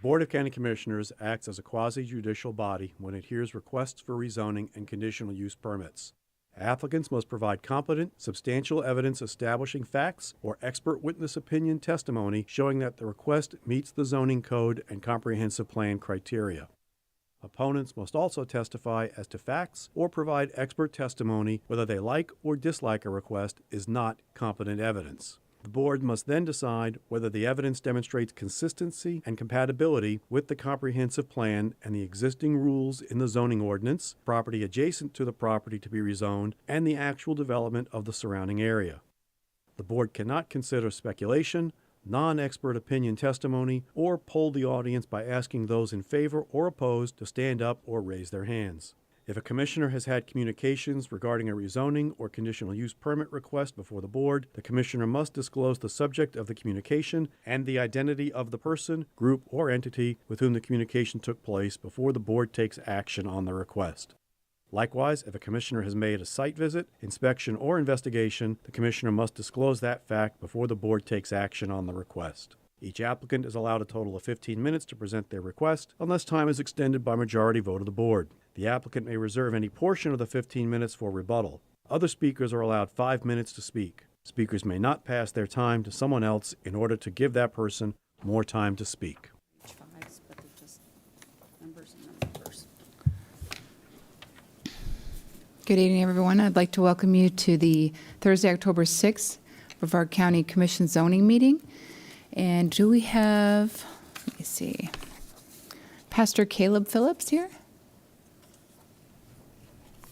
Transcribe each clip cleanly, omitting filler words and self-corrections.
Board of County Commissioners acts as a quasi-judicial body when it hears requests for rezoning and conditional use permits. Applicants must provide competent, substantial evidence establishing facts or expert witness opinion testimony showing that the request meets the zoning code and comprehensive plan criteria. Opponents must also testify as to facts or provide expert testimony whether they like or dislike a request is not competent evidence. The board must then decide whether the evidence demonstrates consistency and compatibility with the comprehensive plan and the existing rules in the zoning ordinance, property adjacent to the property to be rezoned, and the actual development of the surrounding area. The board cannot consider speculation, non-expert opinion testimony, or poll the audience by asking those in favor or opposed to stand up or raise their hands. If a commissioner has had communications regarding a rezoning or conditional use permit request before the board, the commissioner must disclose the subject of the communication and the identity of the person, group, or entity with whom the communication took place before the board takes action on the request. Likewise, if a commissioner has made a site visit, inspection, or investigation, the commissioner must disclose that fact before the board takes action on the request. Each applicant is allowed a total of 15 minutes to present their request, unless time is extended by majority vote of the board. The applicant may reserve any portion of the 15 minutes for rebuttal. Other speakers are allowed 5 minutes to speak. Speakers may not pass their time to someone else in order to give that person more time to speak. Good evening, everyone. I'd like to welcome you to the Thursday, October 6th, Brevard County Commission zoning meeting. And do we have, let me see, Pastor Caleb Phillips here?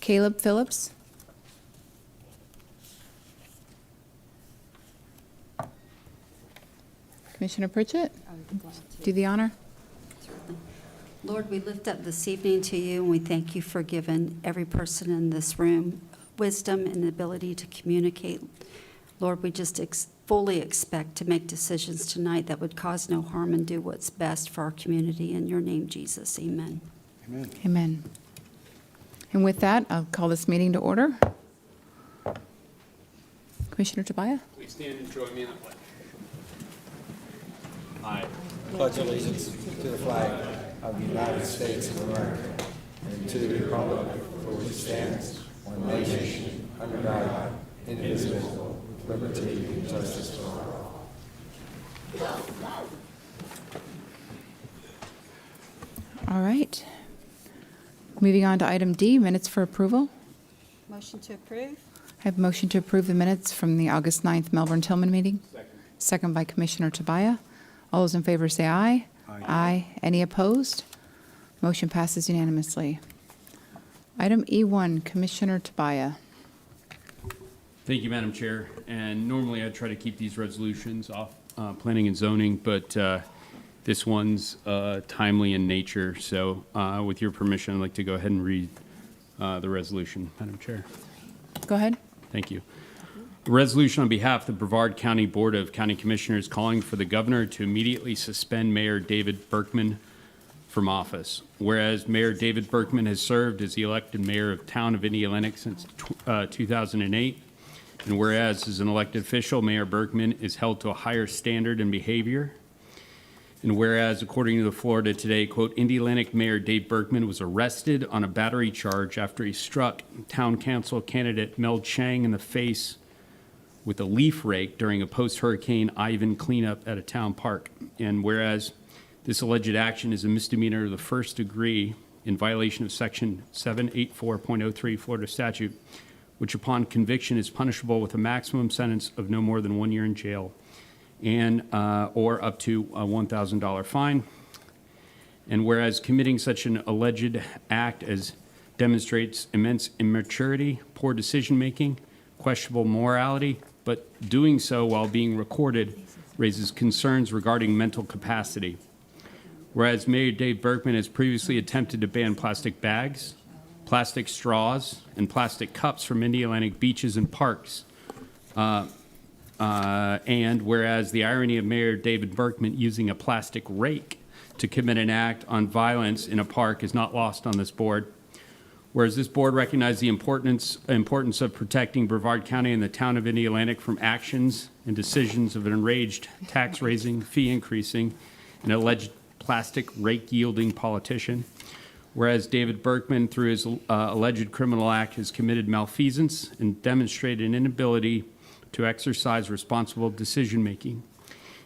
Caleb Phillips? Commissioner Pritchett? Do the honor. Lord, we lift up this evening to you, and we thank you for giving every person in this room wisdom and the ability to communicate. Lord, we just fully expect to make decisions tonight that would cause no harm and do what's best for our community. In your name, Jesus, amen. Amen. Amen. And with that, I'll call this meeting to order. Commissioner Tobia? Please stand and join me in the pledge. I Pledge allegiance to the flag of the United States of America and to the republic for which it stands, one nation, under God, indivisible, with liberty and justice for all. All right. Moving on to item D, minutes for approval. Motion to approve. I have a motion to approve the minutes from the August 9th Melbourne-Tillman meeting. Second by Commissioner Tobia. All those in favor say aye. Aye. Any opposed? Motion passes unanimously. Item E1, Commissioner Tobia. Thank you, Madam Chair. And normally I try to keep these resolutions off planning and zoning, but this one's timely in nature. So with your permission, I'd like to go ahead and read the resolution, Madam Chair. Go ahead. Thank you. A resolution on behalf of the Brevard County Board of County Commissioners calling for the governor to immediately suspend Mayor David Berkman from office. Whereas Mayor David Berkman has served as the elected mayor of town of Indiana since 2008, and whereas as an elected official, Mayor Berkman is held to a higher standard in behavior, and whereas according to the Florida Today, quote, Indiana Mayor Dave Berkman was arrested on a battery charge after he struck town council candidate Mel Chang in the face with a leaf rake during a post-Hurricane Ivan cleanup at a town park. And whereas this alleged action is a misdemeanor of the first degree in violation of Section 784.03 Florida statute, which upon conviction is punishable with a maximum sentence of no more than 1 year in jail and or up to a $1,000 fine. And whereas committing such an alleged act as demonstrates immense immaturity, poor decision-making, questionable morality, but doing so while being recorded raises concerns regarding mental capacity. Whereas Mayor Dave Berkman has previously attempted to ban plastic bags, plastic straws, and plastic cups from Mid-Atlantic beaches and parks. And whereas the irony of Mayor David Berkman using a plastic rake to commit an act on violence in a park is not lost on this board. Whereas this board recognized the importance of protecting Brevard County and the town of Indiana from actions and decisions of an enraged tax-raising, fee-increasing, and alleged plastic rake-yielding politician. Whereas David Berkman, through his alleged criminal act, has committed malfeasance and demonstrated an inability to exercise responsible decision-making.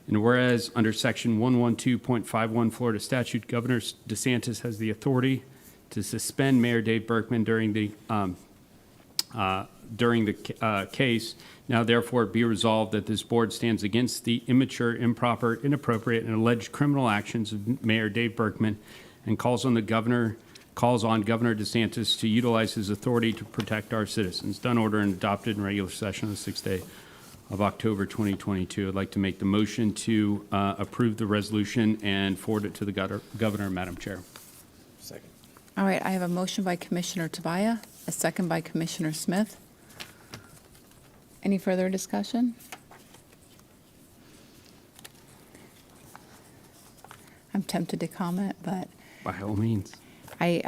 And whereas under Section 112.51 Florida statute, Governor DeSantis has the authority to suspend Mayor Dave Berkman during the case. Now, therefore, be resolved that this board stands against the immature, improper, inappropriate, and alleged criminal actions of Mayor Dave Berkman and calls on Governor DeSantis to utilize his authority to protect our citizens. Done, ordered, and adopted in regular session on the 6th day of October 2022. I'd like to make the motion to approve the resolution and forward it to the governor, Madam Chair. Second. All right, I have a motion by Commissioner Tobia, a second by Commissioner Smith. Any further discussion? I'm tempted to comment, but By all means. I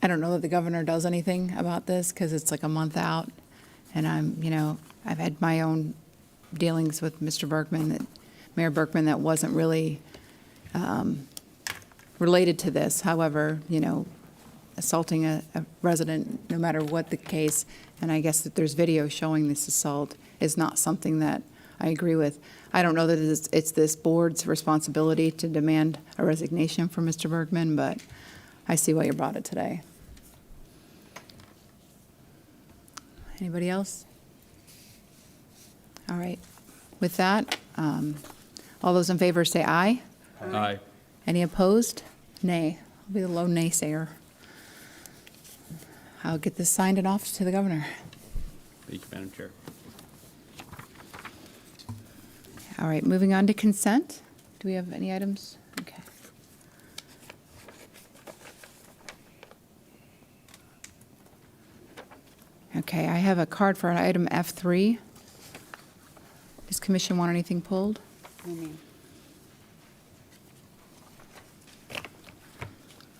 don't know that the governor does anything about this because it's like a month out. And I've had my own dealings with Mr. Berkman, Mayor Berkman, that wasn't really related to this. However, assaulting a resident, no matter what the case, and I guess that there's video showing this assault, is not something that I agree with. I don't know that it's this board's responsibility to demand a resignation from Mr. Berkman, but I see why you brought it today. Anybody else? All right. With that, all those in favor say aye. Aye. Any opposed? Nay. I'll be the lone naysayer. I'll get this signed and off to the governor. Thank you, Madam Chair. All right, moving on to consent. Do we have any items? Okay. Okay, I have a card for item F3. Does commission want anything pulled? All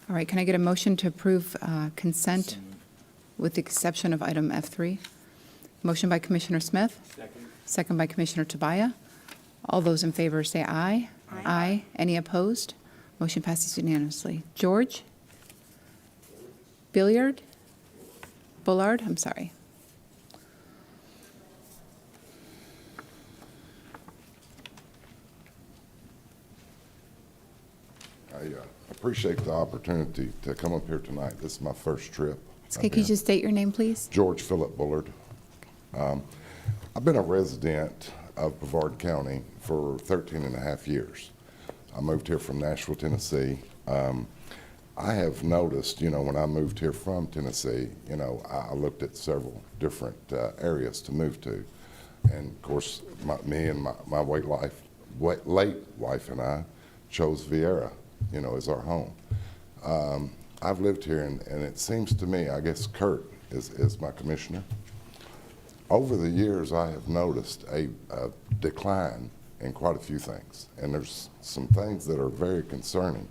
right, can I get a motion to approve consent with the exception of item F3? Motion by Commissioner Smith. Second. Second by Commissioner Tobia. All those in favor say aye. Aye. Aye. Any opposed? Motion passes unanimously. George? Bullard? I'm sorry. I appreciate the opportunity to come up here tonight. This is my first trip. Okay, could you just state your name, please? George Philip Bullard. I've been a resident of Brevard County for 13 and a half years. I moved here from Nashville, Tennessee. I have noticed, when I moved here from Tennessee, I looked at several different areas to move to. And of course, me and my late wife and I chose Viera, as our home. I've lived here, and it seems to me, I guess Kurt is my commissioner. Over the years, I have noticed a decline in quite a few things, and there's some things that are very concerning.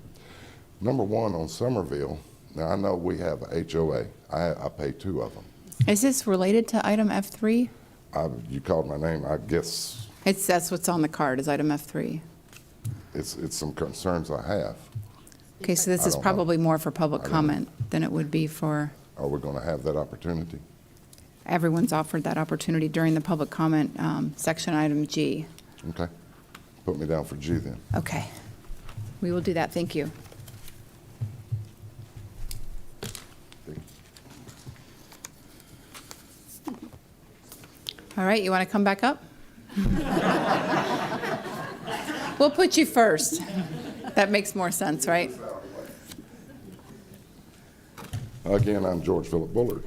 Number one, on Somerville, now I know we have HOA. I pay 2 of them. Is this related to item F3? You called my name, I guess. That's what's on the card, is item F3. It's some concerns I have. Okay, so this is don't know. probably more for public comment than it would be for, Are we going to have that opportunity? everyone's offered that opportunity during the public comment section, item G. Okay. Put me down for G then. Okay. We will do that. Thank you. All right, you want to come back up? We'll put you first. That makes more sense, right? Again, I'm George Philip Bullard.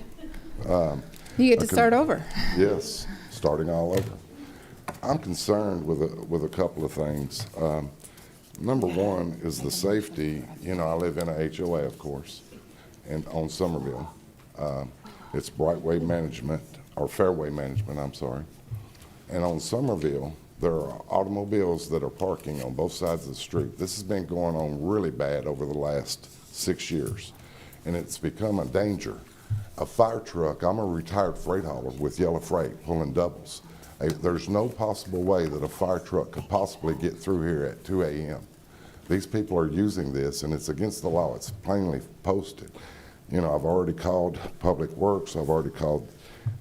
You get to start over. Yes, starting all over. I'm concerned with a couple of things. Number one is the safety. I live in a HOA, of course, and on Somerville. It's Brightway Management, or Fairway Management, I'm sorry. And on Somerville, there are automobiles that are parking on both sides of the street. This has been going on really bad over the last 6 years, and it's become a danger. A fire truck, I'm a retired freight hauler with Yellow Freight, pulling doubles. There's no possible way that a fire truck could possibly get through here at 2 a.m. These people are using this, and it's against the law. It's plainly posted. You know, I've already called Public Works. I've already called,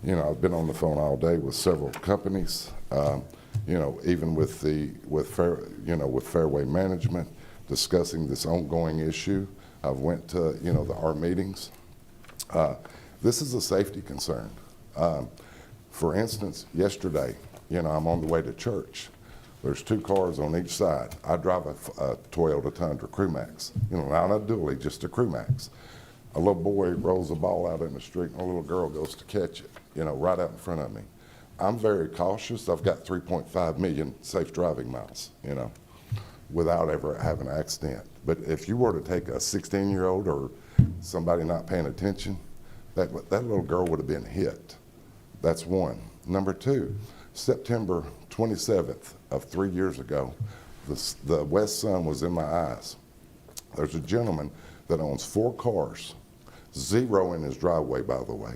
you know, I've been on the phone all day with several companies, you know, even with Fairway Management, discussing this ongoing issue. I've went to, you know, our meetings. This is a safety concern. For instance, yesterday, you know, I'm on the way to church. There's 2 cars on each side. I drive a Toyota Tundra Crewmax, you know, not a dually, just a Crewmax. A little boy rolls a ball out in the street, and a little girl goes to catch it, you know, right out in front of me. I'm very cautious. I've got 3.5 million safe driving miles, you know, without ever having an accident. But if you were to take a 16-year-old or somebody not paying attention, that little girl would have been hit. That's one. Number 2, September 27th of 3 years ago, the west sun was in my eyes. There's a gentleman that owns 4 cars, 0 in his driveway, by the way.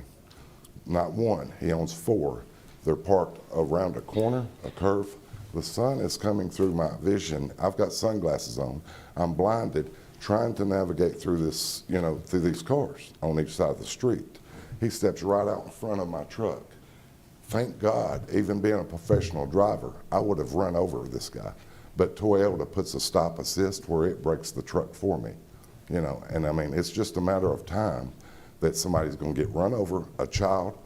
Not one. He owns 4. They're parked around a corner, a curve. The sun is coming through my vision. I've got sunglasses on. I'm blinded, trying to navigate through this, you know, through these cars on each side of the street. He steps right out in front of my truck. Thank God, even being a professional driver, I would have run over this guy. But Toyota puts a stop assist where it brakes the truck for me, you know. And I mean, it's just a matter of time that somebody's going to get run over, a child,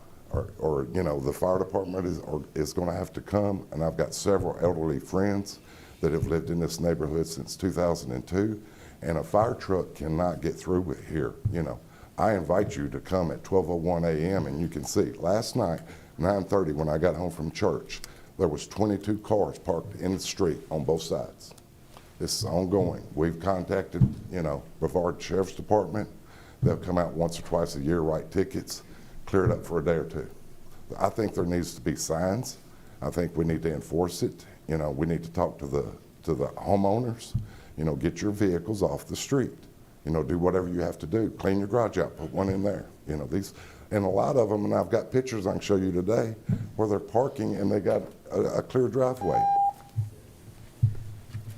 or you know, the fire department is going to have to come. And I've got several elderly friends that have lived in this neighborhood since 2002, and a fire truck cannot get through here, you know. I invite you to come at 12:01 a.m. and you can see. Last night, 9:30, when I got home from church, there was 22 cars parked in the street on both sides. This is ongoing. We've contacted, you know, Brevard Sheriff's Department. They'll come out once or twice a year, write tickets, clear it up for a day or 2. I think there needs to be signs. I think we need to enforce it. You know, we need to talk to the homeowners. You know, get your vehicles off the street. You know, do whatever you have to do. Clean your garage out, put one in there. You know, these, and a lot of them, and I've got pictures I can show you today, where they're parking and they got a clear driveway.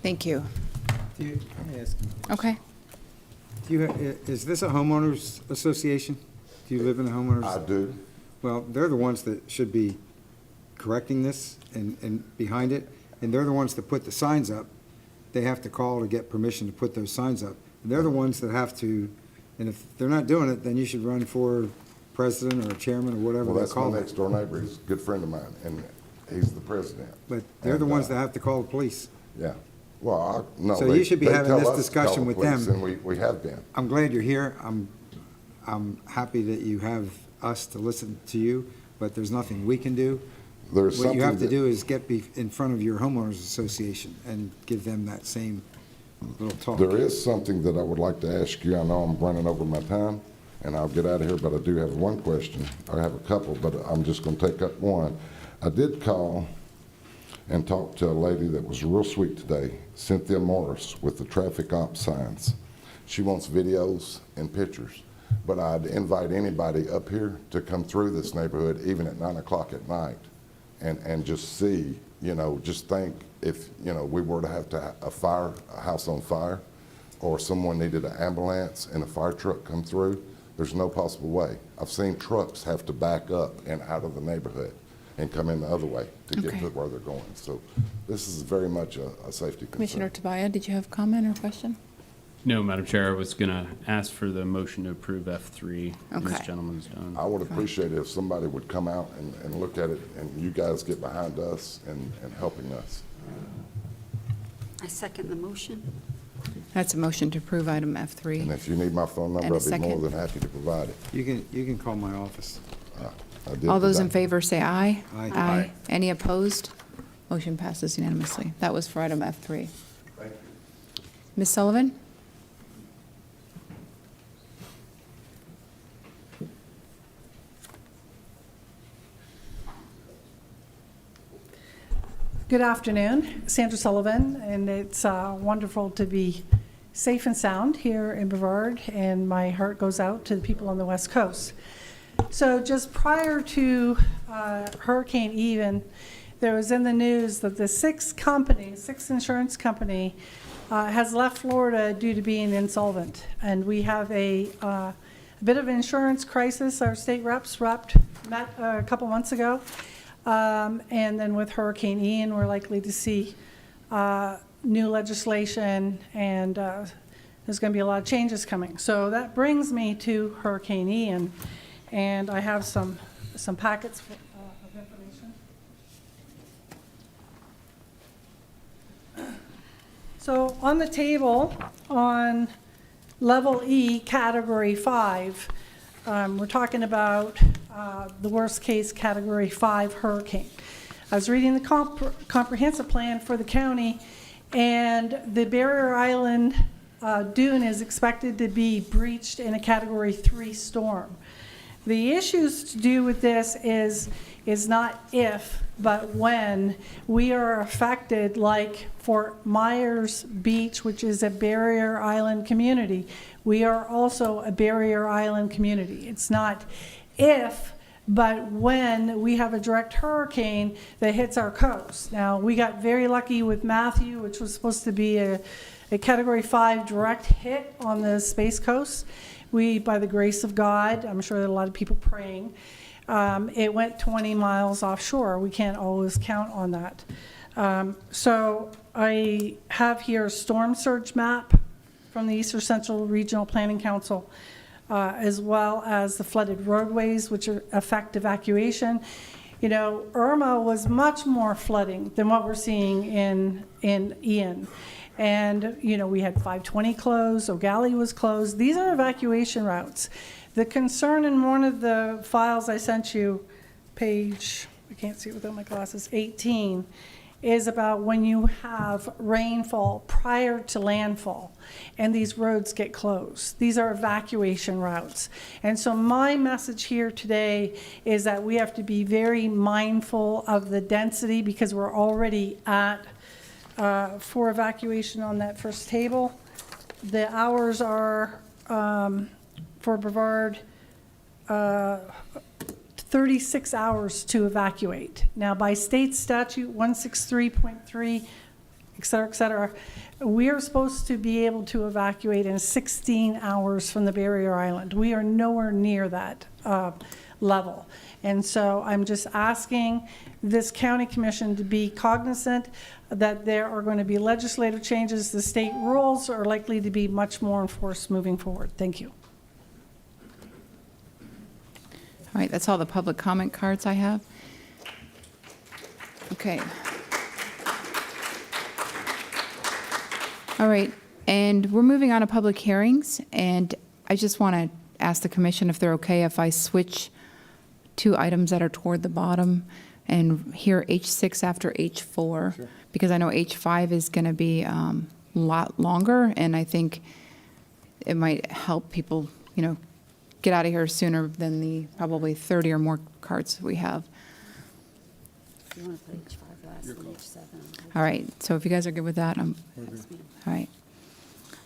Thank you. Let me ask you. Okay. Is this a homeowners association? Do you live in a homeowners? I do. Well, they're the ones that should be correcting this and behind it, and they're the ones that put the signs up. They have to call to get permission to put those signs up. And they're the ones that have to, and if they're not doing it, then you should run for president or chairman or whatever Well, they that's my call it. next door neighbor. He's a good friend of mine, and he's the president. But they're the And, ones that have to call the police. Yeah. Well, no. So you should be having tell this us to discussion call the with police, them. And we have been. I'm glad you're here. I'm happy that you have us to listen to you, but there's nothing we can do. There's What you something have to that- do is get in front of your homeowners association and give them that same little talk. There is something that I would like to ask you. I know I'm running over my time, and I'll get out of here, but I do have one question. I have a couple, but I'm just going to take up one. I did call and talk to a lady that was real sweet today, Cynthia Morris, with the traffic ops signs. She wants videos and pictures, but I'd invite anybody up here to come through this neighborhood, even at 9 o'clock at night, and just see, you know, just think if, you know, we were to have a house on fire, or someone needed an ambulance and a fire truck come through, there's no possible way. I've seen trucks have to back up and out of the neighborhood and come in the other way to get Okay. to where they're going. So this is very much a safety concern. Commissioner Tobia, did you have a comment or question? No, Madam Chair, I was going to ask for the motion to approve F3. And this Okay. gentleman's done. I would appreciate it if somebody would come out and look at it, and you guys get behind us and helping us. I second the motion. That's a motion to approve item And F3. if you need my phone And number, a I'd be more second. than happy to provide it. You can call my office. I did All those in today. favor say aye. Aye. Aye. Any opposed? Motion passes unanimously. That was for item F3. Thank you. Ms. Sullivan? Good afternoon, Sandra Sullivan, and it's wonderful to be safe and sound here in Brevard, and my heart goes out to the people on the West Coast. So just prior to Hurricane Ian, there was in the news that the six insurance company has left Florida due to being insolvent. And we have a bit of an insurance crisis. Our state reps met a couple months ago. And then with Hurricane Ian, we're likely to see new legislation, and there's going to be a lot of changes coming. So that brings me to Hurricane Ian, and I have some packets of information. So on the table, on level E, category 5, we're talking about the worst case category 5 hurricane. I was reading the comprehensive plan for the county, and the Barrier Island dune is expected to be breached in a category 3 storm. The issues to do with this is not if, but when we are affected, like Fort Myers Beach, which is a Barrier Island community. We are also a Barrier Island community. It's not if, but when we have a direct hurricane that hits our coast. Now, we got very lucky with Matthew, which was supposed to be a category 5 direct hit on the Space Coast. We, by the grace of God, I'm sure there are a lot of people praying, it went 20 miles offshore. We can't always count on that. So I have here a storm surge map from the Eastern Central Regional Planning Council, as well as the flooded roadways, which affect evacuation. You know, Irma was much more flooding than what we're seeing in Ian. And, you know, we had 520 closed, O'Galley was closed. These are evacuation routes. The concern in one of the files I sent you, page, I can't see it without my glasses, 18, is about when you have rainfall prior to landfall and these roads get closed. These are evacuation routes. And so my message here today is that we have to be very mindful of the density, because we're already at for evacuation on that first table. The hours are for Brevard 36 hours to evacuate. Now, by state statute 163.3, et cetera, we are supposed to be able to evacuate in 16 hours from the Barrier Island. We are nowhere near that level. And so I'm just asking this county commission to be cognizant that there are going to be legislative changes. The state rules are likely to be much more enforced moving forward. Thank you. All right, that's all the public comment cards I have. Okay. All right, and we're moving on to public hearings, and I just want to ask the commission if they're okay if I switch 2 items that are toward the bottom and hear H6 after H4, sure, because I know H5 is going to be a lot longer, and I think it might help people, you know, get out of here sooner than the probably 30 or more cards we have. You want to put H5 last and H7? All right, so if you guys are good with that, all right.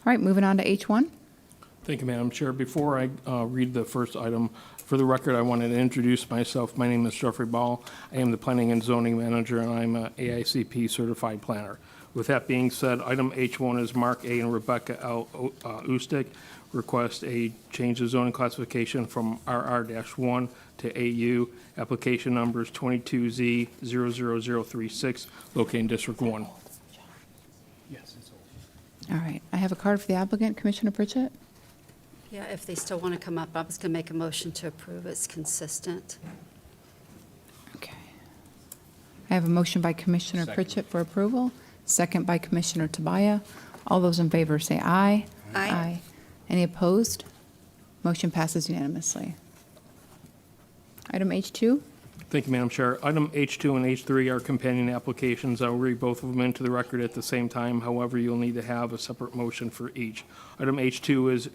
All right, moving on to H1. Thank you, Madam Chair. Before I read the first item, for the record, I wanted to introduce myself. My name is Jeffrey Ball. I am the Planning and Zoning Manager, and I'm an AICP certified planner. With that being said, item H1 is Mark A. and Rebecca L. Oostdyk request a change of zoning classification from RR-1 to AU. Application number is 22Z00036, located in District 1. Yes, it's all. All right, I have a card for the applicant, Commissioner Pritchett. Yeah, if they still want to come up, I was going to make a motion to approve. It's consistent. Okay. I have a motion by Commissioner Second. Pritchett for approval, second by Commissioner Tobia. All those in favor say aye. Aye. Any opposed? Motion passes unanimously. Item H2. Thank you, Madam Chair. Item H2 and H3 are companion applications. I will read both of them into the record at the same time. However, you'll need to have a separate motion for each. Item H2 is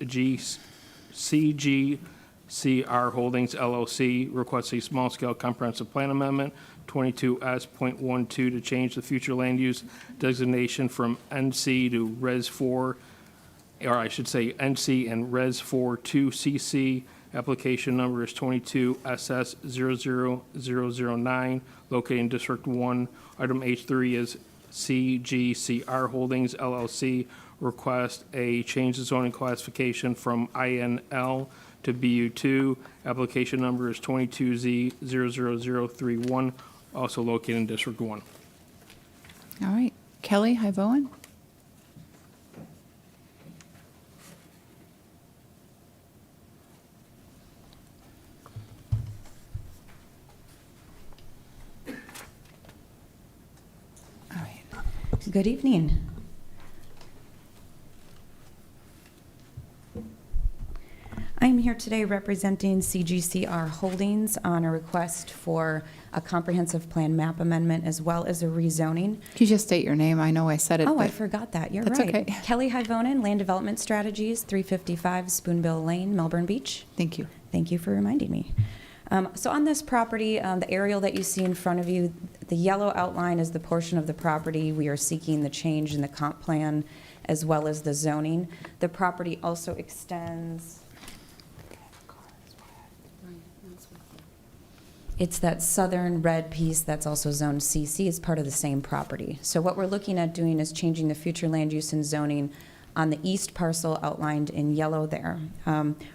CGCR Holdings LLC requests a small-scale comprehensive plan amendment 22S.12 to change the future land use designation from NC to Res 4, or I should say NC and Res 4 to CC. Application number is 22SS00009, located in District 1. Item H3 is CGCR Holdings LLC request a change in zoning classification from INL to BU2. Application number is 22Z00031, also located in District 1. All right. Kelly Hyvonen? All right. Good evening. I'm here today representing CGCR Holdings on a request for a comprehensive plan map amendment as well as a rezoning. Can you just state your name? I know I said it, Oh, I but forgot that. You're That's right. okay. Kelly Hyvonen, Land Development Strategies, 355 Spoonbill Lane, Melbourne Beach. thank you. Thank you for reminding me. So on this property, the aerial that you see in front of you, the yellow outline is the portion of the property we are seeking the change in the comp plan as well as the zoning. The property also extends. It's that southern red piece that's also zoned CC as part of the same property. So what we're looking at doing is changing the future land use and zoning on the east parcel outlined in yellow there.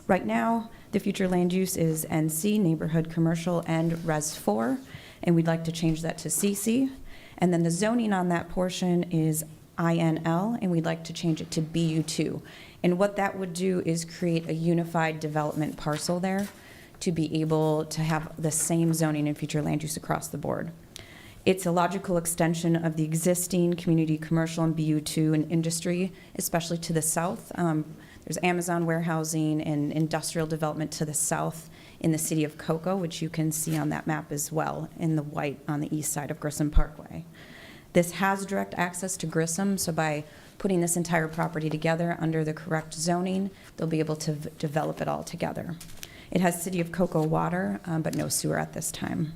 Right now, the future land use is NC, Neighborhood Commercial, and Res 4, and we'd like to change that to CC. And then the zoning on that portion is INL, and we'd like to change it to BU2. And what that would do is create a unified development parcel there to be able to have the same zoning and future land use across the board. It's a logical extension of the existing community commercial and BU2 and industry, especially to the south. There's Amazon warehousing and industrial development to the south in the city of Cocoa, which you can see on that map as well in the white on the east side of Grissom Parkway. This has direct access to Grissom, so by putting this entire property together under the correct zoning, they'll be able to develop it all together. It has City of Cocoa water, but no sewer at this time.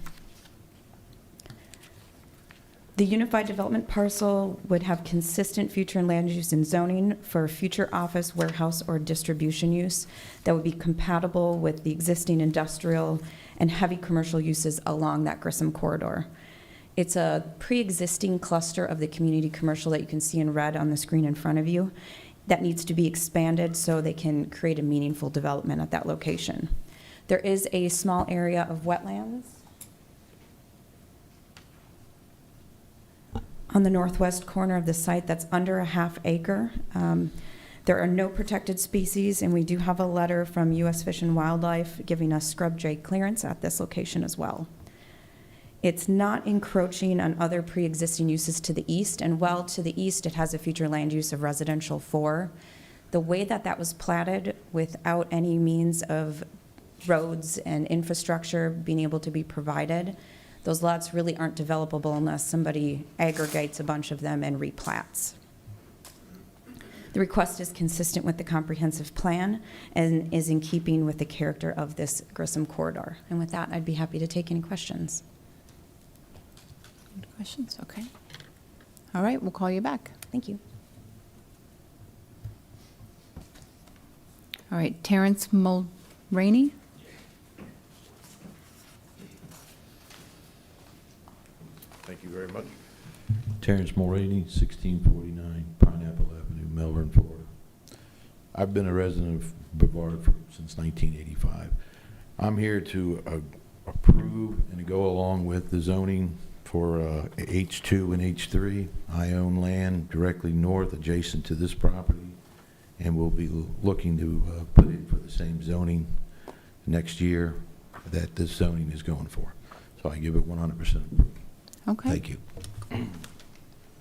The unified development parcel would have consistent future land use and zoning for future office, warehouse, or distribution use that would be compatible with the existing industrial and heavy commercial uses along that Grissom corridor. It's a pre-existing cluster of the community commercial that you can see in red on the screen in front of you that needs to be expanded so they can create a meaningful development at that location. There is a small area of wetlands on the northwest corner of the site that's under a half acre. There are no protected species, and we do have a letter from U.S. Fish and Wildlife giving us scrub jay clearance at this location as well. It's not encroaching on other pre-existing uses to the east, and well to the east it has a future land use of residential 4. The way that that was platted without any means of roads and infrastructure being able to be provided, those lots really aren't developable unless somebody aggregates a bunch of them and replats. The request is consistent with the comprehensive plan and is in keeping with the character of this Grissom corridor. And with that, I'd be happy to take any questions. Questions? Okay. All right, we'll call you back. Thank you. All right, Terrence Mulroney? Thank you very much. Terrence Mulroney, 1649 Pineapple Avenue, Melbourne, Florida. I've been a resident of Brevard since 1985. I'm here to approve and go along with the zoning for H2 and H3. I own land directly north adjacent to this property, and we'll be looking to put in for the same zoning next year that this zoning is going for. So I give it 100% approval. Okay. Thank you.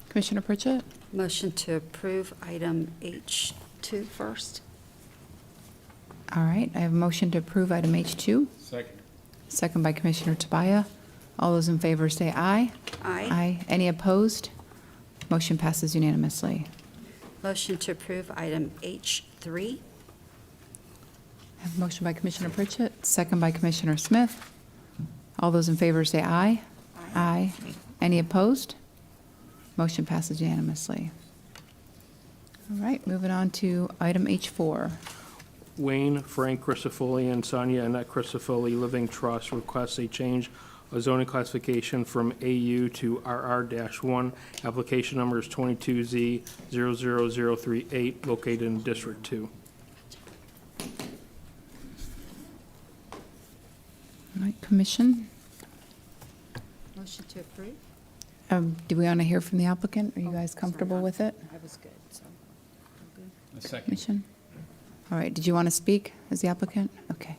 Commissioner Pritchett? Motion to approve item H2 first. All right, I have a motion to approve item H2. Second. Second by Commissioner Tobia. All those in favor say aye. Aye. Aye. Any opposed? Motion passes unanimously. Motion to approve item H3. I have a motion by Commissioner Pritchett, second by Commissioner Smith. All those in favor say aye. Aye. Any opposed? Motion passes unanimously. All right, moving on to item H4. Wayne Frank Crisafulli and Sonja Anette Crisafulli Living Trust requests a change a zoning classification from AU to RR-1. Application number is 22Z00038, located in District 2. All right, Commission. Motion to approve? Do we want to hear from the applicant? Are you guys comfortable with it? I was good, so. A second. Commission? All right, did you want to speak as the applicant? Okay.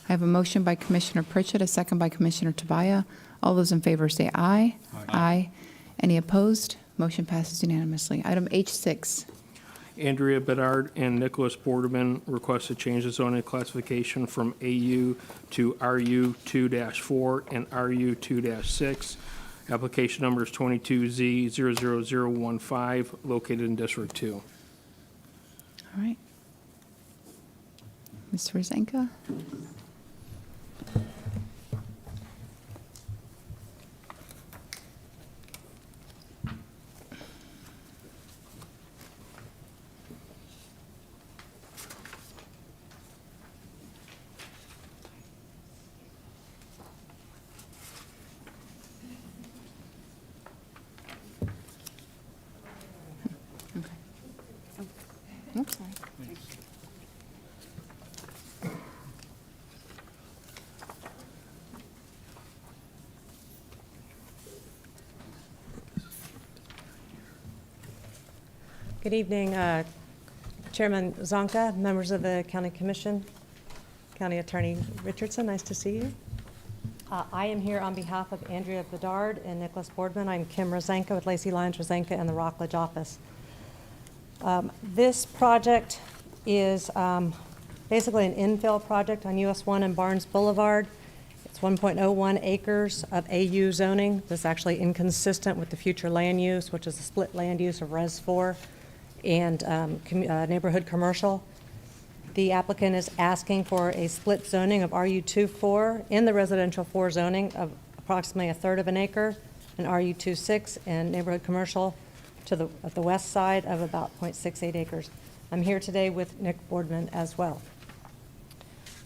I have a motion by Commissioner Pritchett, a second by Commissioner Tobia. All those in favor say aye. Aye. Any opposed? Motion passes unanimously. Item H6. Andrea Bedard and Nicholas Boardman request to change the zoning classification from AU to RU2-4 and RU2-6. Application number is 22Z00015, located in District 2. All right. Ms. Rezanka? Oops, sorry. Good evening, Chairman Zonka, members of the County Commission, County Attorney Richardson, nice to see you. I am here on behalf of Andrea Bedard and Nicholas Boardman. I'm Kim Rezanka with Lacey Lyons Rezanka and the Rockledge office. This project is basically an infill project on US 1 and Barnes Boulevard. It's 1.01 acres of AU zoning. This is actually inconsistent with the future land use, which is a split land use of Res 4 and neighborhood commercial. The applicant is asking for a split zoning of RU24 in the residential 4 zoning of approximately 1/3 of an acre, and RU26 and neighborhood commercial at the west side of about 0.68 acres. I'm here today with Nick Boardman as well.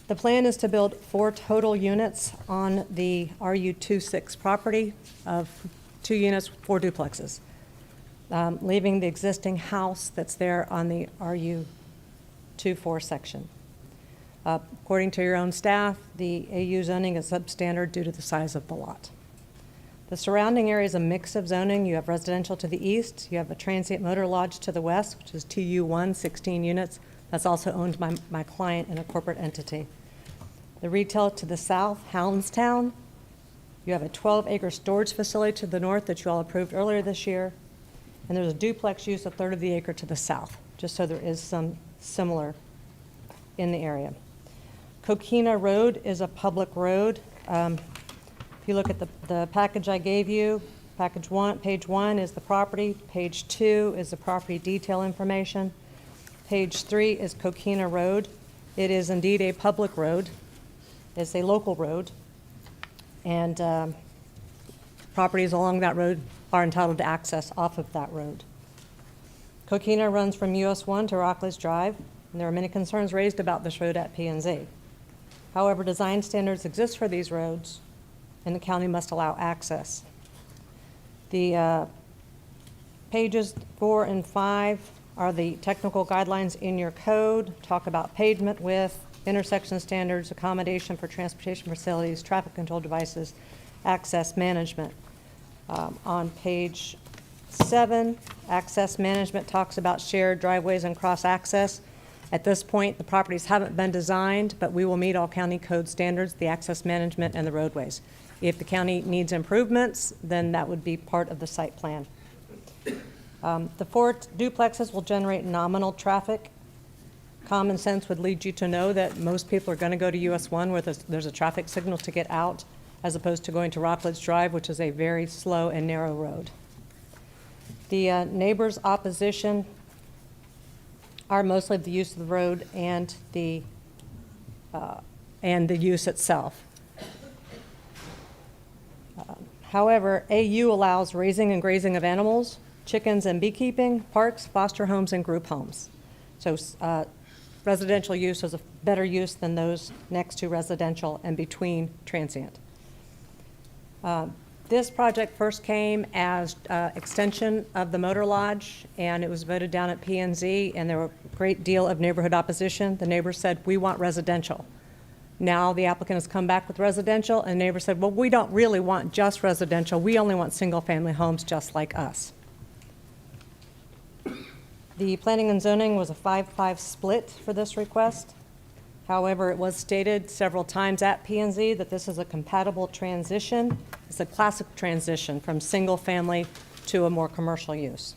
The plan is to build 4 total units on the RU26 property of 2 units, 4 duplexes, leaving the existing house that's there on the RU24 section. According to your own staff, the AU zoning is substandard due to the size of the lot. The surrounding area is a mix of zoning. You have residential to the east. You have a transient motor lodge to the west, which is TU1, 16 units. That's also owned by my client in a corporate entity. The retail to the south, Houndstown. You have a 12-acre storage facility to the north that you all approved earlier this year. And there's a duplex use 1/3 of the acre to the south, just so there is some similar in the area. Coquina Road is a public road. If you look at the package I gave you, page 1 is the property, page 2 is the property detail information, page 3 is Coquina Road. It is indeed a public road. It's a local road, and properties along that road are entitled to access off of that road. Coquina runs from US 1 to Rockledge Drive, and there are many concerns raised about this road at P&Z. However, design standards exist for these roads, and the county must allow access. The pages 4 and 5 are the technical guidelines in your code, talk about pavement width, intersection standards, accommodation for transportation facilities, traffic control devices, access management. On page 7, access management talks about shared driveways and cross-access. At this point, the properties haven't been designed, but we will meet all county code standards, the access management and the roadways. If the county needs improvements, then that would be part of the site plan. The 4 duplexes will generate nominal traffic. Common sense would lead you to know that most people are going to go to US 1 where there's a traffic signal to get out, as opposed to going to Rockledge Drive, which is a very slow and narrow road. The neighbors' opposition are mostly the use of the road and the use itself. However, AU allows raising and grazing of animals, chickens and beekeeping, parks, foster homes, and group homes. So residential use is a better use than those next to residential and between transient. This project first came as extension of the motor lodge, and it was voted down at P&Z, and there were a great deal of neighborhood opposition. The neighbors said, we want residential. Now the applicant has come back with residential, and the neighbor said, well, we don't really want just residential. We only want single-family homes just like us. The planning and zoning was a 5-5 split for this request. However, it was stated several times at P&Z that this is a compatible transition. It's a classic transition from single-family to a more commercial use.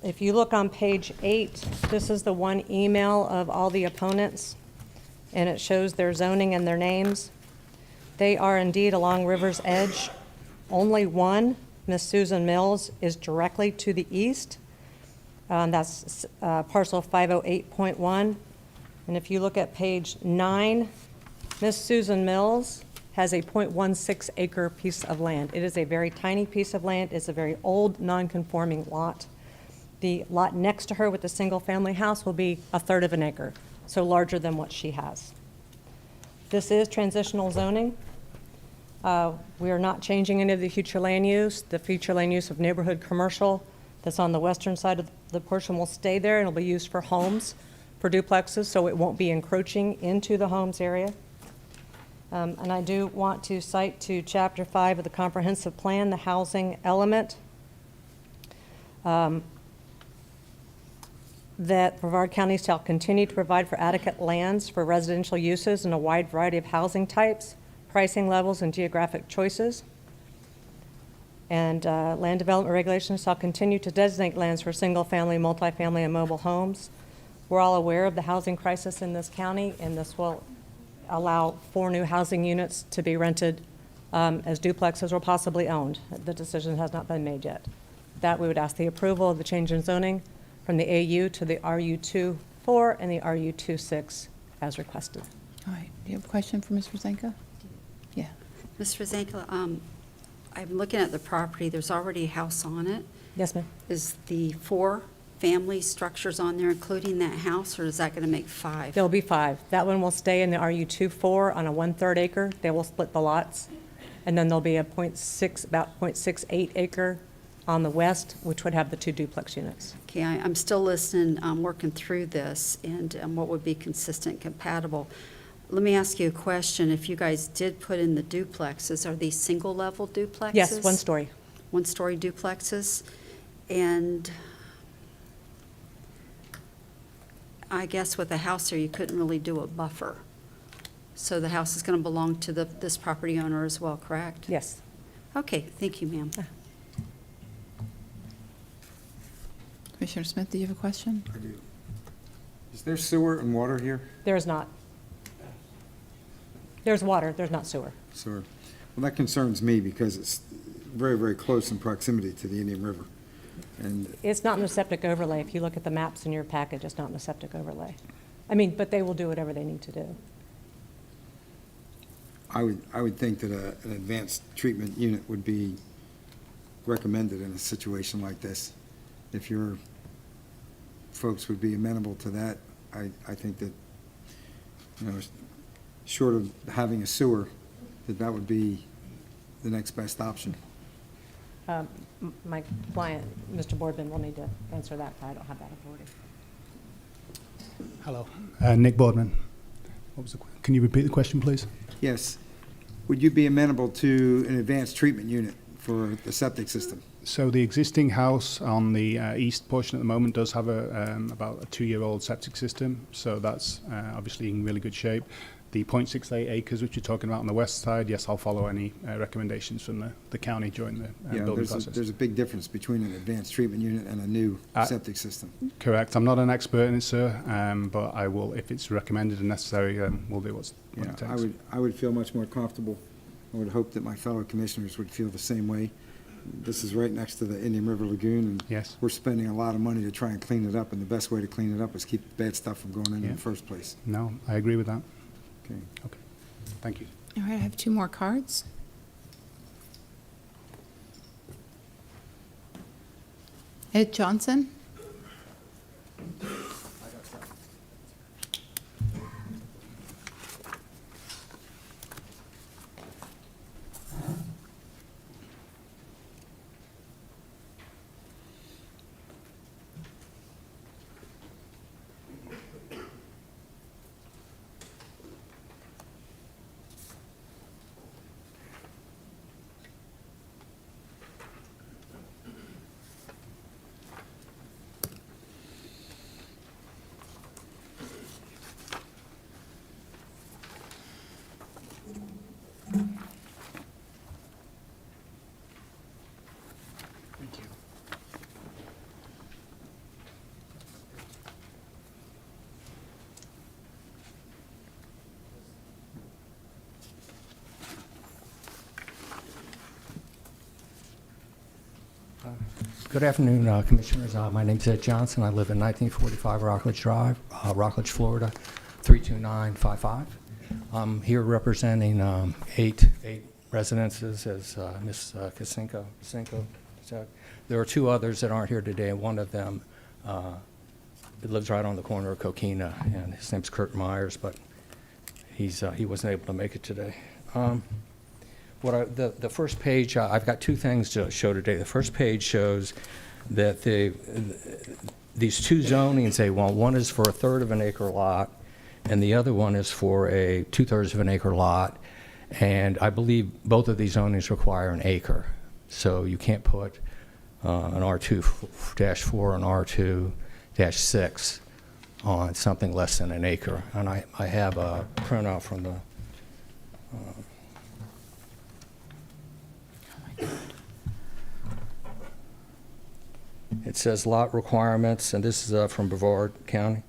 If you look on page 8, this is the one email of all the opponents, and it shows their zoning and their names. They are indeed along River's Edge. Only one, Miss Susan Mills, is directly to the east. That's parcel 508.1. And if you look at page 9, Miss Susan Mills has a 0.16 acre piece of land. It is a very tiny piece of land. It's a very old, non-conforming lot. The lot next to her with the single-family house will be 1/3 of an acre, so larger than what she has. This is transitional zoning. We are not changing any of the future land use. The future land use of neighborhood commercial that's on the western side of the portion will stay there, and it'll be used for homes, for duplexes, so it won't be encroaching into the homes area. And I do want to cite to Chapter 5 of the Comprehensive Plan, the housing element, that Brevard County shall continue to provide for adequate lands for residential uses in a wide variety of housing types, pricing levels, and geographic choices. And land development regulations shall continue to designate lands for single-family, multifamily, and mobile homes. We're all aware of the housing crisis in this county, and this will allow 4 new housing units to be rented as duplexes or possibly owned. The decision has not been made yet. That we would ask the approval of the change in zoning from the AU to the RU24 and the RU26 as requested. All right, do you have a question for Ms. Rezanka? Yeah. Ms. Rezanka, I'm looking at the property. There's already a house on it. Yes, ma'am. Is the 4 family structures on there including that house, or is that going to make 5? There'll be 5. That one will stay in the RU24 on a 1/3 acre. They will split the lots. And then there'll be a about 0.68 acre on the west, which would have the 2 duplex units. Okay, I'm still listening, working through this, and what would be consistent, compatible. Let me ask you a question. If you guys did put in the duplexes, are these single-level duplexes? Yes, 1 story. 1-story duplexes? And I guess with a house there, you couldn't really do a buffer. So the house is going to belong to this property owner as well, correct? Yes. Okay, thank you, ma'am. Commissioner Smith, do you have a question? I do. Is there sewer and water here? There is not. There's water, there's not sewer. Sewer. Well, that concerns me because it's very, very close in proximity to the Indian River. And It's not in the septic overlay. If you look at the maps in your package, it's not in the septic overlay. I mean, but they will do whatever they need to do. I would think that an advanced treatment unit would be recommended in a situation like this. If your folks would be amenable to that, I think that, short of having a sewer, that would be the next best option. My client, Mr. Boardman, will need to answer that. I don't have that authority. Hello, Nick Boardman. Can you repeat the question, please? Yes. Would you be amenable to an advanced treatment unit for the septic system? So the existing house on the east portion at the moment does have about a 2-year-old septic system, so that's obviously in really good shape. The 0.68 acres which you're talking about on the west side, yes, I'll follow any recommendations from the county during the building process. There's a big difference between an advanced treatment unit and a new septic system. Correct. I'm not an expert in it, sir, but I will, if it's recommended and necessary, we'll do what it takes. I would feel much more comfortable. I would hope that my fellow commissioners would feel the same way. This is right next to the Indian River Lagoon, and yes, we're spending a lot of money to try and clean it up, and the best way to clean it up is keep the bad stuff from going in the first place. No, I agree with that. Okay. Okay. Thank you. All right, I have 2 more cards. Ed Johnson? Good afternoon, Commissioners. My name's Ed Johnson. I live in 1945 Rockledge Drive, Rockledge, Florida, 32955. I'm here representing eight residences, as Ms. Kasinko said. There are two others that aren't here today, and one of them lives right on the corner of Coquina, and his name's Kurt Myers, but he wasn't able to make it today. The first page, I've got two things to show today. The first page shows that these two zonings they want, one is for a 1/3 of an acre lot, and the other one is for a 2/3 of an acre lot. And I believe both of these zonings require an acre. So you can't put an R2-4 and R2-6 on something less than an acre. And I have a printout from the it says lot requirements, and this is from Brevard County.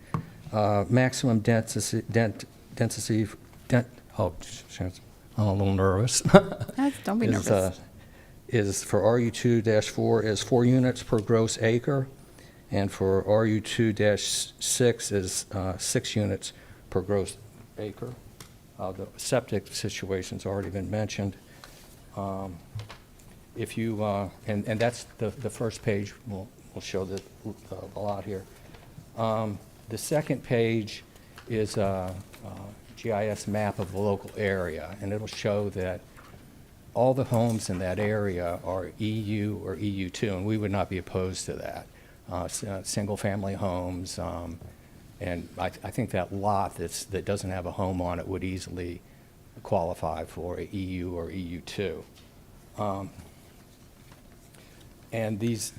Maximum density, I'm a little nervous. Don't be nervous. Is for RU2-4 is 4 units per gross acre, and for RU2-6 is 6 units per gross acre. The septic situation's already been mentioned. If you, and that's the first page, we'll show the lot here. The second page is a GIS map of the local area, and it'll show that all the homes in that area are EU or EU2, and we would not be opposed to that. Single-family homes, and I think that lot that doesn't have a home on it would easily qualify for a EU or EU2. And these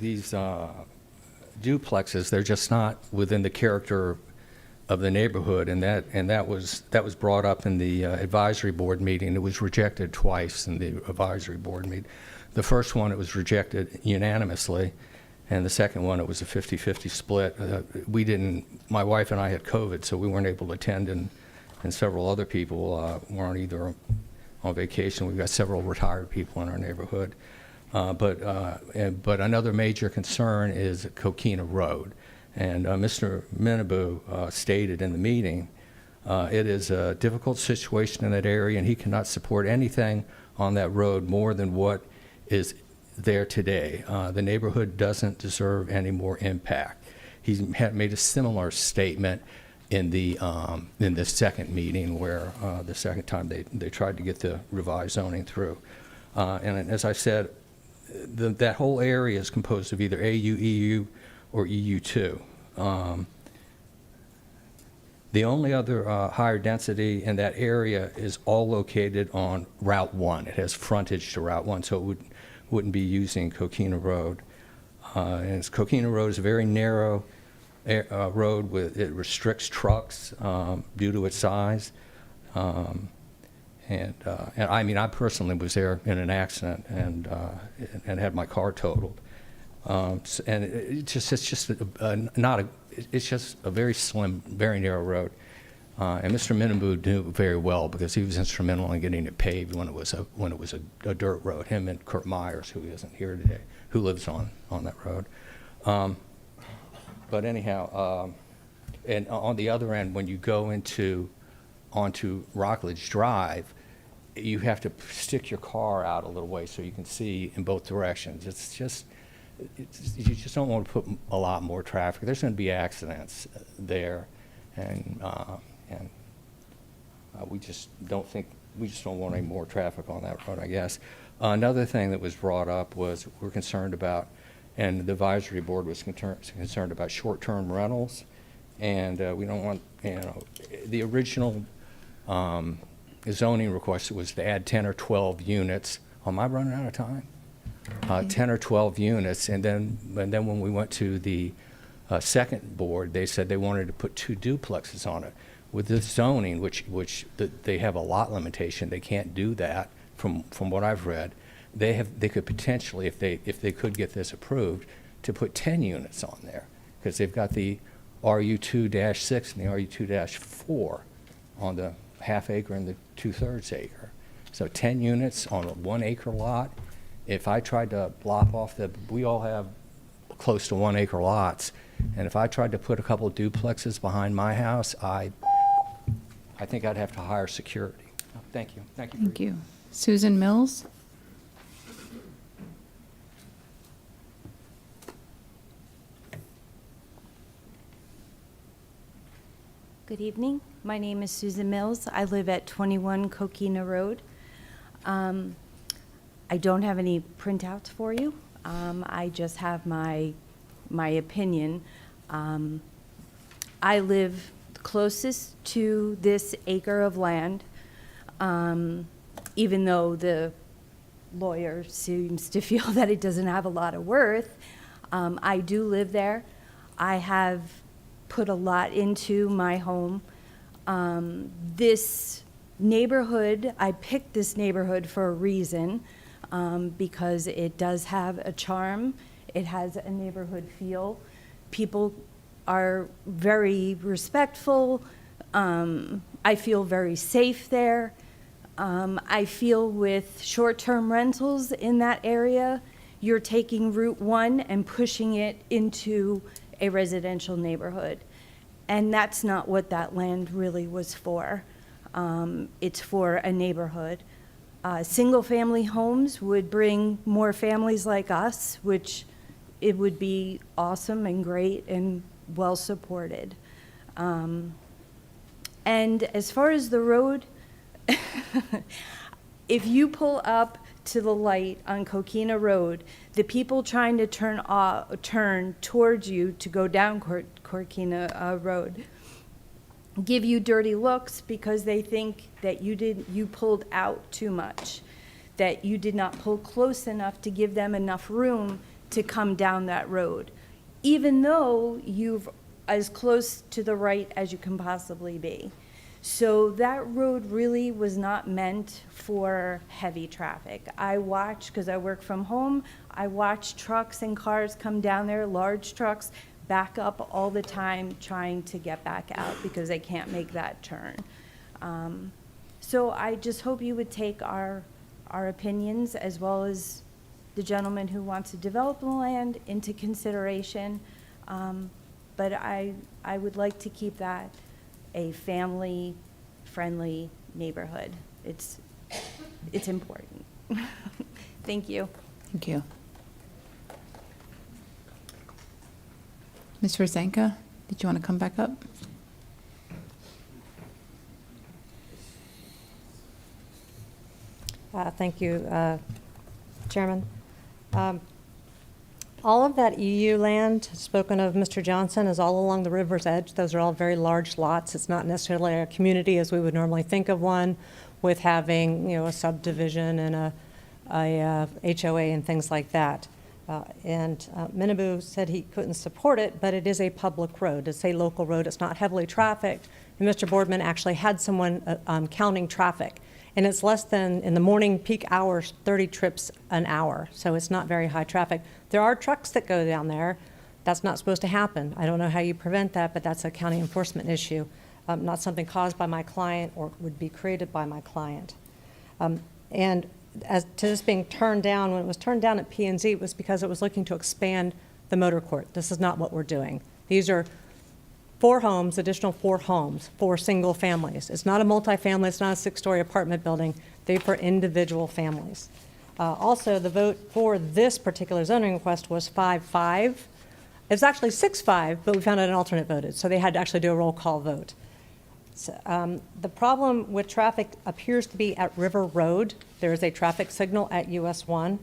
duplexes, they're just not within the character of the neighborhood, and that was brought up in the advisory board meeting. It was rejected twice in the advisory board meeting. The first one, it was rejected unanimously, and the second one, it was a 50-50 split. My wife and I had COVID, so we weren't able to attend, and several other people weren't either on vacation. We've got several retired people in our neighborhood. But another major concern is Coquina Road. And Mr. Minabu stated in the meeting, it is a difficult situation in that area, and he cannot support anything on that road more than what is there today. The neighborhood doesn't deserve any more impact. He had made a similar statement in the second meeting, where the second time they tried to get the revised zoning through. And as I said, that whole area is composed of either AU, EU, or EU2. The only other higher density in that area is all located on Route 1. It has frontage to Route 1, so it wouldn't be using Coquina Road. And Coquina Road is a very narrow road. It restricts trucks due to its size. And I mean, I personally was there in an accident and had my car totaled. And it's just a very slim, very narrow road. And Mr. Minabu knew very well, because he was instrumental in getting it paved when it was a dirt road. Him and Kurt Myers, who isn't here today, who lives on that road. But anyhow, and on the other end, when you go onto Rockledge Drive, you have to stick your car out a little way so you can see in both directions. You just don't want to put a lot more traffic. There's going to be accidents there, and we just don't want any more traffic on that road, I guess. Another thing that was brought up was we're concerned about, and the advisory board was concerned about short-term rentals, and we don't want, the original zoning request was to add 10 or 12 units. Am I running out of time? 10 or 12 units, and then when we went to the second board, they said they wanted to put 2 duplexes on it. With this zoning, which they have a lot limitation, they can't do that. From what I've read, they could potentially, if they could get this approved, to put 10 units on there, because they've got the RU2-6 and the RU2-4 on the half acre and the 2/3 acre. So 10 units on a 1 acre lot. If I tried to lop off we all have close to 1 acre lots. And if I tried to put a couple of duplexes behind my house, I think I'd have to hire security. Thank you. Thank you. Thank you. Susan Mills? Good evening. My name is Susan Mills. I live at 21 Coquina Road. I don't have any printouts for you. I just have my opinion. I live closest to this acre of land, even though the lawyer seems to feel that it doesn't have a lot of worth. I do live there. I have put a lot into my home. This neighborhood, I picked this neighborhood for a reason, because it does have a charm. It has a neighborhood feel. People are very respectful. I feel very safe there. I feel with short-term rentals in that area, you're taking Route 1 and pushing it into a residential neighborhood. And that's not what that land really was for. It's for a neighborhood. Single-family homes would bring more families like us, which it would be awesome and great and well-supported. And as far as the road, if you pull up to the light on Coquina Road, the people trying to turn towards you to go down Coquina Road give you dirty looks because they think that you pulled out too much, that you did not pull close enough to give them enough room to come down that road, even though you've as close to the right as you can possibly be. So that road really was not meant for heavy traffic. I watch, because I work from home, I watch trucks and cars come down there, large trucks, back up all the time trying to get back out because they can't make that turn. So I just hope you would take our opinions as well as the gentleman who wants to develop the land into consideration. But I would like to keep that a family-friendly neighborhood. It's important. Thank you. Thank you. Ms. Rezanka, did you want to come back up? Thank you, Chairman. All of that EU land spoken of, Mr. Johnson, is all along the river's edge. Those are all very large lots. It's not necessarily a community as we would normally think of one, with having, a subdivision and a HOA and things like that. Minibu said he couldn't support it, but it is a public road. It's a local road. It's not heavily trafficked. And Mr. Boardman actually had someone counting traffic. And it's less than, in the morning peak hours, 30 trips an hour. So it's not very high traffic. There are trucks that go down there. That's not supposed to happen. I don't know how you prevent that, but that's a county enforcement issue, not something caused by my client or would be created by my client. And as to this being turned down, when it was turned down at P&Z, it was because it was looking to expand the motor court. This is not what we're doing. These are 4 homes, additional 4 homes, 4 single families. It's not a multifamily, it's not a 6-story apartment building. They're for individual families. Also, the vote for this particular zoning request was 5-5. It was actually 6-5, but we found out an alternate voted, so they had to actually do a roll call vote. So, the problem with traffic appears to be at River Road. There is a traffic signal at US 1.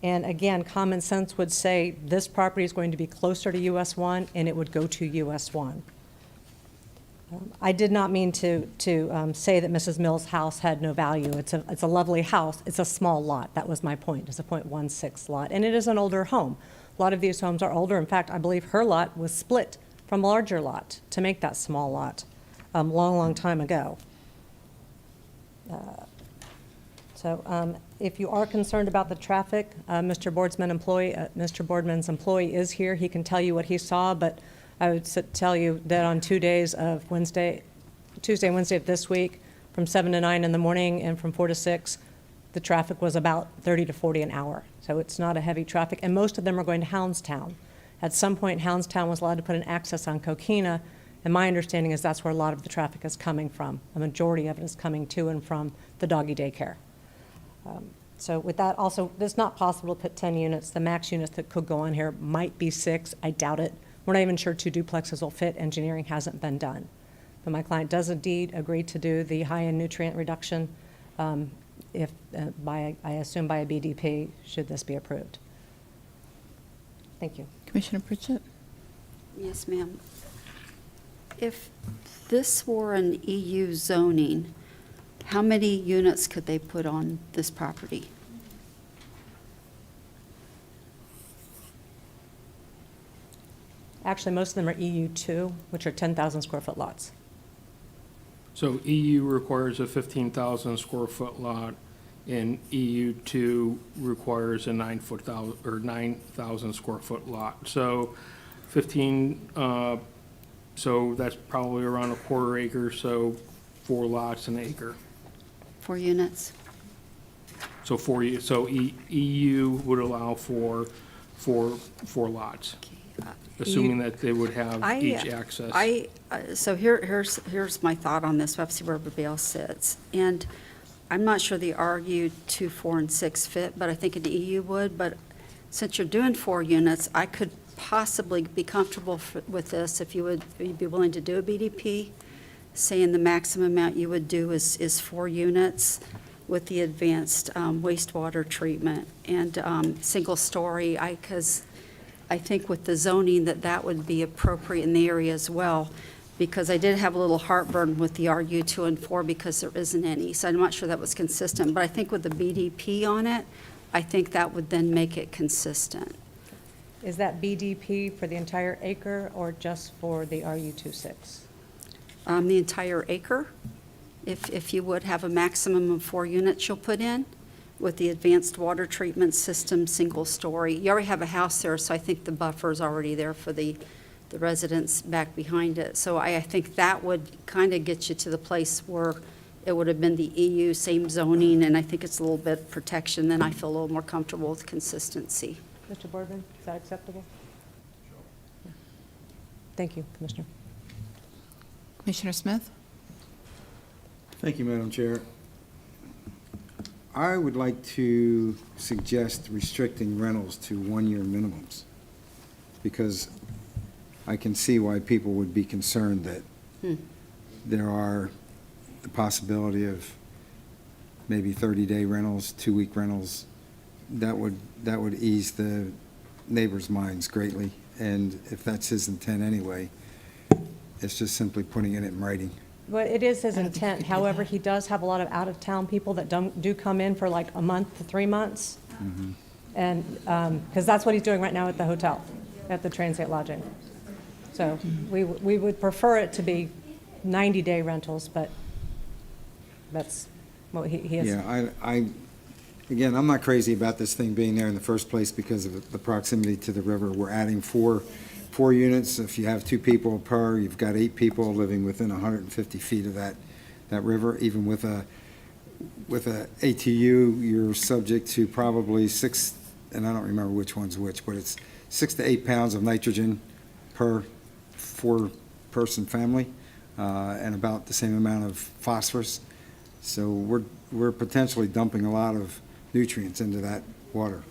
And again, common sense would say this property is going to be closer to US 1 and it would go to US 1. I did not mean to say that Mrs. Mills' house had no value. It's a lovely house. It's a small lot. That was my point. It's a .16 lot. And it is an older home. A lot of these homes are older. In fact, I believe her lot was split from a larger lot to make that small lot long time ago. If you are concerned about the traffic, Mr. Boardman's employee is here. He can tell you what he saw, but I would tell you that on 2 days of Tuesday and Wednesday of this week, from 7 to 9 in the morning and from 4 to 6, the traffic was about 30 to 40 an hour. So it's not a heavy traffic, and most of them are going to Houndstown. At some point, Houndstown was allowed to put an access on Coquina, and my understanding is that's where a lot of the traffic is coming from. A majority of it is coming to and from the doggy daycare. So with that, also, it's not possible to put 10 units. The max units that could go on here might be 6. I doubt it. We're not even sure 2 duplexes will fit. Engineering hasn't been done. But my client does indeed agree to do the high-end nutrient reduction if I assume by a BDP, should this be approved. Thank you. Commissioner Pritchett? Yes, ma'am. If this were an EU zoning, how many units could they put on this property? Actually, most of them are EU2, which are 10,000 square foot lots. So EU requires a 15,000 square foot lot, and EU2 requires a 9,000 square foot lot. So 15, so that's probably around a quarter acre, so 4 lots an acre. 4 units? So EU would allow for 4 lots, assuming that they would have each access. So here's my thought on this. We'll have to see where everybody else sits. And I'm not sure the RU 2, 4, and 6 fit, but I think an EU would. But since you're doing 4 units, I could possibly be comfortable with this if you'd be willing to do a BDP, saying the maximum amount you would do is 4 units with the advanced wastewater treatment and single story. Because I think with the zoning that would be appropriate in the area as well, because I did have a little heartburn with the RU 2 and 4 because there isn't any. So I'm not sure that was consistent, but I think with the BDP on it, I think that would then make it consistent. Is that BDP for the entire acre or just for the RU26? The entire acre, if you would have a maximum of 4 units you'll put in with the advanced water treatment system, single story. You already have a house there, so I think the buffer is already there for the residents back behind it. So I think that would kind of get you to the place where it would have been the EU, same zoning, and I think it's a little bit of protection. Then I feel a little more comfortable with consistency. Mr. Boardman, is that acceptable? Thank you, Commissioner. Commissioner Smith? Thank you, Madam Chair. I would like to suggest restricting rentals to 1-year minimums, because I can see why people would be concerned that there are the possibility of maybe 30-day rentals, 2-week rentals. That would ease the neighbors' minds greatly, and if that's his intent anyway, it's just simply putting it in writing. Well, it is his intent. However, he does have a lot of out-of-town people that do come in for like a month to 3 months. Mm-hmm. And, because that's what he's doing right now at the hotel, at the transient lodging. So we would prefer it to be 90-day rentals, but that's what he is. Yeah, again, I'm not crazy about this thing being there in the first place because of the proximity to the river. We're adding four units. If you have 2 people per, you've got 8 people living within 150 feet of that river. Even with a ATU, you're subject to probably 6, and I don't remember which one's which, but it's 6 to 8 pounds of nitrogen per 4-person family, and about the same amount of phosphorus. So we're potentially dumping a lot of nutrients into that water.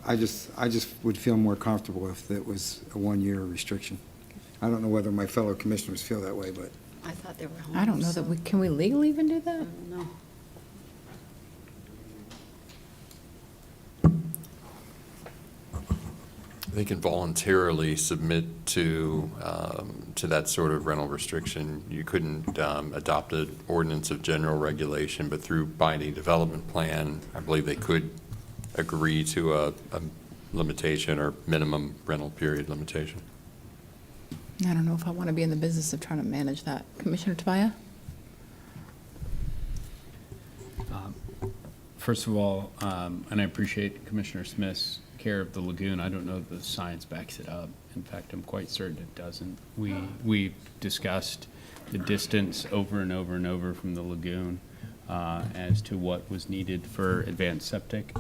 I just would feel more comfortable if it was a 1-year restriction. I don't know whether my fellow commissioners feel that way, but. I thought they were home. I don't know that can we legally even do that? No. They can voluntarily submit to that sort of rental restriction. You couldn't adopt an ordinance of general regulation, but through binding development plan, I believe they could agree to a limitation or minimum rental period limitation. I don't know if I want to be in the business of trying to manage that. Commissioner Tobia? First of all, and I appreciate Commissioner Smith's care of the lagoon. I don't know if the science backs it up. In fact, I'm quite certain it doesn't. We discussed the distance over and over and over from the lagoon as to what was needed for advanced septic.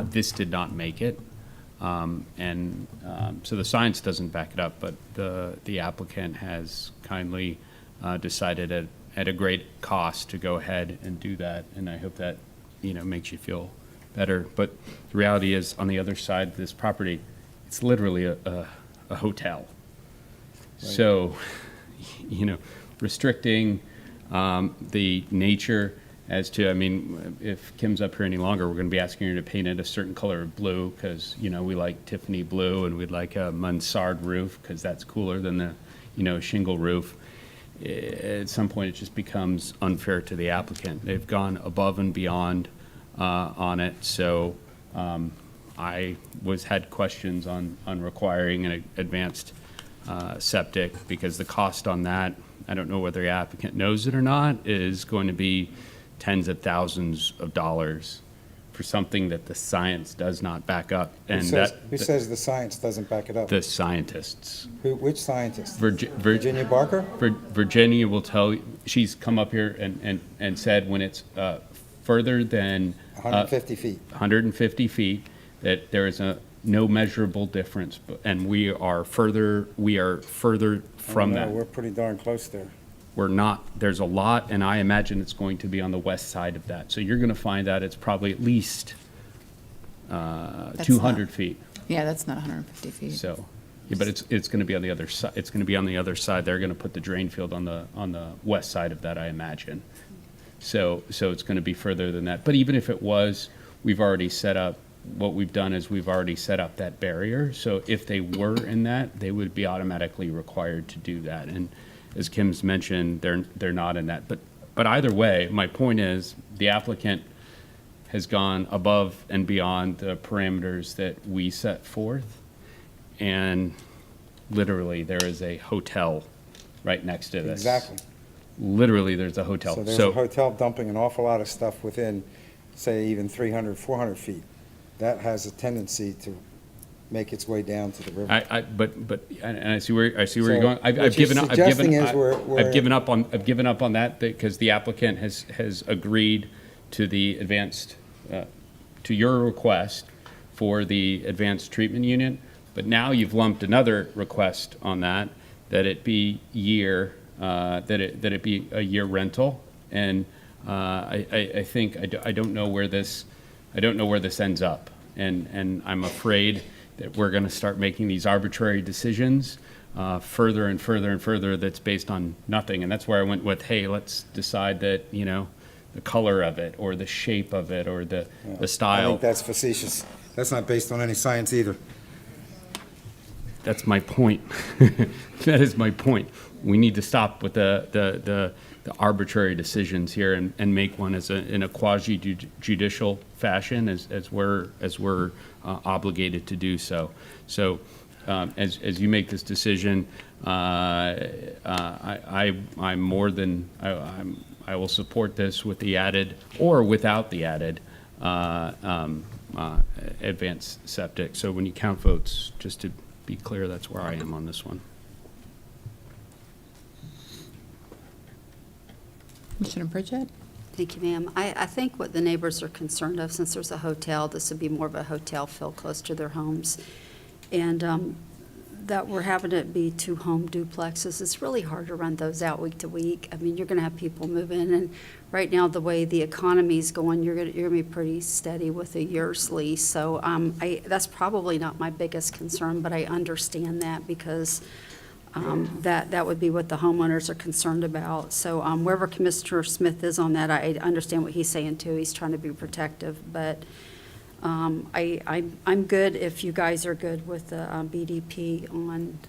This did not make it. So the science doesn't back it up, but the applicant has kindly decided at a great cost to go ahead and do that, and I hope that, makes you feel better. But the reality is, on the other side of this property, it's literally a hotel. Right. So, restricting the nature as to, if Kim's up here any longer, we're going to be asking her to paint it a certain color of blue because, we like Tiffany blue, and we'd like a mansard roof because that's cooler than the, shingle roof. At some point, it just becomes unfair to the applicant. They've gone above and beyond on it. So I had questions on requiring an advanced septic because the cost on that, I don't know whether the applicant knows it or not, is going to be tens of thousands of dollars for something that the science does not back up. And Who says the science doesn't back it up? The scientists. Which scientists? Virginia Barker? Virginia will tell you, she's come up here and said when it's further than 150 feet. 150 feet, that there is no measurable difference, and we are further from that. We're pretty darn close there. We're not. There's a lot, and I imagine it's going to be on the west side of that. So you're going to find that it's probably at least 200 feet. Yeah, that's not 150 feet. So, yeah, but it's going to be on the other side. It's going to be on the other side. They're going to put the drain field on the west side of that, I imagine. So it's going to be further than that. But even if it was, we've already set up. What we've done is we've already set up that barrier. So if they were in that, they would be automatically required to do that. And as Kim's mentioned, they're not in that. But either way, my point is the applicant has gone above and beyond the parameters that we set forth. And literally, there is a hotel right next to this. Exactly. Literally, there's a hotel. So there's a hotel dumping an awful lot of stuff within, say, even 300, 400 feet. That has a tendency to make its way down to the river. I see where you're going. I've given up on that because the applicant has agreed to the advanced to your request for the advanced treatment unit. But now you've lumped another request on that it be that it be a year rental, and I think I don't know where this ends up, and I'm afraid that we're going to start making these arbitrary decisions further and further and further that's based on nothing. And that's where I went with, hey, let's decide that, the color of it or the shape of it or the style. I think that's facetious. That's not based on any science either. That's my point. That is my point. We need to stop with the arbitrary decisions here and make one in a quasi-judicial fashion as we're obligated to do so. So as you make this decision, I will support this with the added or without the added advanced septic. So when you count votes, just to be clear, that's where I am on this one. Commissioner Pritchett? Thank you, ma'am. I think what the neighbors are concerned of, since there's a hotel, this would be more of a hotel feel close to their homes. And that we're having it be 2 home duplexes. It's really hard to run those out week to week. I mean, you're going to have people move in, and right now, the way the economy's going, you're going to be pretty steady with a year's lease. So that's probably not my biggest concern, but I understand that because that would be what the homeowners are concerned about. So wherever Commissioner Smith is on that, I understand what he's saying too. He's trying to be protective, but I'm good if you guys are good with the BDP on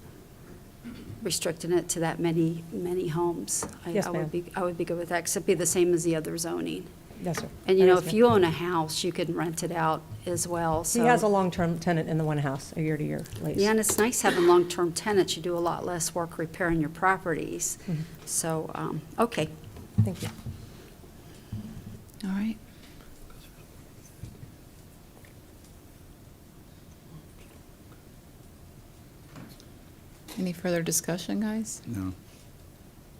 restricting it to that many homes. Yes, I ma'am. would be good with that, because it'd be the same as the other zoning. Yes, sir. And That is if good. you own a house, you can rent it out as well. He has a long-term tenant in the one house, a year-to-year lease. Yeah, and it's nice having long-term tenants. You do a lot less work repairing your properties. Mhm. So, okay. Thank you. All right. Any further discussion, guys? No.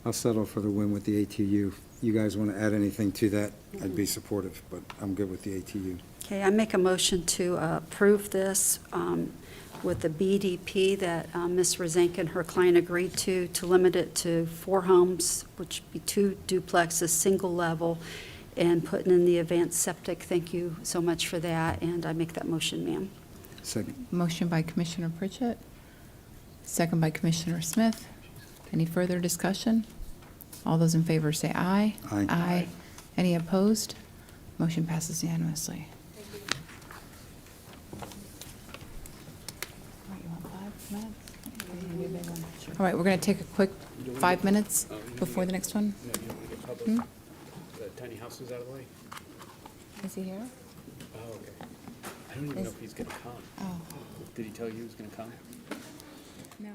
I'll settle for the win with the ATU. You guys want to add anything to that, I'd be supportive, but I'm good with the ATU. Okay, I make a motion to approve this with the BDP that Ms. Rezanka and her client agreed to limit it to 4 homes, which would be 2 duplexes, single level, and putting in the advanced septic. Thank you so much for that, and I make that motion, ma'am. Second. Motion by Commissioner Pritchett, second by Commissioner Smith. Any further discussion? All those in favor say aye. Aye. Aye. Any opposed? Motion passes unanimously. All right, we're going to take a quick 5 minutes before the next one. The tiny house is out of the way? Is he here? Oh, okay. I don't even know if he's going to come. Oh. Did he tell you he was going to come? No.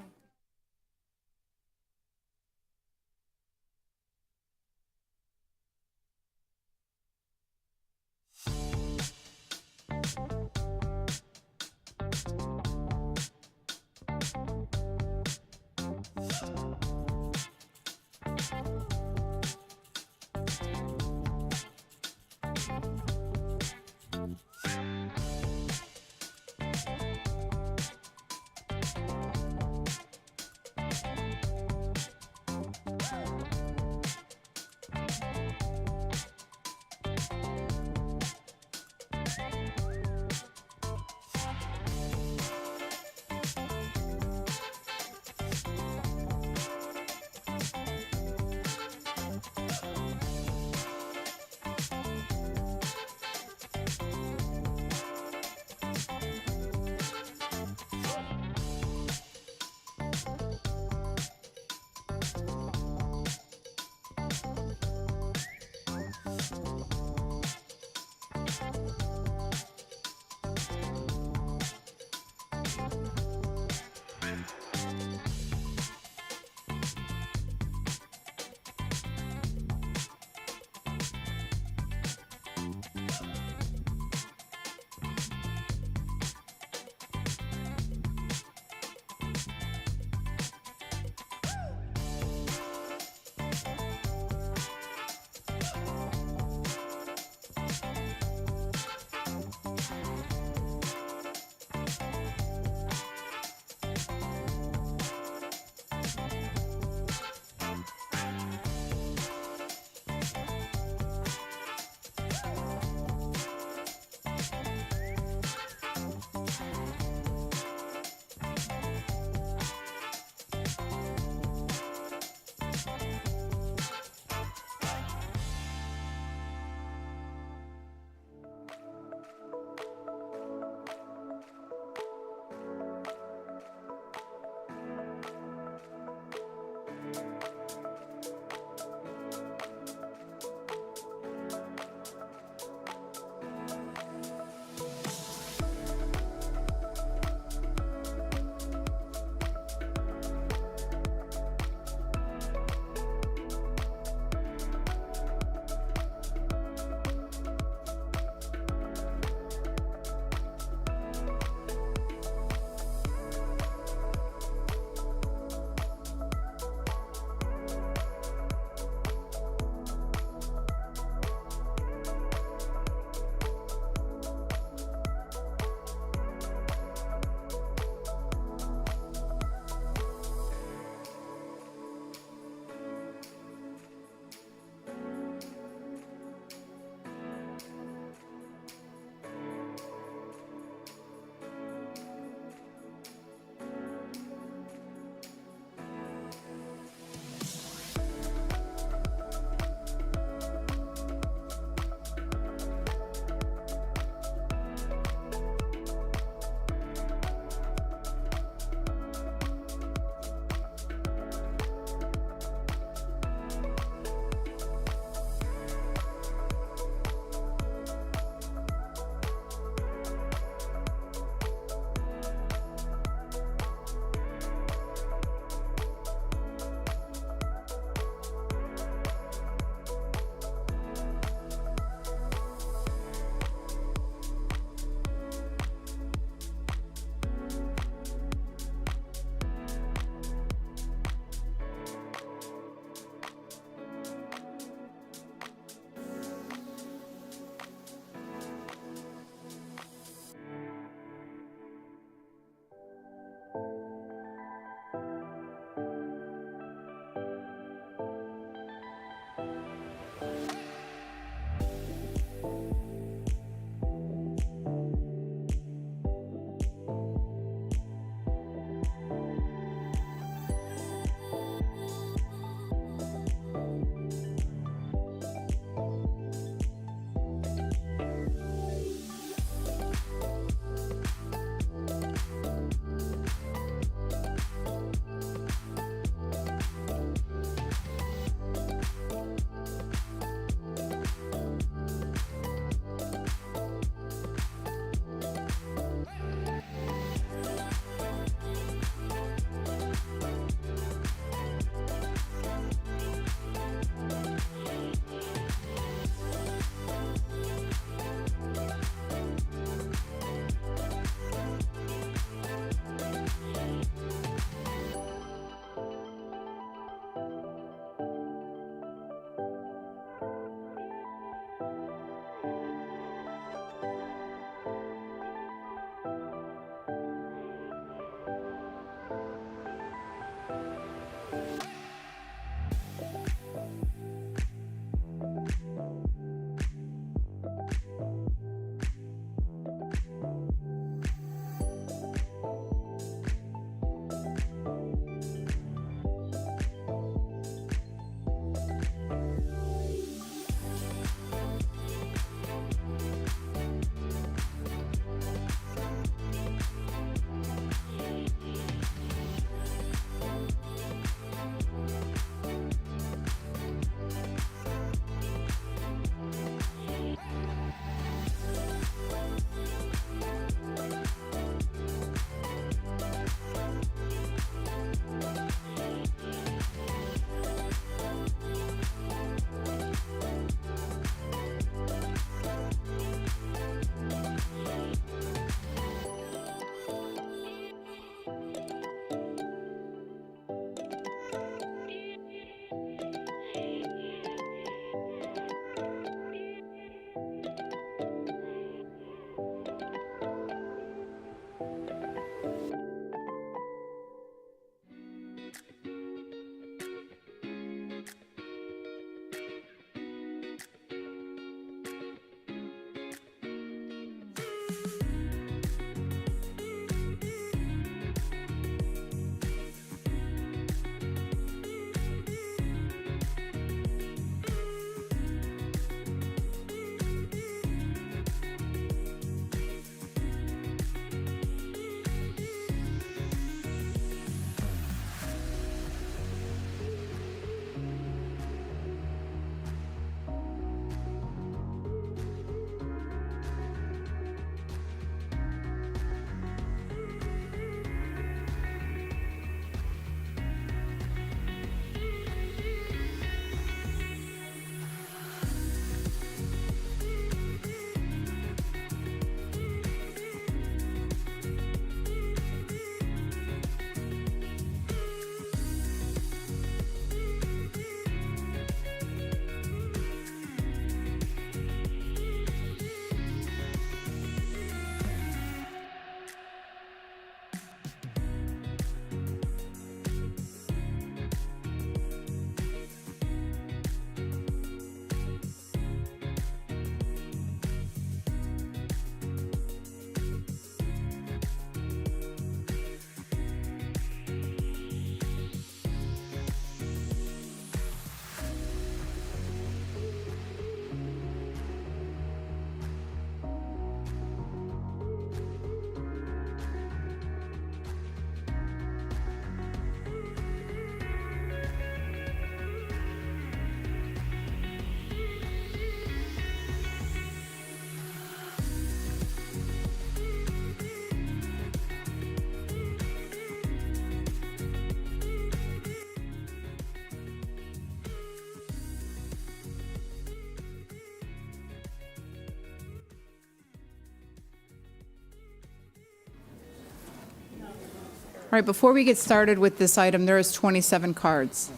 All right, before we get started with this item, there is 27 cards.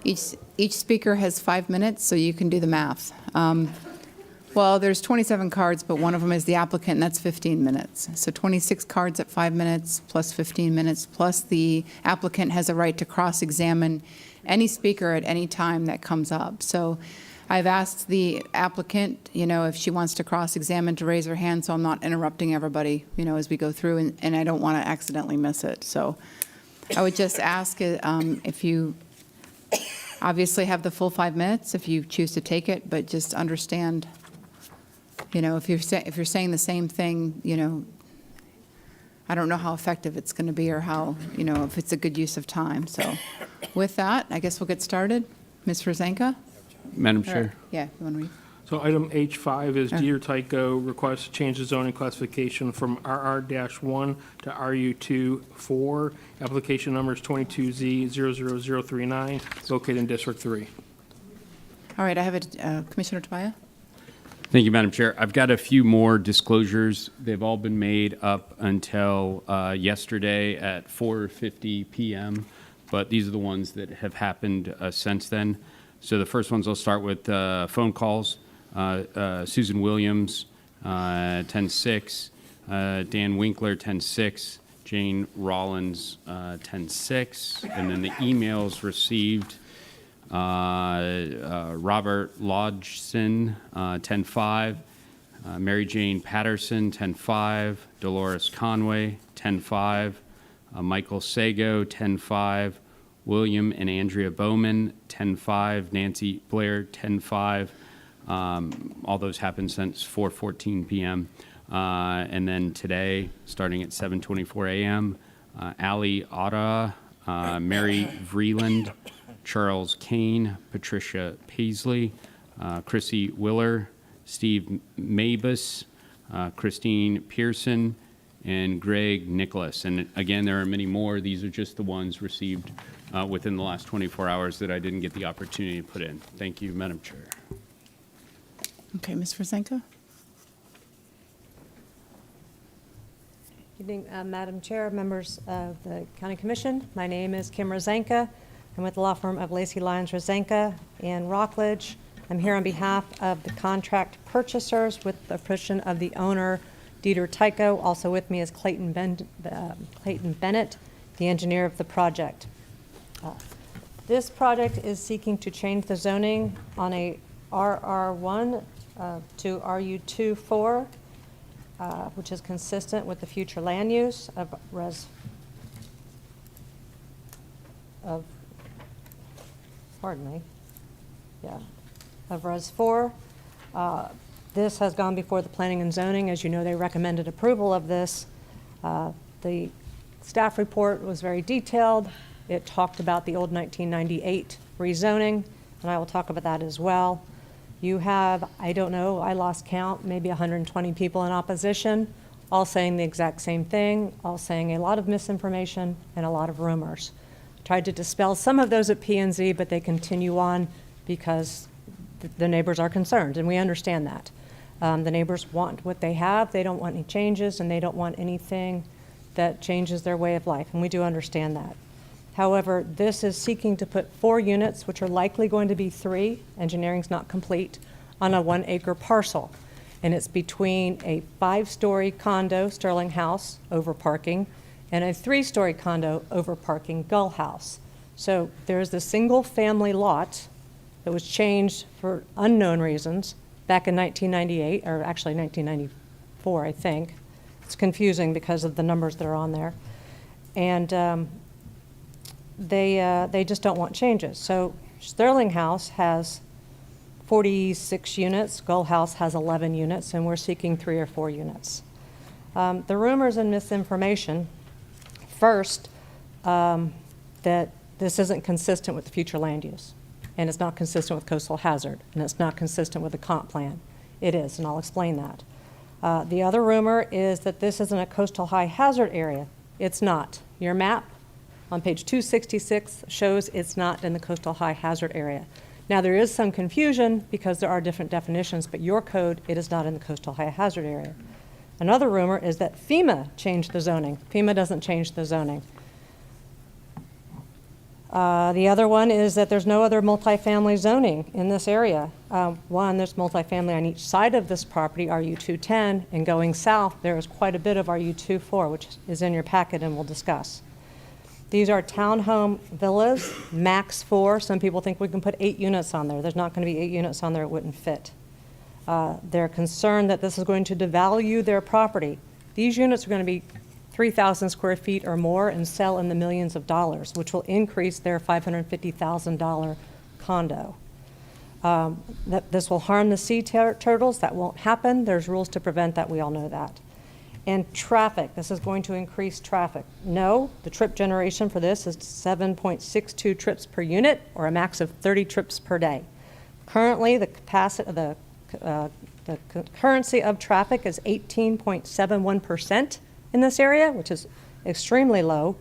Each speaker has 5 minutes, so you can do the math. Well, there's 27 cards, but one of them is the applicant, and that's 15 minutes. So 26 cards at 5 minutes, plus 15 minutes, plus the applicant has a right to cross-examine any speaker at any time that comes up. So I've asked the applicant, if she wants to cross-examine, to raise her hand, so I'm not interrupting everybody, as we go through, and I don't want to accidentally miss it. So I would just ask if you obviously have the full 5 minutes if you choose to take it, but just understand, if you're saying the same thing, I don't know how effective it's going to be or how, if it's a good use of time. So with that, I guess we'll get started. Ms. Rezanka? Madam Chair. Yeah, you want to read? So item H5 is Dear Tytko request to change the zoning classification from RR-1 to RU2-4. Application number is 22Z00039, located in District 3. All right, I have it, Commissioner Tobia. Thank you, Madam Chair. I've got a few more disclosures. They've all been made up until yesterday at 4:50 p.m., but these are the ones that have happened since then. So the first ones I'll start with phone calls. Susan Williams, 10-6. Dan Winkler, 10-6. Jane Rollins, 10-6. And then the emails received, Robert Lodgson, 10-5. Mary Jane Patterson, 10-5. Dolores Conway, 10-5. Michael Sago, 10-5. William and Andrea Bowman, 10-5. Nancy Blair, 10-5. All those happened since 4:14 p.m. And then today, starting at 7:24 a.m., Ali Otta, Mary Vreeland, Charles Kane, Patricia Paisley, Chrissy Willer, Steve Mabus, Christine Pearson, and Greg Nicholas. And again, there are many more. These are just the ones received within the last 24 hours that I didn't get the opportunity to put in. Thank you, Madam Chair. Okay, Ms. Rezanka? Good evening, Madam Chair, members of the County Commission. My name is Kim Rezanka. I'm with the law firm of Lacey Lyons Rezanka in Rockledge. I'm here on behalf of the contract purchasers with the permission of the owner, Dieter Tytko. Also with me is Clayton Bennett, the engineer of the project. This project is seeking to change the zoning on a RR1 to RU24, which is consistent with the future land use of Res 4. This has gone before the Planning and Zoning. As you know, they recommended approval of this. The staff report was very detailed. It talked about the old 1998 rezoning, and I will talk about that as well. You have, I don't know, I lost count, maybe 120 people in opposition, all saying the exact same thing, all saying a lot of misinformation and a lot of rumors. Tried to dispel some of those at P&Z, but they continue on because the neighbors are concerned, and we understand that. The neighbors want what they have. They don't want any changes, and they don't want anything that changes their way of life, and we do understand that. However, this is seeking to put 4 units, which are likely going to be 3, engineering's not complete, on a 1-acre parcel. And it's between a 5-story condo, Sterling House, over parking, and a 3-story condo, over parking, Gull House. So there's the single-family lot that was changed for unknown reasons back in 1998, or actually 1994, I think. It's confusing because of the numbers that are on there. And they just don't want changes. So Sterling House has 46 units, Gull House has 11 units, and we're seeking 3 or 4 units. The rumors and misinformation, first, that this isn't consistent with the future land use, and it's not consistent with coastal hazard, and it's not consistent with the comp plan. It is, and I'll explain that. The other rumor is that this isn't a coastal high hazard area. It's not. Your map on page 266 shows it's not in the coastal high hazard area. Now, there is some confusion because there are different definitions, but your code, it is not in the coastal high hazard area. Another rumor is that FEMA changed the zoning. FEMA doesn't change the zoning. The other one is that there's no other multifamily zoning in this area. One, there's multifamily on each side of this property, RU210, and going south, there is quite a bit of RU24, which is in your packet and we'll discuss. These are townhome villas, max 4. Some people think we can put 8 units on there. There's not going to be 8 units on there. It wouldn't fit. They're concerned that this is going to devalue their property. These units are going to be 3,000 square feet or more and sell in the millions of dollars, which will increase their $550,000 condo. This will harm the sea turtles. That won't happen. There's rules to prevent that. We all know that. And traffic, this is going to increase traffic. No, the trip generation for this is 7.62 trips per unit, or a max of 30 trips per day. Currently, the currency of traffic is 18.71% in this area, which is extremely low.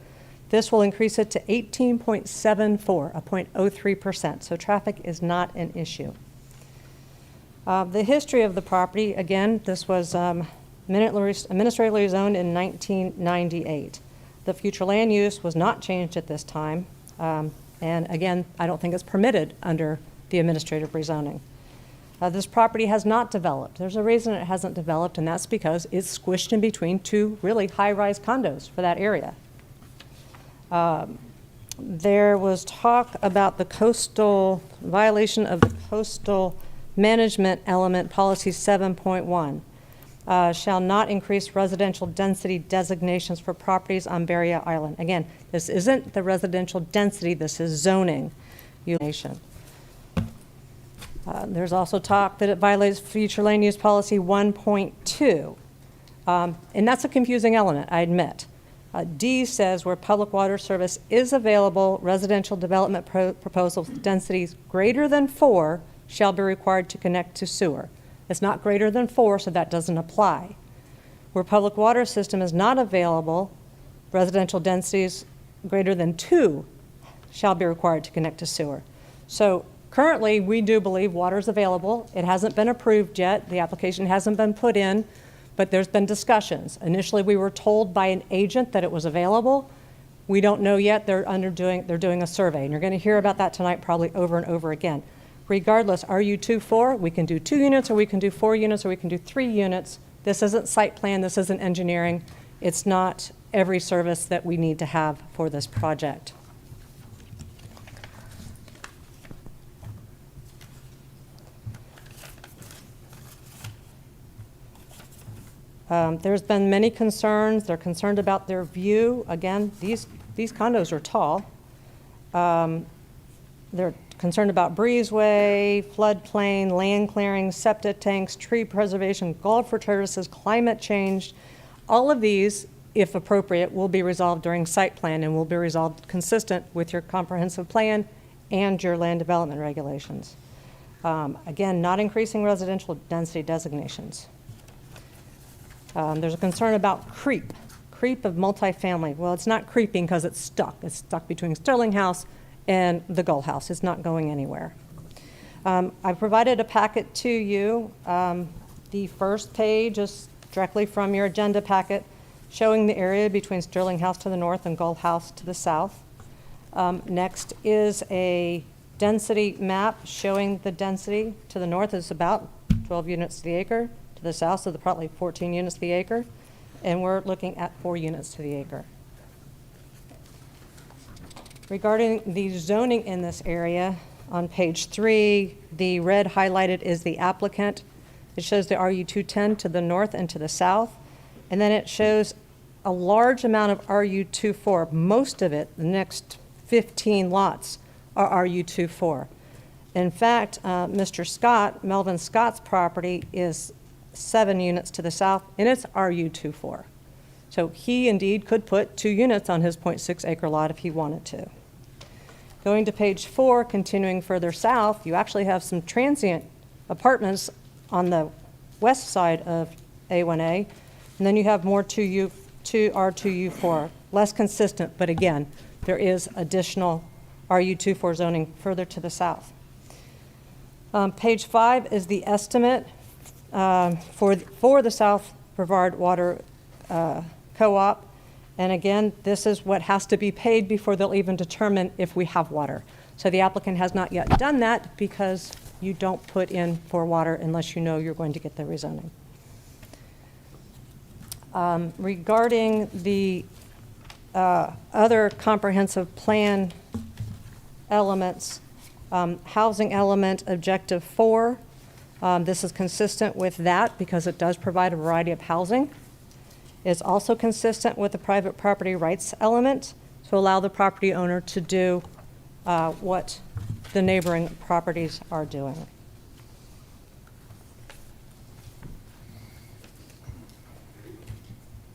This will increase it to 18.74, a 0.03%. So traffic is not an issue. The history of the property, again, this was administratively zoned in 1998. The future land use was not changed at this time. And again, I don't think it's permitted under the administrative rezoning. This property has not developed. There's a reason it hasn't developed, and that's because it's squished in between two really high-rise condos for that area. There was talk about the coastal, violation of the coastal management element, policy 7.1. Shall not increase residential density designations for properties on Barrier Island. Again, this isn't the residential density, this is zoning. There's also talk that it violates future land use policy 1.2. And that's a confusing element, I admit. D says where public water service is available, residential development proposal densities greater than 4 shall be required to connect to sewer. It's not greater than 4, so that doesn't apply. Where public water system is not available, residential densities greater than 2 shall be required to connect to sewer. So currently, we do believe water is available. It hasn't been approved yet. The application hasn't been put in, but there's been discussions. Initially, we were told by an agent that it was available. We don't know yet. They're doing a survey, and you're going to hear about that tonight probably over and over again. Regardless, RU24, we can do 2 units, or we can do 4 units, or we can do 3 units. This isn't site plan. This isn't engineering. It's not every service that we need to have for this project. There's been many concerns. They're concerned about their view. Again, these condos are tall. They're concerned about breezeway, floodplain, land clearing, septic tanks, tree preservation, golfer terraces, climate change. All of these, if appropriate, will be resolved during site plan and will be resolved consistent with your comprehensive plan and your land development regulations. Again, not increasing residential density designations. There's a concern about creep of multifamily. Well, it's not creeping because it's stuck. It's stuck between Sterling House and the Gull House. It's not going anywhere. I provided a packet to you. The first page is directly from your agenda packet, showing the area between Sterling House to the north and Gull House to the south. Next is a density map showing the density. To the north is about 12 units to the acre. To the south, so probably 14 units to the acre, and we're looking at 4 units to the acre. Regarding the zoning in this area, on page 3, the red highlighted is the applicant. It shows the RU210 to the north and to the south, and then it shows a large amount of RU24. Most of it, the next 15 lots, are RU24. In fact, Mr. Scott, Melvin Scott's property is 7 units to the south, and it's RU24. So he indeed could put 2 units on his 0.6 acre lot if he wanted to. Going to page 4, continuing further south, you actually have some transient apartments on the west side of A1A, and then you have more R2U4, less consistent, but again, there is additional RU24 zoning further to the south. Page 5 is the estimate for the South Brevard Water Co-op. And again, this is what has to be paid before they'll even determine if we have water. So the applicant has not yet done that because you don't put in for water unless you know you're going to get the rezoning. Regarding the other comprehensive plan elements, housing element objective 4, this is consistent with that because it does provide a variety of housing. It's also consistent with the private property rights element to allow the property owner to do what the neighboring properties are doing.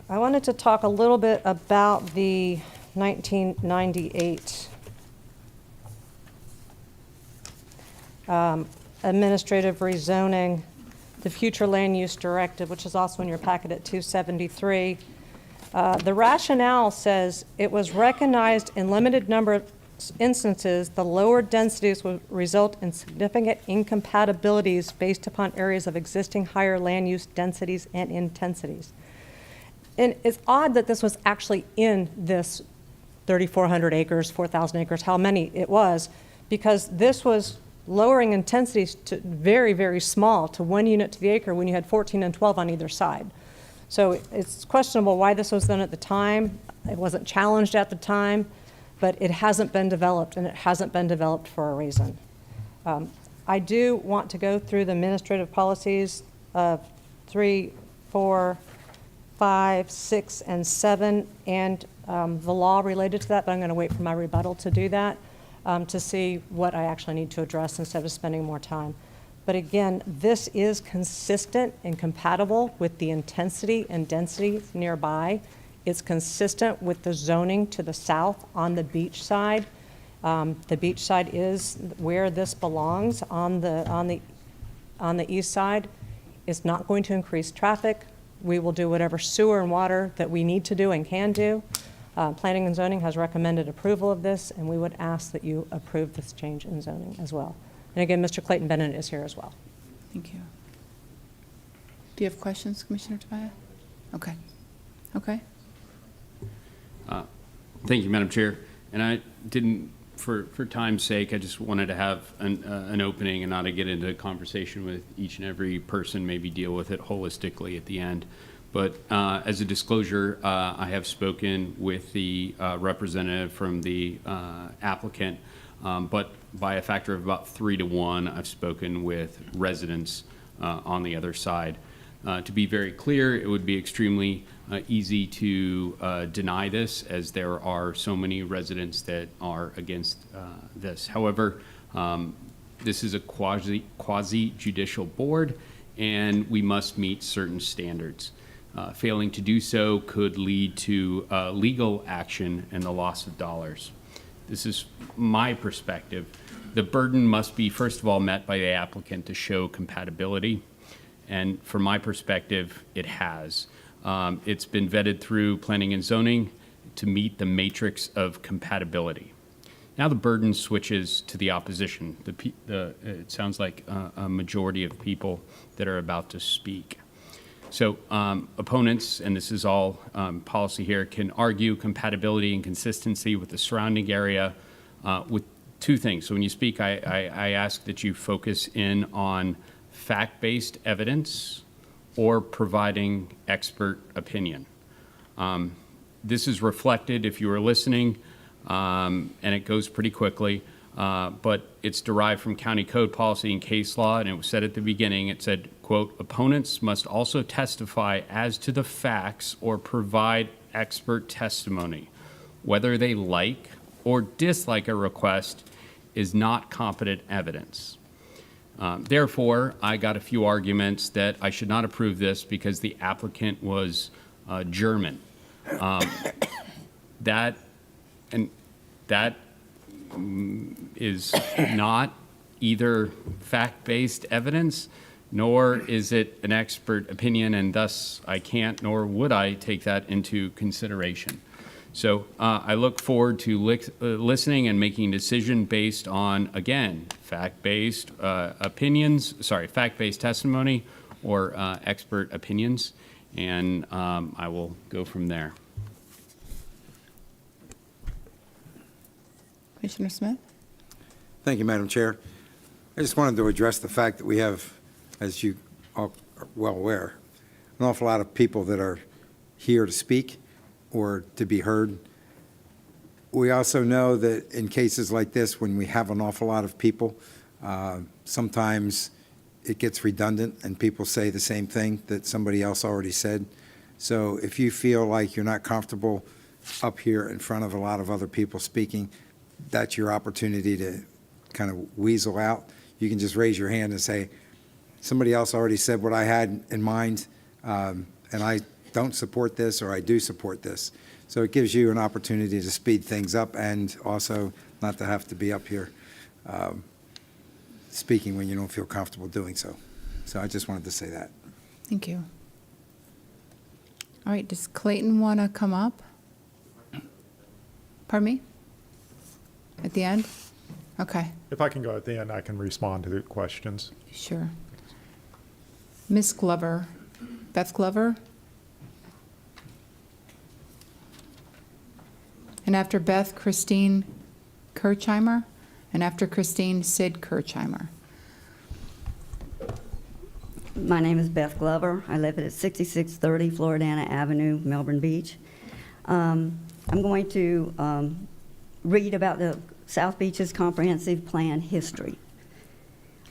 I wanted to talk a little bit about the 1998 administrative rezoning, the future land use directive, which is also in your packet at 273. The rationale says it was recognized in limited number of instances the lower densities would result in significant incompatibilities based upon areas of existing higher land use densities and intensities. And it's odd that this was actually in this 3,400 acres, 4,000 acres, how many it was, because this was lowering intensities to very, very small, to 1 unit to the acre when you had 14 and 12 on either side. So it's questionable why this was done at the time. It wasn't challenged at the time, but it hasn't been developed, and it hasn't been developed for a reason. I do want to go through the administrative policies of 3, 4, 5, 6, and 7, and the law related to that, but I'm going to wait for my rebuttal to do that, to see what I actually need to address instead of spending more time. But again, this is consistent and compatible with the intensity and density nearby. It's consistent with the zoning to the south on the beach side. The beach side is where this belongs. On the east side, it's not going to increase traffic. We will do whatever sewer and water that we need to do and can do. Planning and zoning has recommended approval of this, and we would ask that you approve this change in zoning as well. And again, Mr. Clayton Bennett is here as well. Thank you. Do you have questions, Commissioner Tobia? Okay. Okay. Thank you, Madam Chair. And I didn't, for time's sake, I just wanted to have an opening and not to get into a conversation with each and every person, maybe deal with it holistically at the end. But as a disclosure, I have spoken with the representative from the applicant, but by a factor of about 3 to 1, I've spoken with residents on the other side. To be very clear, it would be extremely easy to deny this, as there are so many residents that are against this. However, this is a quasi-judicial board, and we must meet certain standards. Failing to do so could lead to legal action and the loss of dollars. This is my perspective. The burden must be, first of all, met by the applicant to show compatibility. And from my perspective, it has. It's been vetted through planning and zoning to meet the matrix of compatibility. Now the burden switches to the opposition. It sounds like a majority of people that are about to speak. So opponents, and this is all policy here, can argue compatibility and consistency with the surrounding area with 2 things. So when you speak, I ask that you focus in on fact-based evidence or providing expert opinion. This is reflected, if you were listening, and it goes pretty quickly, but it's derived from county code policy and case law, and it was said at the beginning, it said, quote, opponents must also testify as to the facts or provide expert testimony. Whether they like or dislike a request is not competent evidence. Therefore, I got a few arguments that I should not approve this because the applicant was German. That is not either fact-based evidence, nor is it an expert opinion, and thus I can't nor would I take that into consideration. So I look forward to listening and making a decision based on, again, fact-based fact-based testimony or expert opinions, and I will go from there. Commissioner Smith? Thank you, Madam Chair. I just wanted to address the fact that we have, as you all are well aware, an awful lot of people that are here to speak or to be heard. We also know that in cases like this, when we have an awful lot of people, sometimes it gets redundant and people say the same thing that somebody else already said. So if you feel like you're not comfortable up here in front of a lot of other people speaking, that's your opportunity to kind of weasel out. You can just raise your hand and say, somebody else already said what I had in mind, and I don't support this, or I do support this. So it gives you an opportunity to speed things up and also not to have to be up here speaking when you don't feel comfortable doing so. So I just wanted to say that. Thank you. All right, does Clayton want to come up? Pardon me? At the end? Okay. If I can go at the end, I can respond to the questions. Sure. Miss Glover, Beth Glover? And after Beth, Christine Kirchheimer? And after Christine, Sid Kirchheimer. My name is Beth Glover. I live at 6630 Floridana Avenue, Melbourne Beach. I'm going to read about the South Beaches Comprehensive Plan history.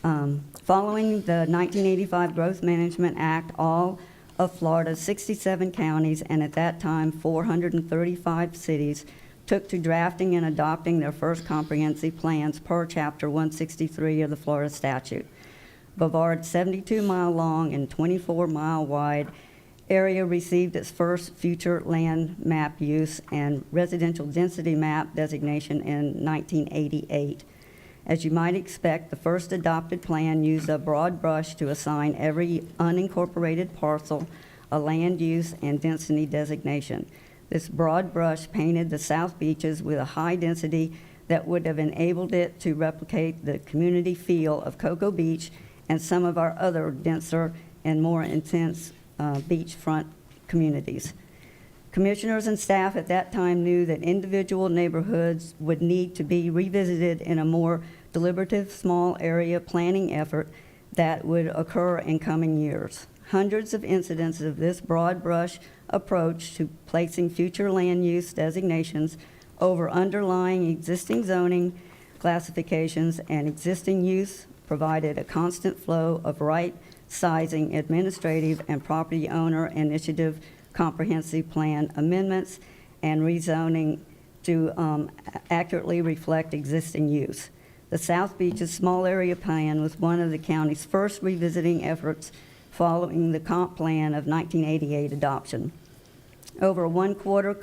Following the 1985 Growth Management Act, all of Florida's 67 counties and at that time 435 cities took to drafting and adopting their first comprehensive plans per Chapter 163 of the Florida statute. Brevard's 72-mile long and 24-mile wide area received its first future land map use and residential density map designation in 1988. As you might expect, the first adopted plan used a broad brush to assign every unincorporated parcel a land use and density designation. This broad brush painted the South Beaches with a high density that would have enabled it to replicate the community feel of Cocoa Beach and some of our other denser and more intense beachfront communities. Commissioners and staff at that time knew that individual neighborhoods would need to be revisited in a more deliberative small area planning effort that would occur in coming years. Hundreds of incidents of this broad brush approach to placing future land use designations over underlying existing zoning classifications and existing use provided a constant flow of right-sizing administrative and property owner initiative comprehensive plan amendments and rezoning to accurately reflect existing use. The South Beaches Small Area Plan was one of the county's first revisiting efforts following the comp plan of 1988 adoption. Over a one-quarter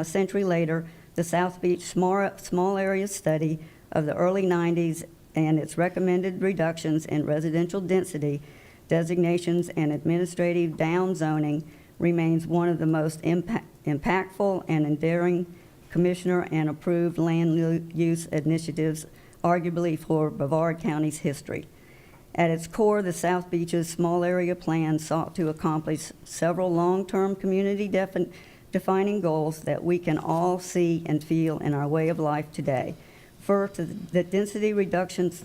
century later, the South Beach Small Area Study of the early 90s and its recommended reductions in residential density, designations, and administrative downzoning remains one of the most impactful and enduring commissioner and approved land use initiatives, arguably for Brevard County's history. At its core, the South Beaches Small Area Plan sought to accomplish several long-term community defining goals that we can all see and feel in our way of life today. First, the density reductions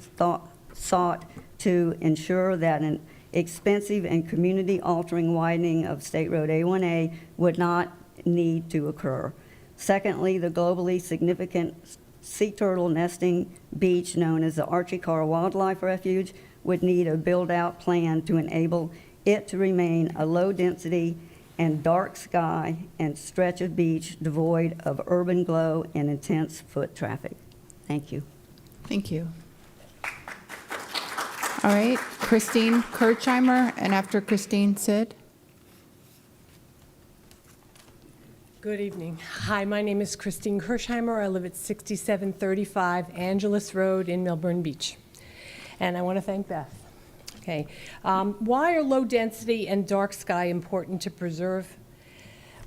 sought to ensure that an expensive and community-altering widening of State Road A1A would not need to occur. Secondly, the globally significant sea turtle nesting beach known as the Archie Carr Wildlife Refuge would need a build-out plan to enable it to remain a low-density and dark sky and stretch of beach devoid of urban glow and intense foot traffic. Thank you. Thank you. All right, Christine Kirchheimer, and after Christine, Sid. Good evening. Hi, my name is Christine Kirchheimer. I live at 6735 Angeles Road in Melbourne Beach. And I want to thank Beth. Okay. Why are low density and dark sky important to preserve?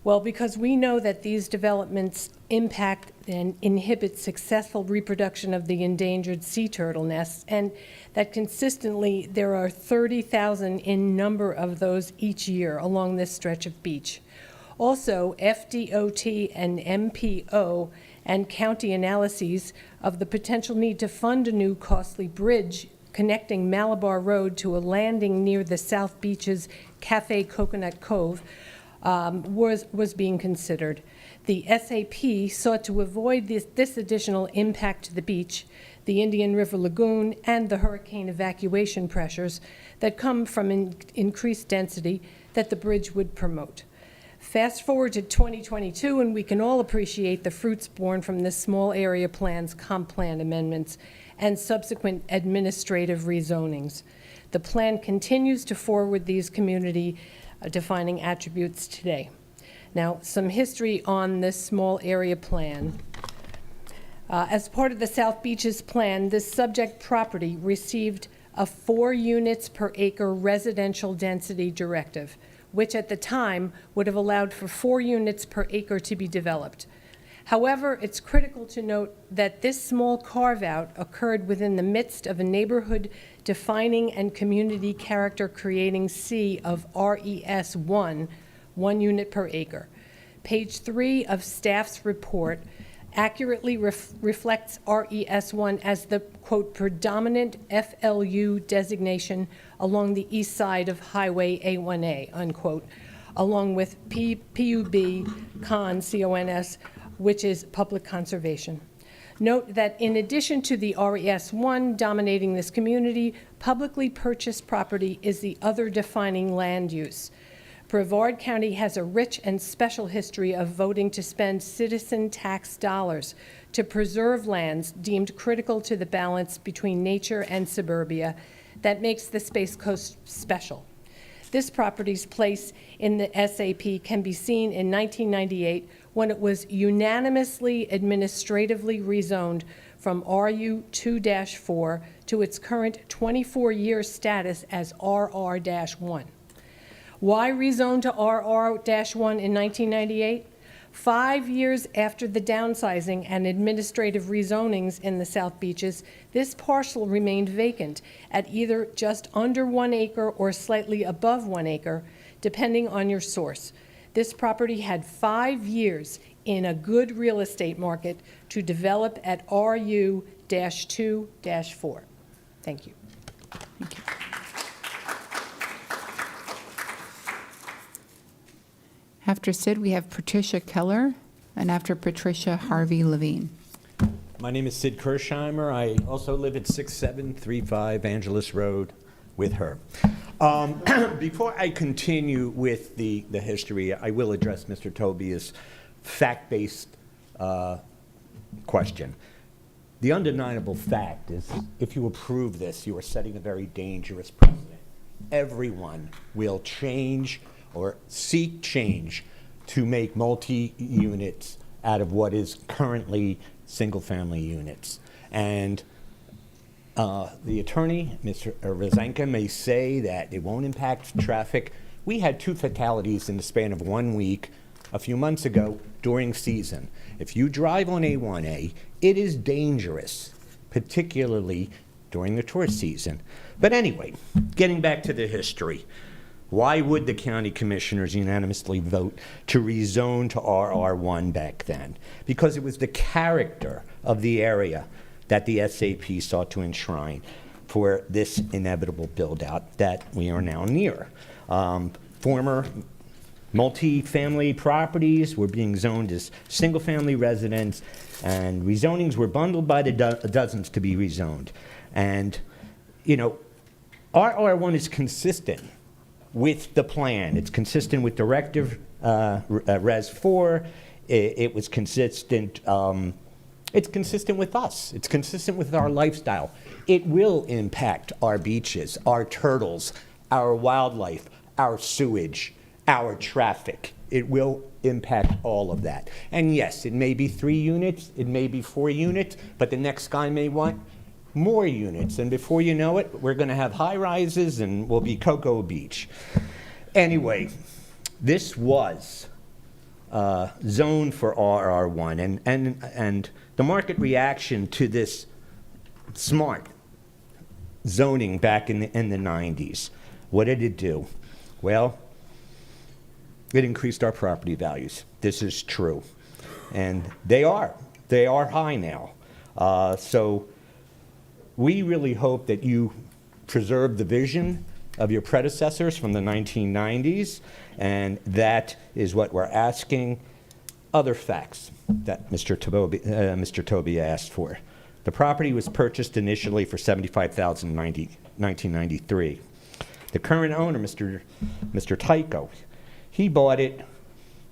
Well, because we know that these developments impact and inhibit successful reproduction of the endangered sea turtle nests, and that consistently there are 30,000 in number of those each year along this stretch of beach. Also, FDOT and MPO and county analyses of the potential need to fund a new costly bridge connecting Malabar Road to a landing near the South Beaches Cafe Coconut Cove was being considered. The SAP sought to avoid this additional impact to the beach, the Indian River Lagoon, and the hurricane evacuation pressures that come from increased density that the bridge would promote. Fast forward to 2022, and we can all appreciate the fruits born from this small area plan's comp plan amendments and subsequent administrative rezonings. The plan continues to forward these community defining attributes today. Now, some history on this small area plan. As part of the South Beaches plan, this subject property received a 4 units per acre residential density directive, which at the time would have allowed for 4 units per acre to be developed. However, it's critical to note that this small carve-out occurred within the midst of a neighborhood defining and community character creating C of RES 1 unit per acre. Page 3 of staff's report accurately reflects RES1 as the, quote, predominant FLU designation along the east side of Highway A1A, unquote, along with PUB, CONS, which is public conservation. Note that in addition to the RES1 dominating this community, publicly purchased property is the other defining land use. Brevard County has a rich and special history of voting to spend citizen tax dollars to preserve lands deemed critical to the balance between nature and suburbia that makes the Space Coast special. This property's place in the SAP can be seen in 1998 when it was unanimously administratively rezoned from RU 2-4 to its current 24-year status as RR-1. Why rezone to RR-1 in 1998? 5 years after the downsizing and administrative rezonings in the South Beaches, this parcel remained vacant at either just under 1 acre or slightly above 1 acre, depending on your source. This property had 5 years in a good real estate market to develop at RU-2-4. Thank you. Thank you. After Sid, we have Patricia Keller, and after Patricia, Harvey Levine. My name is Sid Kirshheimer. I also live at 6735 Angeles Road with her. Before I continue with the history, I will address Mr. Tobia's fact-based question. The undeniable fact is, if you approve this, you are setting a very dangerous precedent. Everyone will change or seek change to make multi-units out of what is currently single-family units. And the attorney, Mr. Rezanka, may say that it won't impact traffic. We had 2 fatalities in the span of 1 week a few months ago during season. If you drive on A1A, it is dangerous, particularly during the tourist season. But anyway, getting back to the history. Why would the county commissioners unanimously vote to rezone to RR1 back then? Because it was the character of the area that the SAP sought to enshrine for this inevitable build-out that we are now near. Former multi-family properties were being zoned as single-family residence, and rezonings were bundled by the dozens to be rezoned. And, you know, RR1 is consistent with the plan. It's consistent with Directive Res 4. It was consistent. It's consistent with us. It's consistent with our lifestyle. It will impact our beaches, our turtles, our wildlife, our sewage, our traffic. It will impact all of that. And yes, it may be 3 units, it may be 4 units, but the next guy may want more units, and before you know it, we're going to have high-rises and we'll be Cocoa Beach. Anyway, this was zoned for RR1, and the market reaction to this smart zoning back in the 90s, what did it do? Well, it increased our property values. This is true, and they are high now. So we really hope that you preserve the vision of your predecessors from the 1990s, and that is what we're asking. Other facts that Mr. Tobia asked for. The property was purchased initially for $75,000 in 1993. The current owner, Mr. Tytko, he bought it a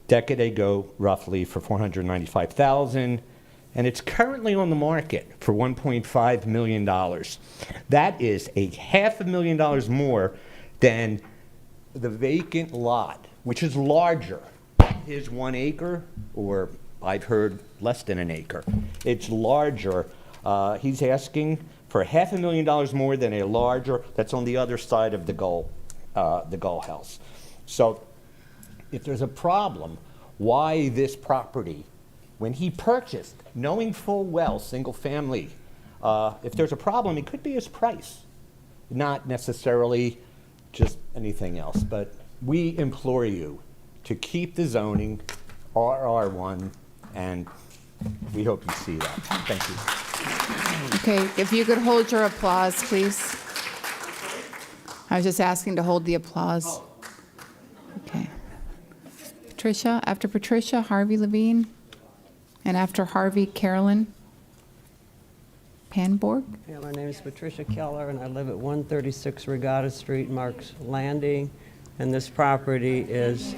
decade ago roughly for $495,000. And it's currently on the market for $1.5 million. That is a $500,000 more than the vacant lot, which is larger. His 1 acre, or I've heard less than an acre. It's larger. He's asking for $500,000 more than a larger that's on the other side of the Gull House. So if there's a problem, why this property? When he purchased, knowing full well, single family, if there's a problem, it could be his price, not necessarily just anything else. But we implore you to keep the zoning RR1 and We hope you see that. Thank you. Okay, if you could hold your applause, please. I was just asking to hold the applause. Okay. Patricia, after Patricia, Harvey Levine, and after Harvey, Carolyn Panborg. Yeah, my name is Patricia Keller, and I live at 136 Regatta Street, Marks Landing, and this property is,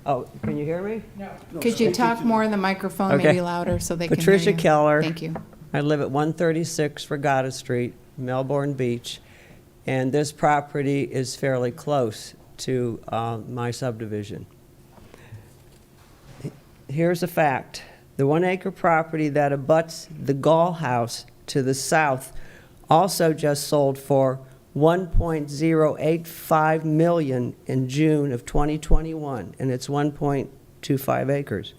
oh, can you hear me? No. Could you talk more in the microphone, Okay. maybe louder, so they can hear you? Patricia Keller. Thank you. I live at 136 Regatta Street, Melbourne Beach, and this property is fairly close to my subdivision. Here's a fact. The 1 acre property that abuts the Gall House to the south also just sold for $1.085 million in June of 2021, and it's 1.25 acres.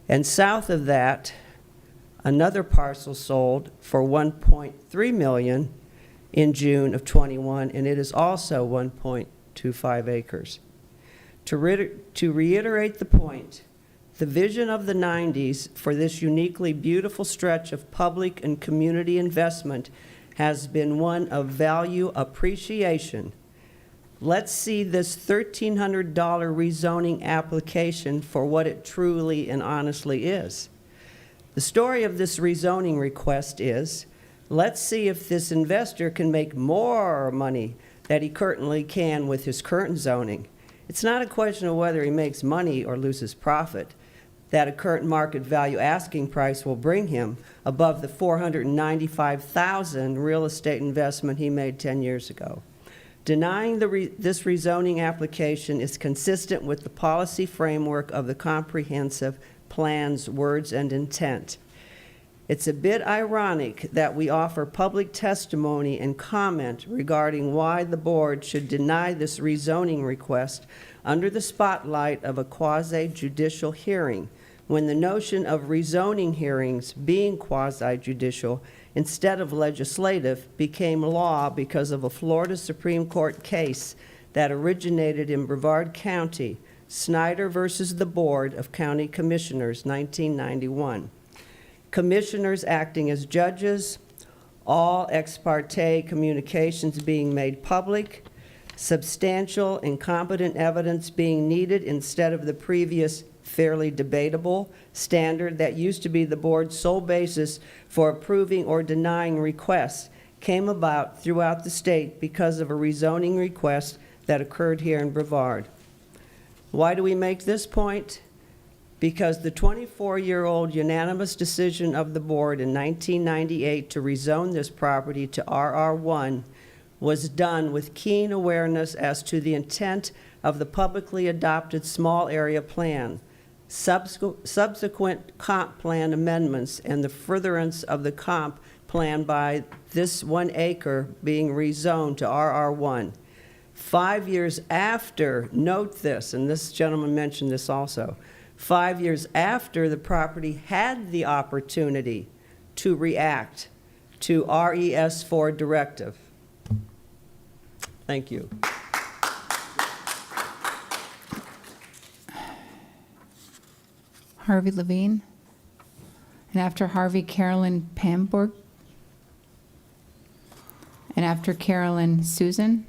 And south of that, another parcel sold for $1.3 million in June of 21, and it is also 1.25 acres. To reiterate the point, the vision of the 90s for this uniquely beautiful stretch of public and community investment has been one of value appreciation. Let's see this $1,300 rezoning application for what it truly and honestly is. The story of this rezoning request is, let's see if this investor can make more money than he currently can with his current zoning. It's not a question of whether he makes money or loses profit. That a current market value asking price will bring him above the $495,000 real estate investment he made 10 years ago. Denying this rezoning application is consistent with the policy framework of the comprehensive plan's words and intent. It's a bit ironic that we offer public testimony and comment regarding why the board should deny this rezoning request under the spotlight of a quasi-judicial hearing, when the notion of rezoning hearings being quasi-judicial instead of legislative became law because of a Florida Supreme Court case that originated in Brevard County, Snyder versus the Board of County Commissioners, 1991. Commissioners acting as judges, all ex parte communications being made public, substantial and competent evidence being needed instead of the previous fairly debatable standard that used to be the board's sole basis for approving or denying requests, came about throughout the state because of a rezoning request that occurred here in Brevard. Why do we make this point? Because the 24-year-old unanimous decision of the board in 1998 to rezone this property to RR1 was done with keen awareness as to the intent of the publicly adopted small area plan, subsequent comp plan amendments, and the furtherance of the comp plan by this 1 acre being rezoned to RR1. 5 years after, note this, and this gentleman mentioned this also, 5 years after the property had the opportunity to react to RES4 directive. Thank you. Harvey Levine. And after Harvey, Carolyn Pamborg. And after Carolyn, Susan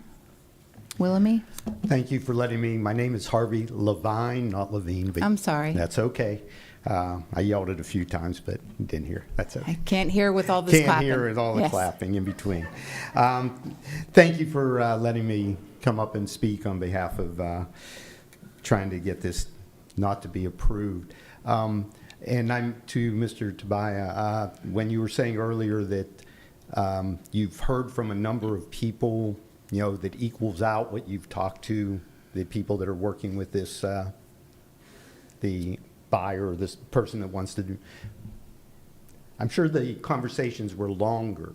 Willamy. Thank you for letting me. My name is Harvey Levine, not Levine. But I'm sorry. That's okay. I yelled it a few times, but didn't hear. That's okay. I can't hear with all this clapping. Can't hear with all the Yes. clapping in between. Thank you for letting me come up and speak on behalf of trying to get this not to be approved. And I'm to Mr. Tobia, when you were saying earlier that you've heard from a number of people, you know, that equals out what you've talked to the people that are working with this, the buyer, this person that wants to do. I'm sure the conversations were longer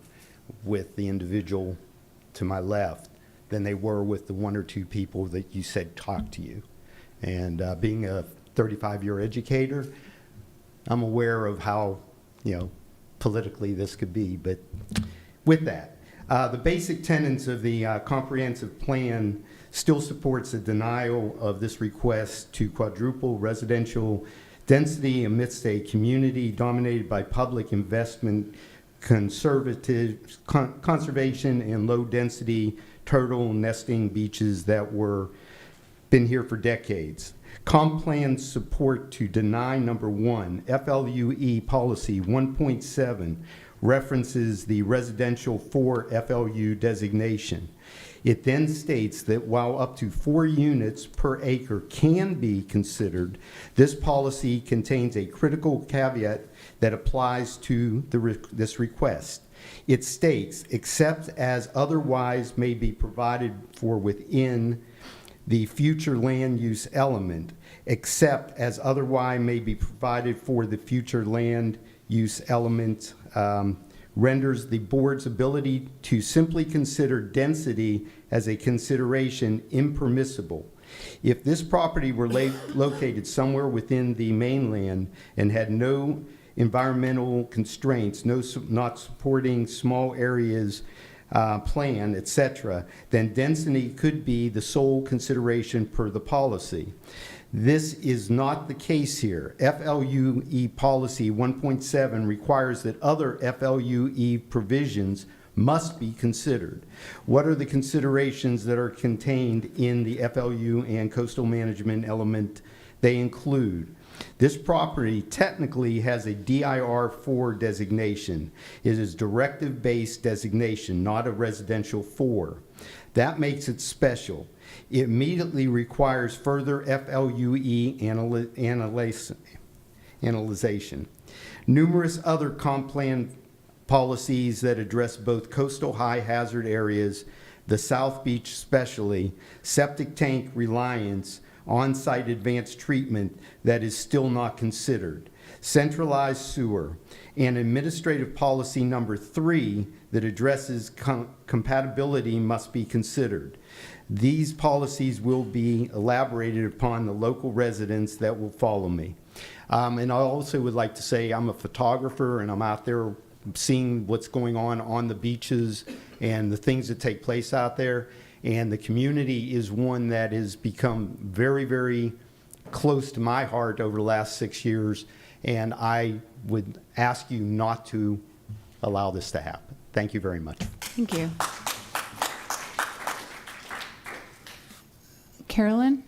with the individual to my left than they were with the one or two people that you said talked to you. And being a 35-year educator, I'm aware of how, you know, politically this could be. But with that, the basic tenets of the comprehensive plan still supports the denial of this request to quadruple residential Density amidst a community dominated by public investment, conservation and low-density turtle nesting beaches that were been here for decades. Comp plan support to deny number 1, FLUE policy 1.7 references the residential 4 FLU designation. It then states that while up to 4 units per acre can be considered, this policy contains a critical caveat that applies to this request. It states, except as otherwise may be provided for within the future land use element, except as otherwise may be provided for the future land use element, renders the board's ability to simply consider density as a consideration impermissible. If this property were located somewhere within the mainland and had no environmental constraints, not supporting small areas plan, etc., then density could be the sole consideration per the policy. This is not the case here. FLUE policy 1.7 requires that other FLUE provisions must be considered. What are the considerations that are contained in the FLU and coastal management element? They include this property technically has a DIR4 designation. It is directive-based designation, not a residential 4. That makes it special. It immediately requires further FLUE analyzation. Numerous other comp plan policies that address both coastal high hazard areas, the South Beach especially, septic tank reliance, on-site advanced treatment that is still not considered, centralized sewer, and administrative policy number 3 that addresses compatibility must be considered. These policies will be elaborated upon the local residents that will follow me. And I also would like to say I'm a photographer and I'm out there seeing what's going on the beaches and the things that take place out there. And the community is one that has become very, very close to my heart over the last 6 years. And I would ask you not to allow this to happen. Thank you very much. Thank you. Carolyn?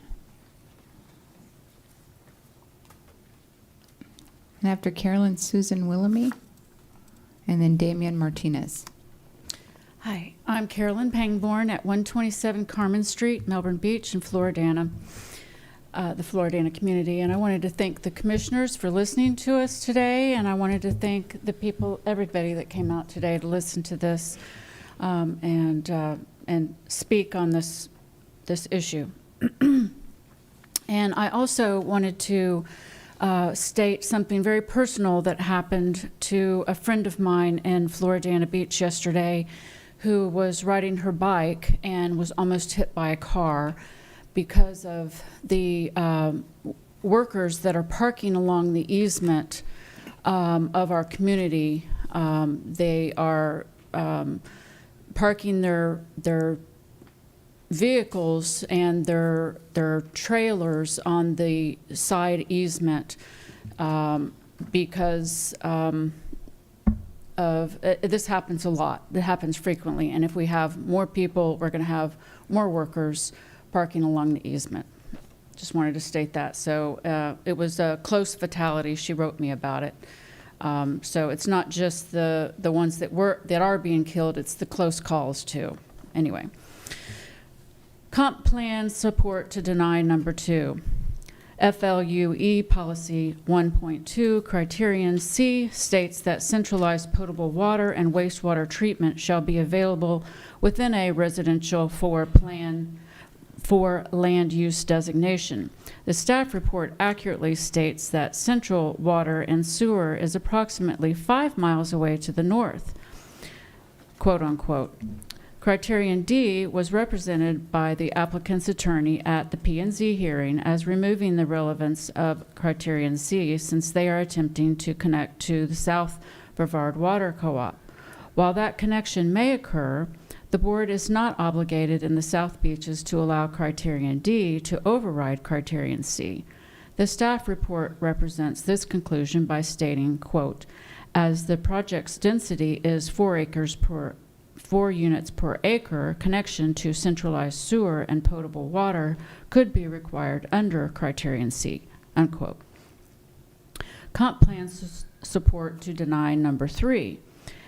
And after Carolyn, Susan Willamy, and then Damian Martinez. Hi, I'm Carolyn Pangborn at 127 Carmen Street, Melbourne Beach in Floridana, the Floridana community. And I wanted to thank the commissioners for listening to us today, and I wanted to thank the people, everybody that came out today to listen to this and speak on this issue. And I also wanted to state something very personal that happened to a friend of mine in Floridana Beach yesterday, who was riding her bike and was almost hit by a car because of the workers that are parking along the easement of our community. They are parking their vehicles and their trailers on the side easement because this happens a lot. It happens frequently, and if we have more people, we're going to have more workers parking along the easement. Just wanted to state that. So it was a close fatality. She wrote me about it. So it's not just the ones that are being killed; it's the close calls too. Anyway, comp plan support to deny number 2. FLUE policy 1.2 criterion C states that centralized potable water and wastewater treatment shall be available within a residential 4 plan for land use designation. The staff report accurately states that central water and sewer is approximately 5 miles away to the north, quote unquote. Criterion D was represented by the applicant's attorney at the P&Z hearing as removing the relevance of Criterion C since they are attempting to connect to the South Brevard Water Co-op. While that connection may occur, the board is not obligated in the South Beaches to allow Criterion D to override Criterion C. The staff report represents this conclusion by stating, quote, as the project's density is 4 units per acre, connection to centralized sewer and potable water could be required under criterion C, unquote. Comp plans support to deny number 3.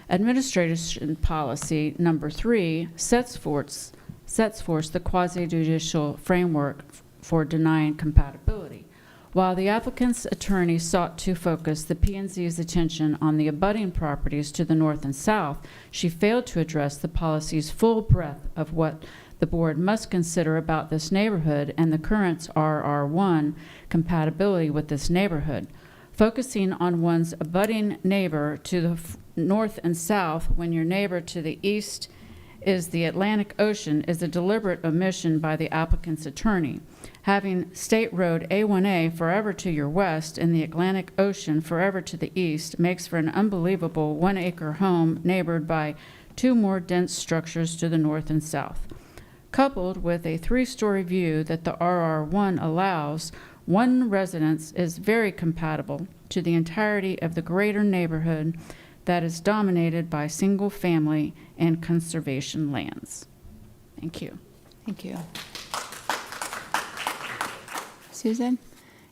Administration policy number 3 sets forth the quasi-judicial framework for denying compatibility. While the applicant's attorney sought to focus the P&Z's attention on the abutting properties to the north and south, she failed to address the policy's full breadth of what the board must consider about this neighborhood and the current RR1 compatibility with this neighborhood. Focusing on one's abutting neighbor to the north and south when your neighbor to the east is the Atlantic Ocean is a deliberate omission by the applicant's attorney. Having State Road A1A forever to your west and the Atlantic Ocean forever to the east makes for an unbelievable 1-acre home neighbored by 2 more dense structures to the north and south. Coupled with a 3-story view that the RR1 allows, one residence is very compatible to the entirety of the greater neighborhood that is dominated by single-family and conservation lands. Thank you. Thank you. Susan?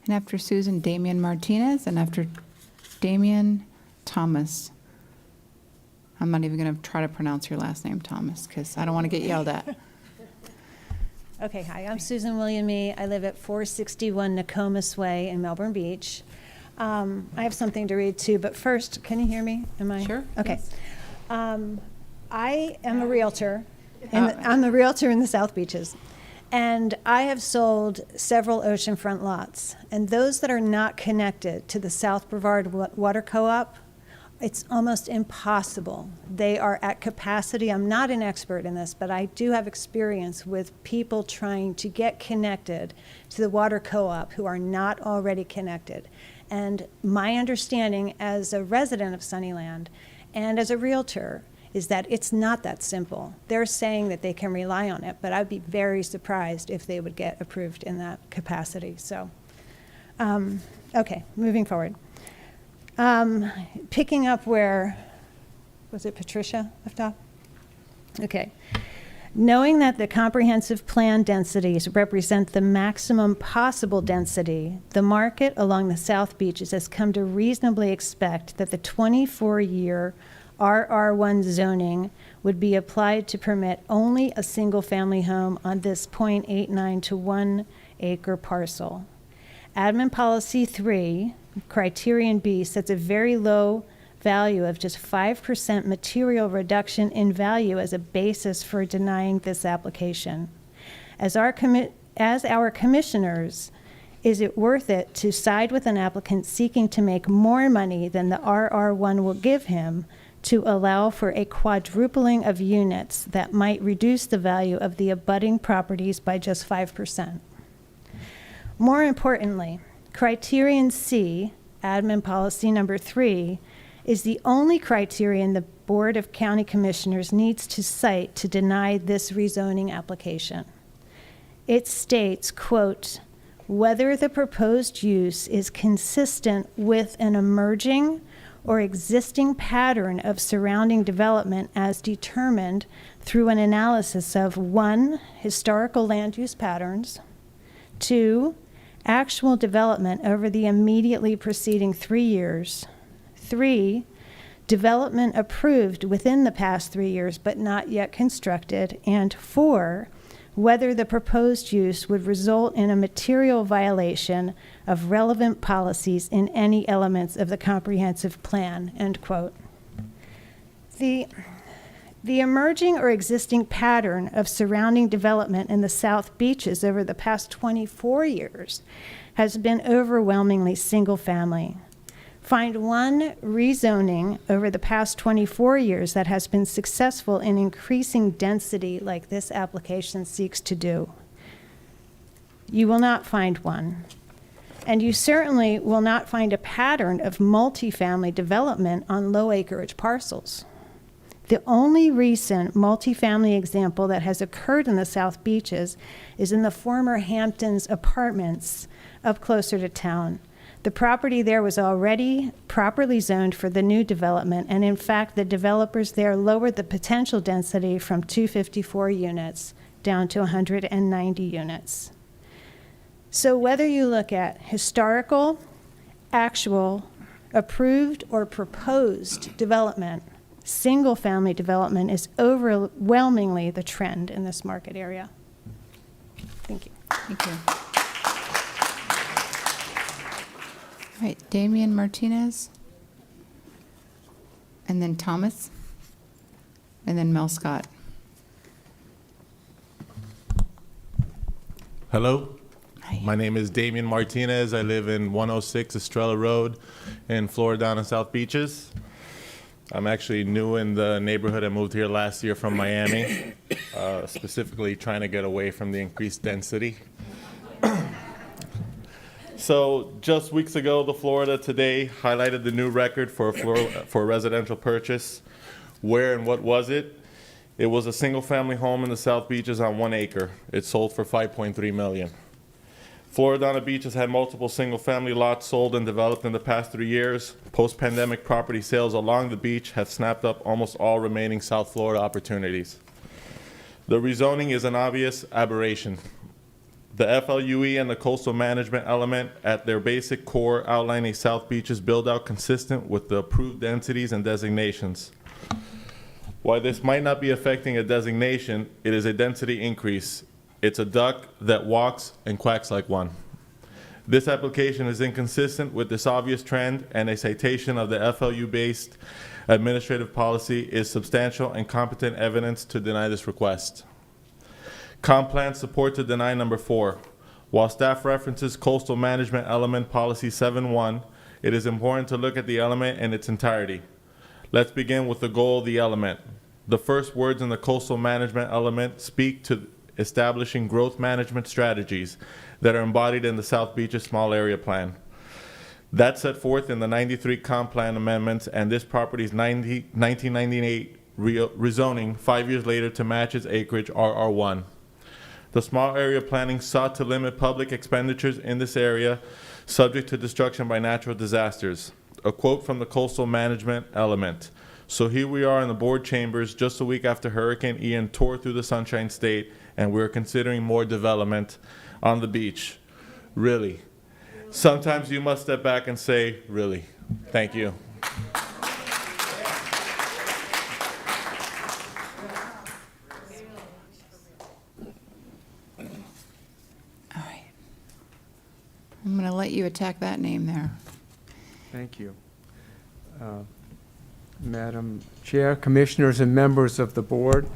And after Susan, Damian Martinez, and after Damian, Thomas. I'm not even going to try to pronounce your last name, Thomas, because I don't want to get yelled at. Okay, hi, I'm Susan Williamy. I live at 461 Nokomis Way in Melbourne Beach. I have something to read too, but first, can you hear me? Am I? Sure. Okay. I am a realtor. I'm a realtor in the South Beaches. And I have sold several oceanfront lots. And those that are not connected to the South Brevard Water Co-op, it's almost impossible. They are at capacity. I'm not an expert in this, but I do have experience with people trying to get connected to the water co-op who are not already connected. And my understanding as a resident of Sunnyland and as a realtor is that it's not that simple. They're saying that they can rely on it, but I'd be very surprised if they would get approved in that capacity. So, okay, moving forward. Picking up where, was it Patricia left off? Okay. Knowing that the comprehensive plan densities represent the maximum possible density, the market along the South Beaches has come to reasonably expect that the 24-year RR1 zoning would be applied to permit only a single-family home on this 0.89 to 1 acre parcel. Admin Policy 3, Criterion B, sets a very low value of just 5% material reduction in value as a basis for denying this application. As our commissioners, is it worth it to side with an applicant seeking to make more money than the RR1 will give him to allow for a quadrupling of units that might reduce the value of the abutting properties by just 5%? More importantly, Criterion C, Admin Policy number 3, is the only criterion the Board of County Commissioners needs to cite to deny this rezoning application. It states, quote, whether the proposed use is consistent with an emerging or existing pattern of surrounding development as determined through an analysis of 1, historical land use patterns, 2, actual development over the immediately preceding 3 years, 3, development approved within the past 3 years but not yet constructed, and 4, whether the proposed use would result in a material violation of relevant policies in any elements of the comprehensive plan, end quote. The emerging or existing pattern of surrounding development in the South Beaches over the past 24 years has been overwhelmingly single family. Find one rezoning over the past 24 years that has been successful in increasing density like this application seeks to do. You will not find one. And you certainly will not find a pattern of multifamily development on low acreage parcels. The only recent multifamily example that has occurred in the South Beaches is in the former Hamptons Apartments up closer to town. The property there was already properly zoned for the new development, and in fact, the developers there lowered the potential density from 254 units down to 190 units. So whether you look at historical, actual, approved, or proposed development, single-family development is overwhelmingly the trend in this market area. Thank you. Thank you. All right, Damian Martinez, and then Thomas, and then Mel Scott. Hello. My name is Damian Martinez. I live in 106 Estrella Road in Florida and South Beaches. I'm actually new in the neighborhood. I moved here last year from Miami, specifically trying to get away from the increased density. So just weeks ago, the Florida Today highlighted the new record for a residential purchase. Where and what was it? It was a single-family home in the South Beaches on 1 acre. It sold for $5.3 million. Floridana Beach has had multiple single-family lots sold and developed in the past 3 years. Post-pandemic property sales along the beach have snapped up almost all remaining South Florida opportunities. The rezoning is an obvious aberration. The FLUE and the coastal management element at their basic core outline a South Beaches build-out consistent with the approved densities and designations. While this might not be affecting a designation, it is a density increase. It's a duck that walks and quacks like one. This application is inconsistent with this obvious trend, and a citation of the FLU-based administrative policy is substantial and competent evidence to deny this request. Comp plan support to deny number 4. While staff references coastal management element policy 7.1, it is important to look at the element in its entirety. Let's begin with the goal of the element. The first words in the coastal management element speak to establishing growth management strategies that are embodied in the South Beaches Small Area Plan. That's set forth in the 93 comp plan amendments and this property's 1998 rezoning 5 years later to match its acreage RR1. The small area planning sought to limit public expenditures in this area subject to destruction by natural disasters. A quote from the coastal management element. So here we are in the board chambers just a week after Hurricane Ian tore through the Sunshine State, and we're considering more development on the beach. Really? Sometimes you must step back and say, really? Thank you. I'm going to let you attack that name there. Thank you. Madam Chair, Commissioners, and members of the board,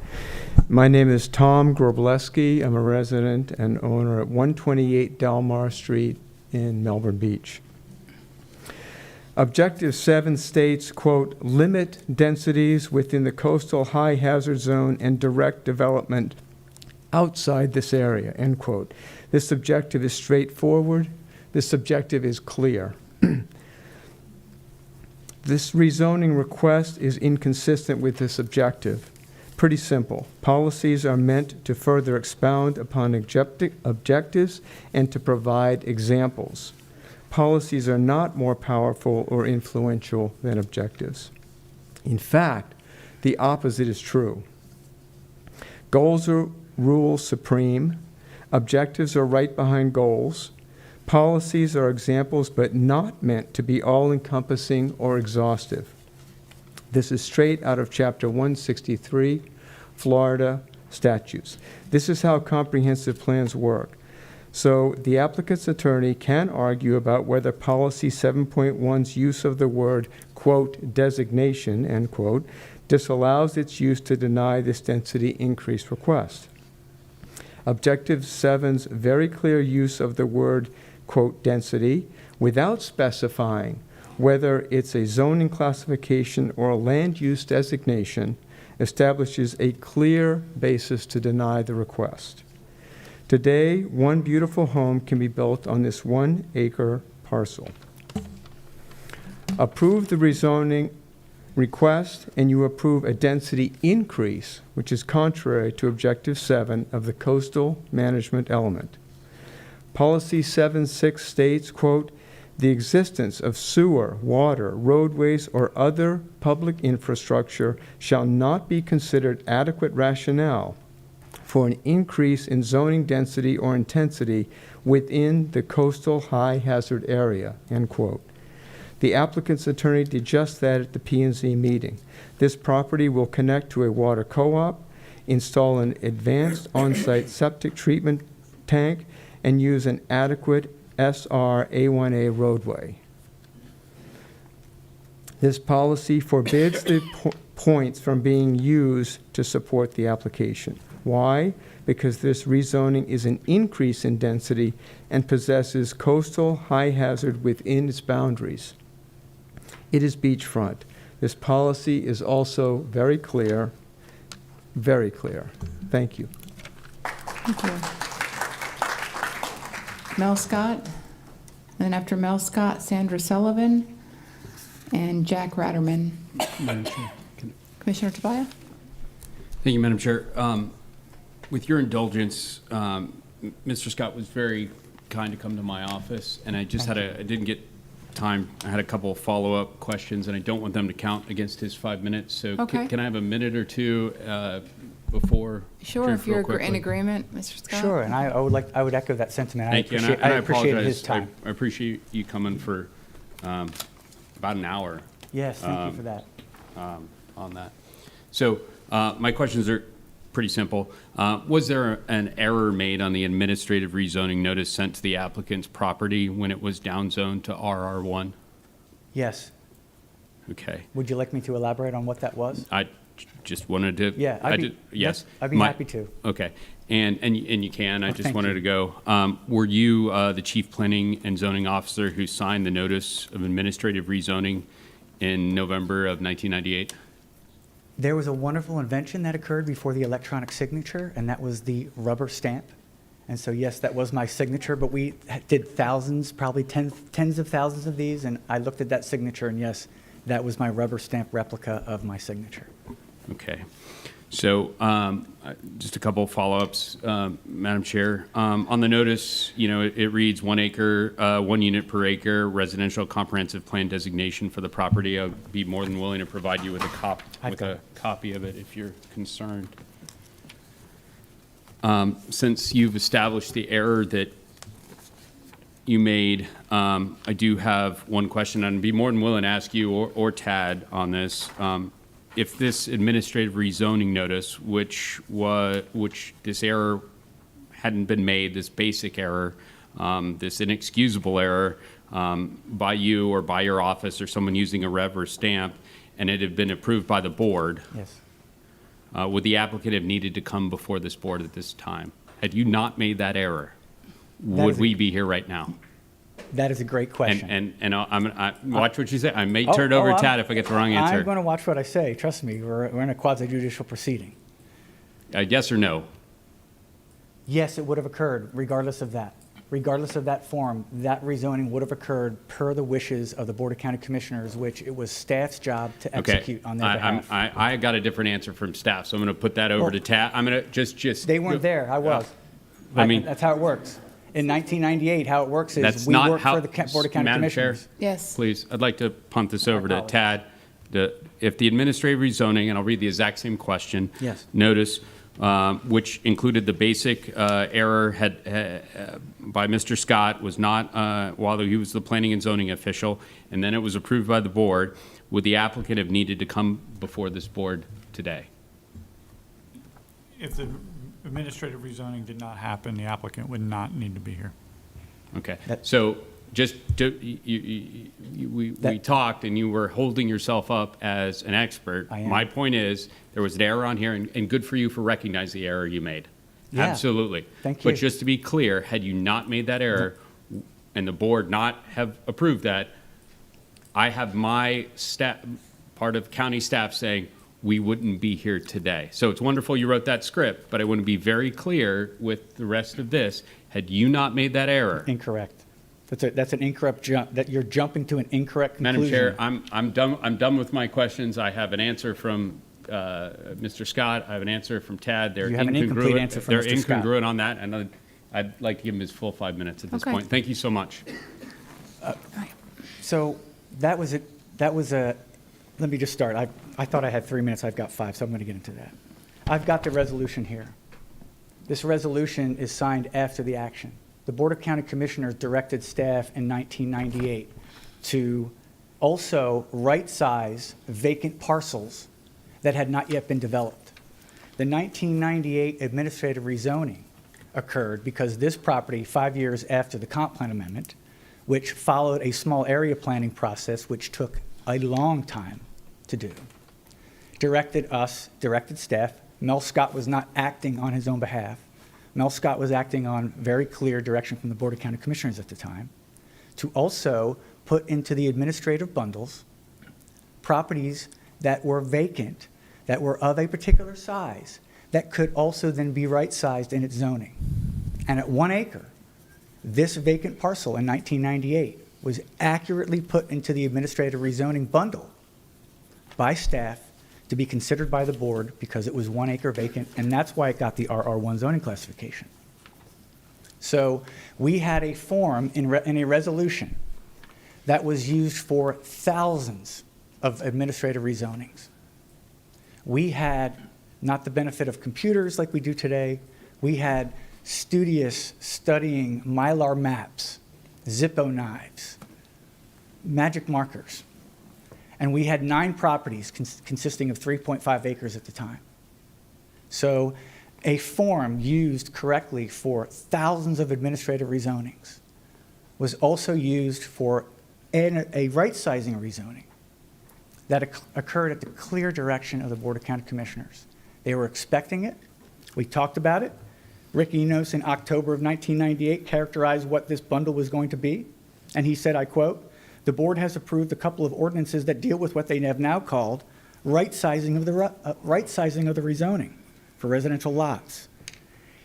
my name is Tom Grobleski. I'm a resident and owner at 128 Delmar Street in Melbourne Beach. Objective 7 states, quote, limit densities within the coastal high hazard zone and direct development outside this area, end quote. This objective is straightforward. This objective is clear. This rezoning request is inconsistent with this objective. Pretty simple. Policies are meant to further expound upon objectives and to provide examples. Policies are not more powerful or influential than objectives. In fact, the opposite is true. Goals are rules supreme. Objectives are right behind goals. Policies are examples, but not meant to be all-encompassing or exhaustive. This is straight out of Chapter 163, Florida statutes. This is how comprehensive plans work. So the applicant's attorney can argue about whether Policy 7.1's use of the word, quote, designation, end quote, disallows its use to deny this density increase request. Objective 7's very clear use of the word, quote, density, without specifying whether it's a zoning classification or a land use designation, establishes a clear basis to deny the request. Today, one beautiful home can be built on this 1 acre parcel. Approve the rezoning request and you approve a density increase, which is contrary to Objective 7 of the coastal management element. Policy 7.6 states, quote, "The existence of sewer, water, roadways, or other public infrastructure shall not be considered adequate rationale for an increase in zoning density or intensity within the coastal high hazard area," end quote. The applicant's attorney did just that at the P&Z meeting. This property will connect to a water co-op, install an advanced on-site septic treatment tank, and use an adequate SR A1A roadway. This policy forbids the points from being used to support the application. Why? Because this rezoning is an increase in density and possesses coastal high hazard within its boundaries. It is beachfront. This policy is also very clear, very clear. Thank you. Thank you. Mel Scott, then after Mel Scott, Sandra Sullivan, and Jack Ratterman. Madam Chair. Commissioner Tobia? Thank you, Madam Chair. With your indulgence, Mr. Scott was very kind to come to my office, and I just I didn't get time. I had a couple of follow-up questions, and I don't want them to count against his 5 minutes. So Okay. can I have a minute or two before? Sure, if you're in agreement, Mr. Scott. Sure, and I would echo that sentiment. Thank you, and I I appreciate apologize. his time. I appreciate you coming for about an hour. Yes, thank you for that. On that. So my questions are pretty simple. Was there an error made on the administrative rezoning notice sent to the applicant's property when it was downzoned to RR1? Yes. Okay. Would you like me to elaborate on what that was? I just wanted to. Yeah, yes. I'd be happy to. Okay. And you can. I just thank wanted you. to go. Were you the chief planning and zoning officer who signed the notice of administrative rezoning in November of 1998? There was a wonderful invention that occurred before the electronic signature, and that was the rubber stamp. And so, yes, that was my signature, but we did thousands, probably tens of thousands of these, and I looked at that signature, and yes, that was my rubber stamp replica of my signature. Okay. So just a couple of follow-ups, Madam Chair. On the notice, it reads 1 acre, 1 unit per acre, residential comprehensive plan designation for the property. I'd be more than willing to provide you with a copy of it if you're concerned. Since you've established the error that you made, I do have one question, and I'd be more than willing to ask you or Tad on this. If this administrative rezoning notice, which this error hadn't been made, this basic error, this inexcusable error by you or by your office or someone using a rev or stamp, and it had been approved by the board, yes, would the applicant have needed to come before this board at this time? Had you not made that error, would we be here right now? That is a great question. And I watch what you say. I may turn it over to Tad if I get the wrong answer. I'm going to watch what I say. Trust me, we're in a quasi-judicial proceeding. Yes or no? Yes, it would have occurred regardless of that. Regardless of that form, that rezoning would have occurred per the wishes of the Board of County Commissioners, which it was staff's job to execute on their behalf. I got a different answer from staff, so I'm going to put that over to Tad. I'm going to just. They weren't there. I was. That's how it works. In 1998, how it works is we work for the Board of County Madam Commissioners. Chair, yes. Please, I'd like to punt this over to Tad. If the administrative rezoning, and I'll read the exact same question. Yes. Notice, which included the basic error by Mr. Scott, was not while he was the planning and zoning official, and then it was approved by the board. Would the applicant have needed to come before this board today? If the administrative rezoning did not happen, the applicant would not need to be here. Okay. So just we talked, and you were holding yourself up as an expert. I am. My point is, there was an error on here, and good for you for recognizing the error you made. Yeah. Absolutely. Thank you. But just to be clear, had you not made that error, and the board not have approved that, I have my part of county staff saying we wouldn't be here today. So it's wonderful you wrote that script, but I want to be very clear with the rest of this. Had you not made that error, Incorrect. That's an incorrect jump, that you're jumping to an incorrect conclusion. Madam Chair, I'm done with my questions. I have an answer from Mr. Scott. I have an answer from Tad. They're You have an incomplete incongruent. answer from They're Mr. Scott. incongruent on that, and I'd like to give him his full 5 minutes at this Okay. point. Thank you so much. So that was let me just start. I thought I had 3 minutes, I've got 5, so I'm going to get into that. I've got the resolution here. This resolution is signed after the action. The Board of County Commissioners directed staff in 1998 to also right-size vacant parcels that had not yet been developed. The 1998 administrative rezoning occurred because this property, 5 years after the comp plan amendment, which followed a small area planning process which took a long time to do, directed staff. Mel Scott was not acting on his own behalf. Mel Scott was acting on very clear direction from the Board of County Commissioners at the time to also put into the administrative bundles properties that were vacant, that were of a particular size, that could also then be right-sized in its zoning. And at 1 acre, this vacant parcel in 1998 was accurately put into the administrative rezoning bundle by staff to be considered by the board because it was 1 acre vacant, and that's why it got the RR1 zoning classification. So we had a form in a resolution that was used for thousands of administrative rezonings. We had not the benefit of computers like we do today. We had studious studying Mylar maps, Zippo knives, magic markers. And we had 9 properties consisting of 3.5 acres at the time. So a form used correctly for thousands of administrative rezonings was also used for a right-sizing rezoning that occurred at the clear direction of the Board of County Commissioners. They were expecting it. We talked about it. Rick Enos in October of 1998 characterized what this bundle was going to be. And he said, I quote, "The board has approved a couple of ordinances that deal with what they have now called right-sizing of the rezoning for residential lots."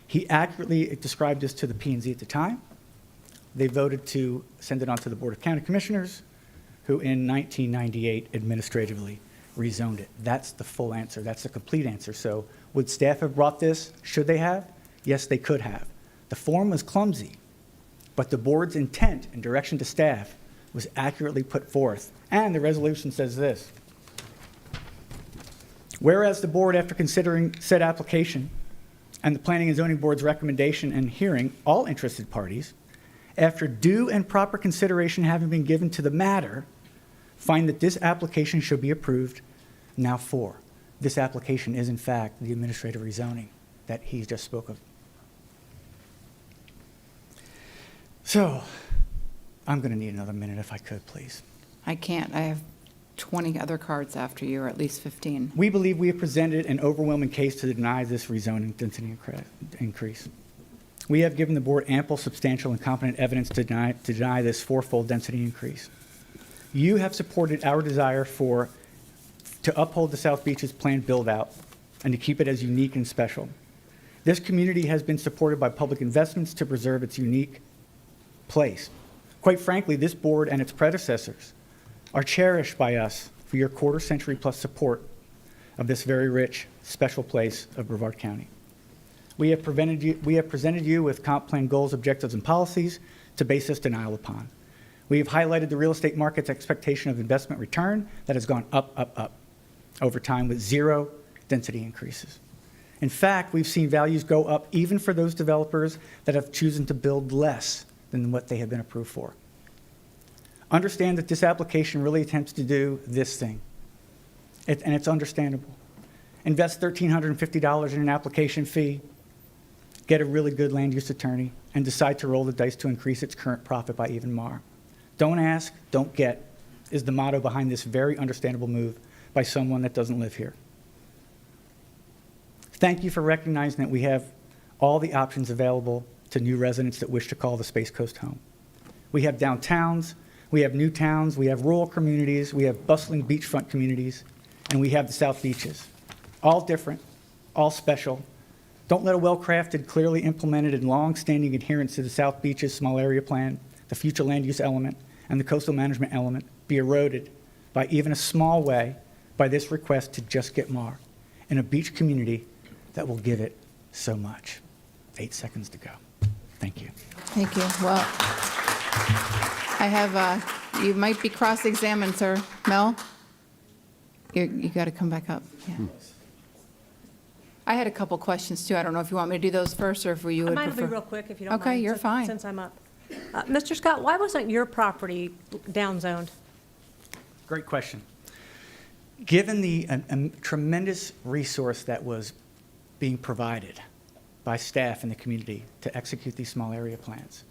He accurately described this to the P&Z at the time. They voted to send it on to the Board of County Commissioners, who in 1998 administratively rezoned it. That's the full answer. That's the complete answer. So would staff have brought this? Should they have? Yes, they could have. The form was clumsy, but the board's intent and direction to staff was accurately put forth. And the resolution says this: whereas the board, after considering said application and the Planning and Zoning Board's recommendation and hearing all interested parties, after due and proper consideration having been given to the matter, find that this application should be approved. Now for this application is in fact the administrative rezoning that he just spoke of. So I'm going to need another minute if I could, please. I can't. I have 20 other cards after you, or at least 15. We believe we have presented an overwhelming case to deny this rezoning density increase. We have given the board ample, substantial, and competent evidence to deny this fourfold density increase. You have supported our desire to uphold the South Beach's planned build-out and to keep it as unique and special. This community has been supported by public investments to preserve its unique place. Quite frankly, this board and its predecessors are cherished by us for your quarter-century plus support of this very rich, special place of Brevard County. We have presented you with comp plan goals, objectives, and policies to base this denial upon. We have highlighted the real estate market's expectation of investment return that has gone up over time with 0 density increases. In fact, we've seen values go up even for those developers that have chosen to build less than what they have been approved for. Understand that this application really attempts to do this thing, and it's understandable. Invest $1,350 in an application fee, get a really good land use attorney, and decide to roll the dice to increase its current profit by even more. Don't ask, don't get is the motto behind this very understandable move by someone that doesn't live here. Thank you for recognizing that we have all the options available to new residents that wish to call the Space Coast home. We have downtowns, we have new towns, we have rural communities, we have bustling beachfront communities, and we have the South Beaches. All different, all special. Don't let a well-crafted, clearly implemented, and long-standing adherence to the South Beaches Small Area Plan the future land use element, and the coastal management element be eroded by even a small way by this request to just get more in a beach community that will give it so much. 8 seconds to go. Thank you. Thank you. Well, I have, you might be cross-examined, sir. Mel? You got to come back up. Yeah. I had a couple questions, too. I don't know if you want me to do those first or if you would I might prefer. be real quick if you don't mind. Okay, you're fine. Since I'm up. Mr. Scott, why wasn't your property downzoned? Great question. Given the tremendous resource that was being provided by staff in the community to execute these small area plans,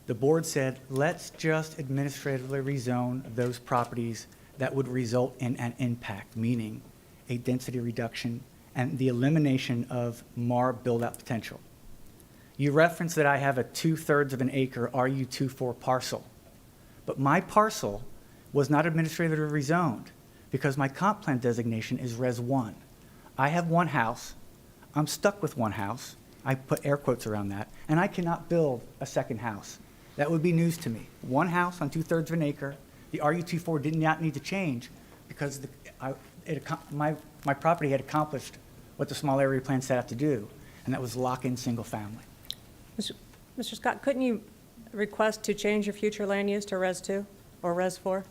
the board said, let's just administratively rezone those properties that would result in an impact, meaning a density reduction and the elimination of MAR build-out potential. You referenced that I have a 2/3 of an acre RU24 parcel, but my parcel was not administratively rezoned because my comp plan designation is Res 1. I have one house, I'm stuck with one house, I put air quotes around that, and I cannot build a second house. That would be news to me. One house on 2/3 of an acre, the RU24 did not need to change because my property had accomplished what the small area plan set out to do, and that was lock in single family. Mr. Scott, couldn't you request to change your future land use to Res 2 or Res 4?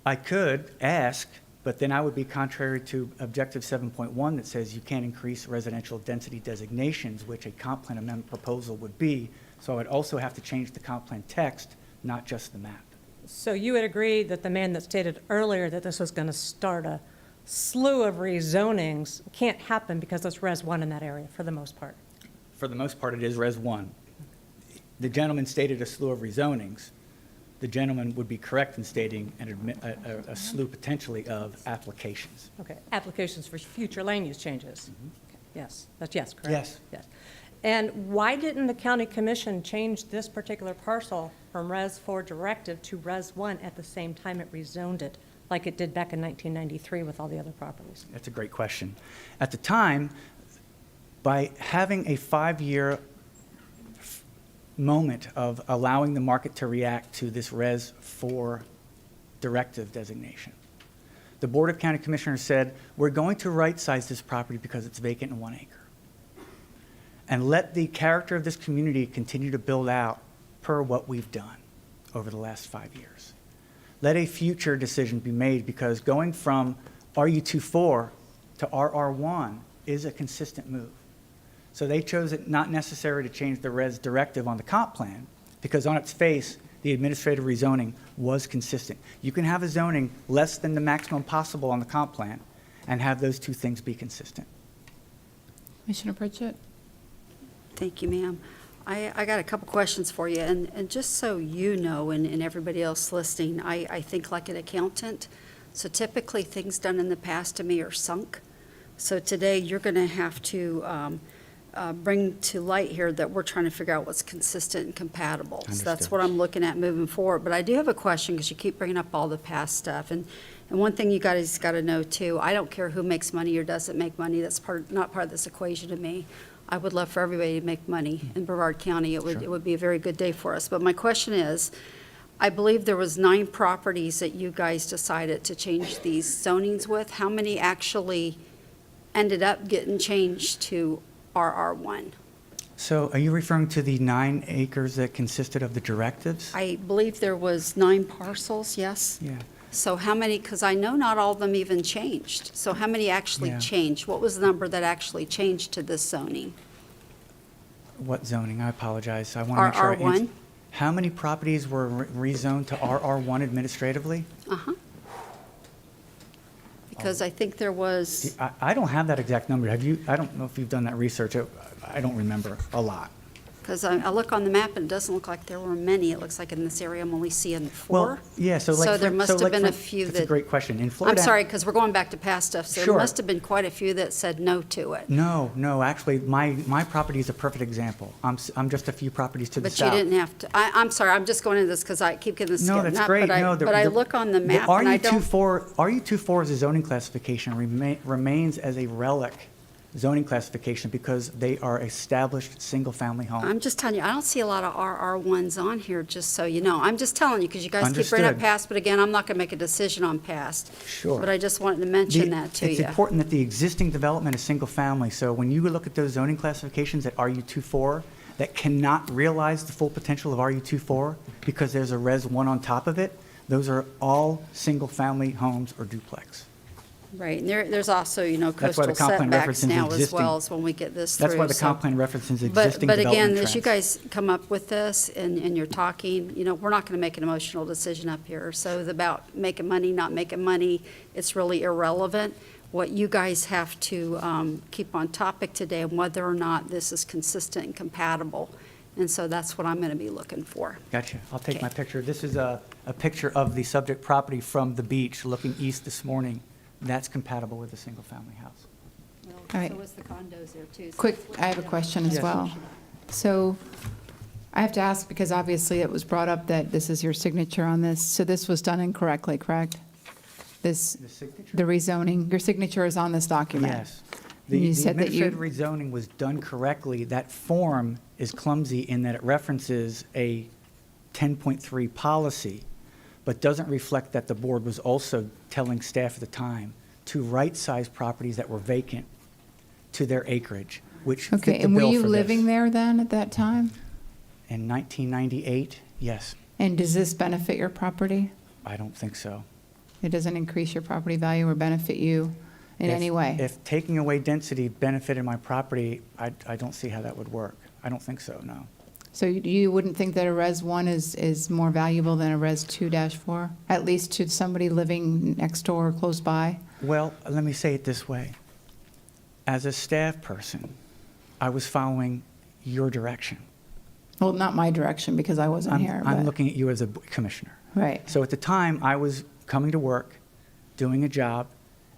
I could ask, but then I would be contrary to Objective 7.1 that says you can't increase residential density designations, which a comp plan amendment proposal would be. So I would also have to change the comp plan text, not just the map. So you would agree that the man that stated earlier that this was going to start a slew of rezonings can't happen because it's Res 1 in that area for the most part? For the most part, it is Res 1. The gentleman stated a slew of rezonings. The gentleman would be correct in stating a slew potentially of applications. Okay, applications for future land use changes. Okay. Yes, that's yes, correct? Yes. Yes. And why didn't the county commission change this particular parcel from Res 4 directive to Res 1 at the same time it rezoned it, like it did back in 1993 with all the other properties? That's a great question. At the time, by having a 5-year moment of allowing the market to react to this Res 4 directive designation, the Board of County Commissioners said, we're going to right-size this property because it's vacant in 1 acre. And let the character of this community continue to build out per what we've done over the last 5 years. Let a future decision be made because going from RU24 to RR1 is a consistent move. So they chose it not necessary to change the res directive on the comp plan because on its face, the administrative rezoning was consistent. You can have a zoning less than the maximum possible on the comp plan and have those two things be consistent. Commissioner Pritchett? Thank you, ma'am. I got a couple questions for you, and just so you know, and everybody else listening, I think like an accountant. So typically, things done in the past to me are sunk. So today, you're going to have to bring to light here that we're trying to figure out what's consistent and compatible. So that's what I'm looking at moving forward. But I do have a question because you keep bringing up all the past stuff. And one thing you guys got to know, too, I don't care who makes money or doesn't make money. That's not part of this equation to me. I would love for everybody to make money in Brevard County. It would be a very good day for us. But my question is, I believe there was 9 properties that you guys decided to change these zonings with. How many actually ended up getting changed to RR1? So are you referring to the 9 acres that consisted of the directives? I believe there was 9 parcels, yes? Yeah. So how many, because I know not all of them even changed. So how many actually Yeah. changed? What was the number that actually changed to this zoning? What zoning? I apologize. I want to make sure I answer. RR1? How many properties were rezoned to RR1 administratively? Uh-huh. Because I think there was, I don't have that exact number. Have you? I don't know if you've done that research. I don't remember a lot. because I look on the map and it doesn't look like there were many. It looks like in this area I'm only seeing 4. Well, yeah, so like, there must have been a few that's that. a great question. In I'm Florida. sorry, because we're going back to past stuff, so there Sure. must have been quite a few that said no to it. No, actually, my property is a perfect example. I'm just a few properties to the But you south. didn't have to, I'm sorry, I'm just going into this because I keep getting this. No, skipped. that's Not- great. But I, No, but I look on the map and I don't. RU24 as a zoning classification remains as a relic zoning classification because they are established single-family homes. I'm just telling you, I don't see a lot of RR1s on here, just so you know. I'm just telling you, because you guys keep bringing up Understood. past, but again, I'm not going to make a decision on past. Sure. But I just wanted to mention that to you. It's important that the existing development is single-family, so when you look at those zoning classifications at RU24 that cannot realize the full potential of RU24 because there's a Res 1 on top of it, those are all single-family homes or duplex. Right, and there's also, That's why the coastal comp plan setbacks references now as existing- well as when we get this through. That's why the so- comp plan references But existing But development again, as you trends. guys come up with this and you're talking, we're not going to make an emotional decision up here. So about making money, not making money, it's really irrelevant. What you guys have to keep on topic today and whether or not this is consistent and compatible. And so that's what I'm going to be looking for. Gotcha. I'll take Okay. my picture. This is a picture of the subject property from the beach looking east this morning. That's compatible with a single-family house. All right. So is the condos there too. So Quick, that's what I have a the- question as Yes. well. So I have to ask, because obviously it was brought up that this is your signature on this, so this was done incorrectly, correct? This, The signature? the rezoning, your signature is on this document? Yes. And you The said that you- administrative rezoning was done correctly. That form is clumsy in that it references a 10.3 policy, but doesn't reflect that the board was also telling staff at the time to right-size properties that were vacant to their acreage, which Okay, fit the and were bill you for living this. there then at that time? In 1998, yes. And does this benefit your property? I don't think so. It doesn't increase your property value or benefit you in If- any way? If taking away density benefited my property, I don't see how that would work. I don't think so, no. So you wouldn't think that a Res 1 is more valuable than a Res 2-4, at least to somebody living next door or close by? Well, let me say it this way. As a staff person, I was following your direction. Well, not my direction, because I wasn't here. I'm but- looking at you as a commissioner. Right. So at the time, I was coming to work, doing a job,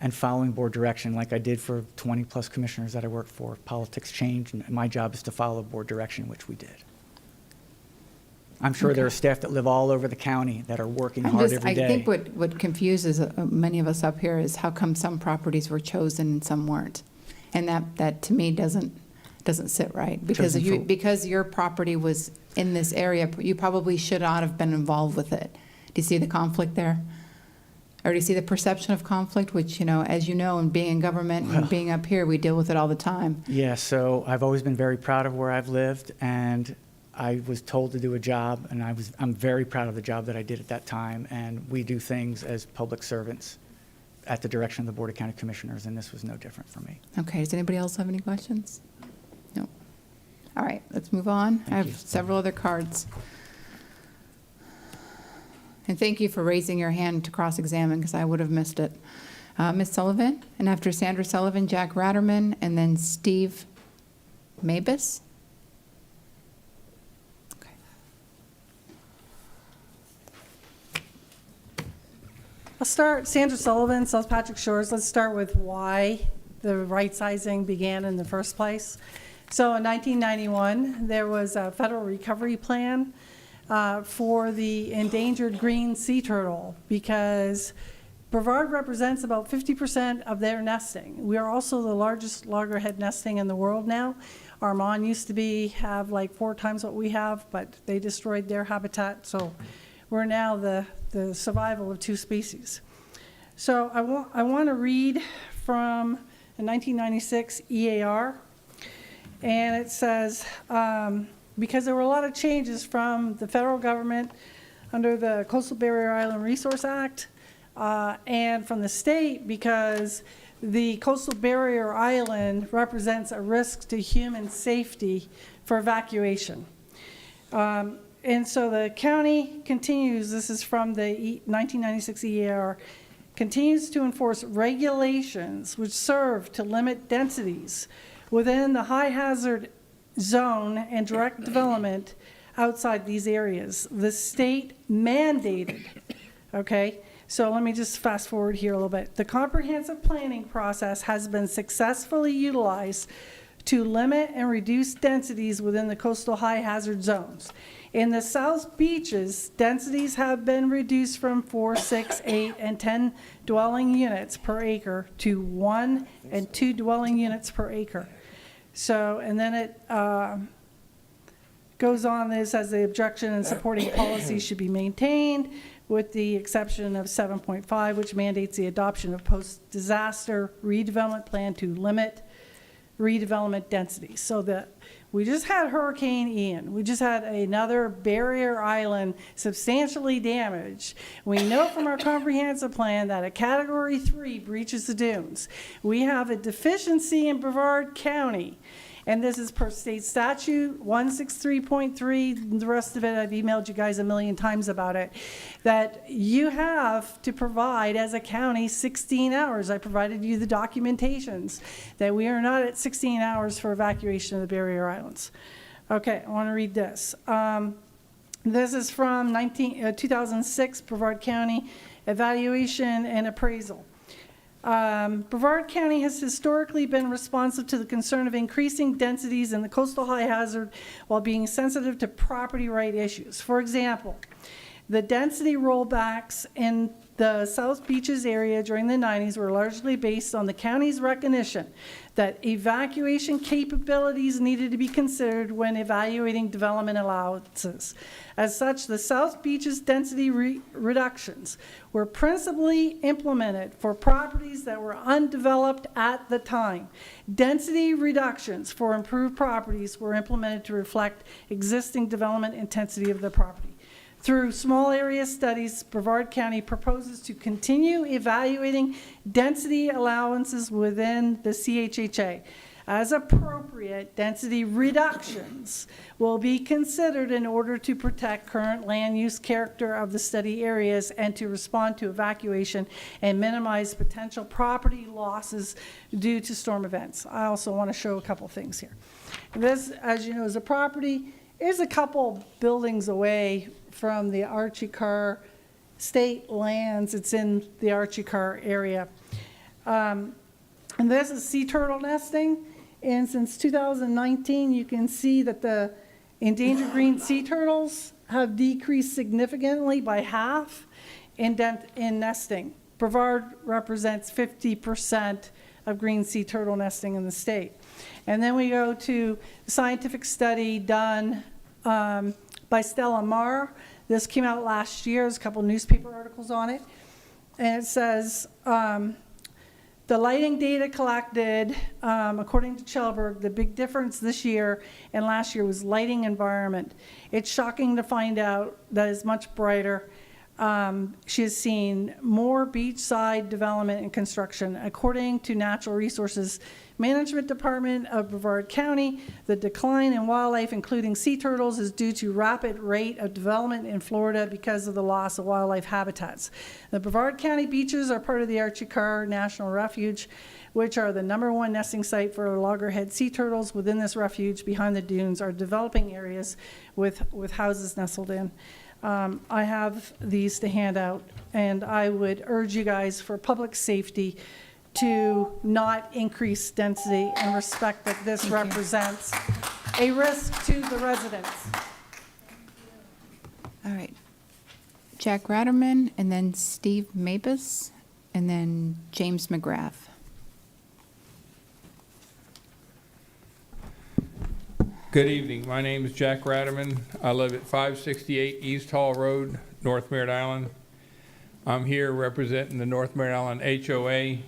and following board direction like I did for 20-plus commissioners that I worked for. Politics change, and my job is to follow board direction, which we did. I'm sure there are staff that live all over the county that are working hard every day. I think what confuses many of us up here is how come some properties were chosen and some weren't? And that to me doesn't sit right. Because Chosen for- because your property was in this area, you probably should not have been involved with it. Do you see the conflict there? Or do you see the perception of conflict, which, as you know, and being in government and being up here, we deal with it all the time. Yeah, so I've always been very proud of where I've lived, and I was told to do a job, and I'm very proud of the job that I did at that time, and we do things as public servants at the direction of the Board of County Commissioners, and this was no different for me. Okay, does anybody else have any questions? No. All right, let's move on. I have several other cards. And thank you for raising your hand to cross-examine, because I would have missed it. Ms. Sullivan, and after Sandra Sullivan, Jack Ratterman, and then Steve Mabus? I'll start, Sandra Sullivan, South Patrick Shores. Let's start with why the right sizing began in the first place. So in 1991, there was a federal recovery plan for the endangered green sea turtle, because Brevard represents about 50% of their nesting. We are also the largest loggerhead nesting in the world now. Armand used to have like 4 times what we have, but they destroyed their habitat, so we're now the survival of 2 species. So I want to read from a 1996 EAR, and it says, because there were a lot of changes from the federal government under the Coastal Barrier Island Resource Act, and from the state, because the coastal barrier island represents a risk to human safety for evacuation. And so the county continues, this is from the 1996 EAR, continues to enforce regulations which serve to limit densities within the high hazard zone and direct development outside these areas. The state mandated, okay? So let me just fast forward here a little bit. The comprehensive planning process has been successfully utilized to limit and reduce densities within the coastal high hazard zones. In the South Beaches, densities have been reduced from 4, 6, 8, and 10 dwelling units per acre to 1 and 2 dwelling units per acre. So, and then it goes on, this as the objection and supporting policy should be maintained with the exception of 7.5, which mandates the adoption of post-disaster redevelopment plan to limit redevelopment density. So that we just had Hurricane Ian. We just had another barrier island substantially damaged. We know from our comprehensive plan that a Category 3 breaches the dunes. We have a deficiency in Brevard County, and this is per state statute 163.3. The rest of it, I've emailed you guys a million times about it, that you have to provide as a county 16 hours. I provided you the documentations that we are not at 16 hours for evacuation of the barrier islands. Okay, I want to read this. This is from 2006 Brevard County Evaluation and Appraisal. Brevard County has historically been responsive to the concern of increasing densities in the coastal high hazard while being sensitive to property right issues. For example, the density rollbacks in the South Beaches area during the 90s were largely based on the county's recognition that evacuation capabilities needed to be considered when evaluating development allowances. As such, the South Beaches density reductions were principally implemented for properties that were undeveloped at the time. Density reductions for improved properties were implemented to reflect existing development intensity of the property. Through small area studies, Brevard County proposes to continue evaluating density allowances within the CHHA. As appropriate, density reductions will be considered in order to protect current land use character of the study areas and to respond to evacuation and minimize potential property losses due to storm events. I also want to show a couple things here. This, as you know, is a property. Is a couple buildings away from the Archie Carr state lands. It's in the Archie Carr area. And this is sea turtle nesting. And since 2019, you can see that the endangered green sea turtles have decreased significantly by half in nesting. Brevard represents 50% of green sea turtle nesting in the state. And then we go to a scientific study done by Stella Marr. This came out last year. There's a couple newspaper articles on it. And it says, the lighting data collected, according to Chelberg, the big difference this year and last year was lighting environment. It's shocking to find out that it's much brighter. She has seen more beachside development and construction. According to Natural Resources Management Department of Brevard County, the decline in wildlife, including sea turtles, is due to rapid rate of development in Florida because of the loss of wildlife habitats. The Brevard County beaches are part of the Archie Carr National Refuge, which are the #1 nesting site for loggerhead sea turtles. Within this refuge, behind the dunes, are developing areas with houses nestled in. I have these to hand out, and I would urge you guys, for public safety, to not increase density and respect that this represents a risk to the residents. All right. Jack Ratterman, and then Steve Mabus, and then James McGrath. Good evening. My name is Jack Ratterman. I live at 568 East Hall Road, North Merritt Island. I'm here representing the North Merritt Island HOA.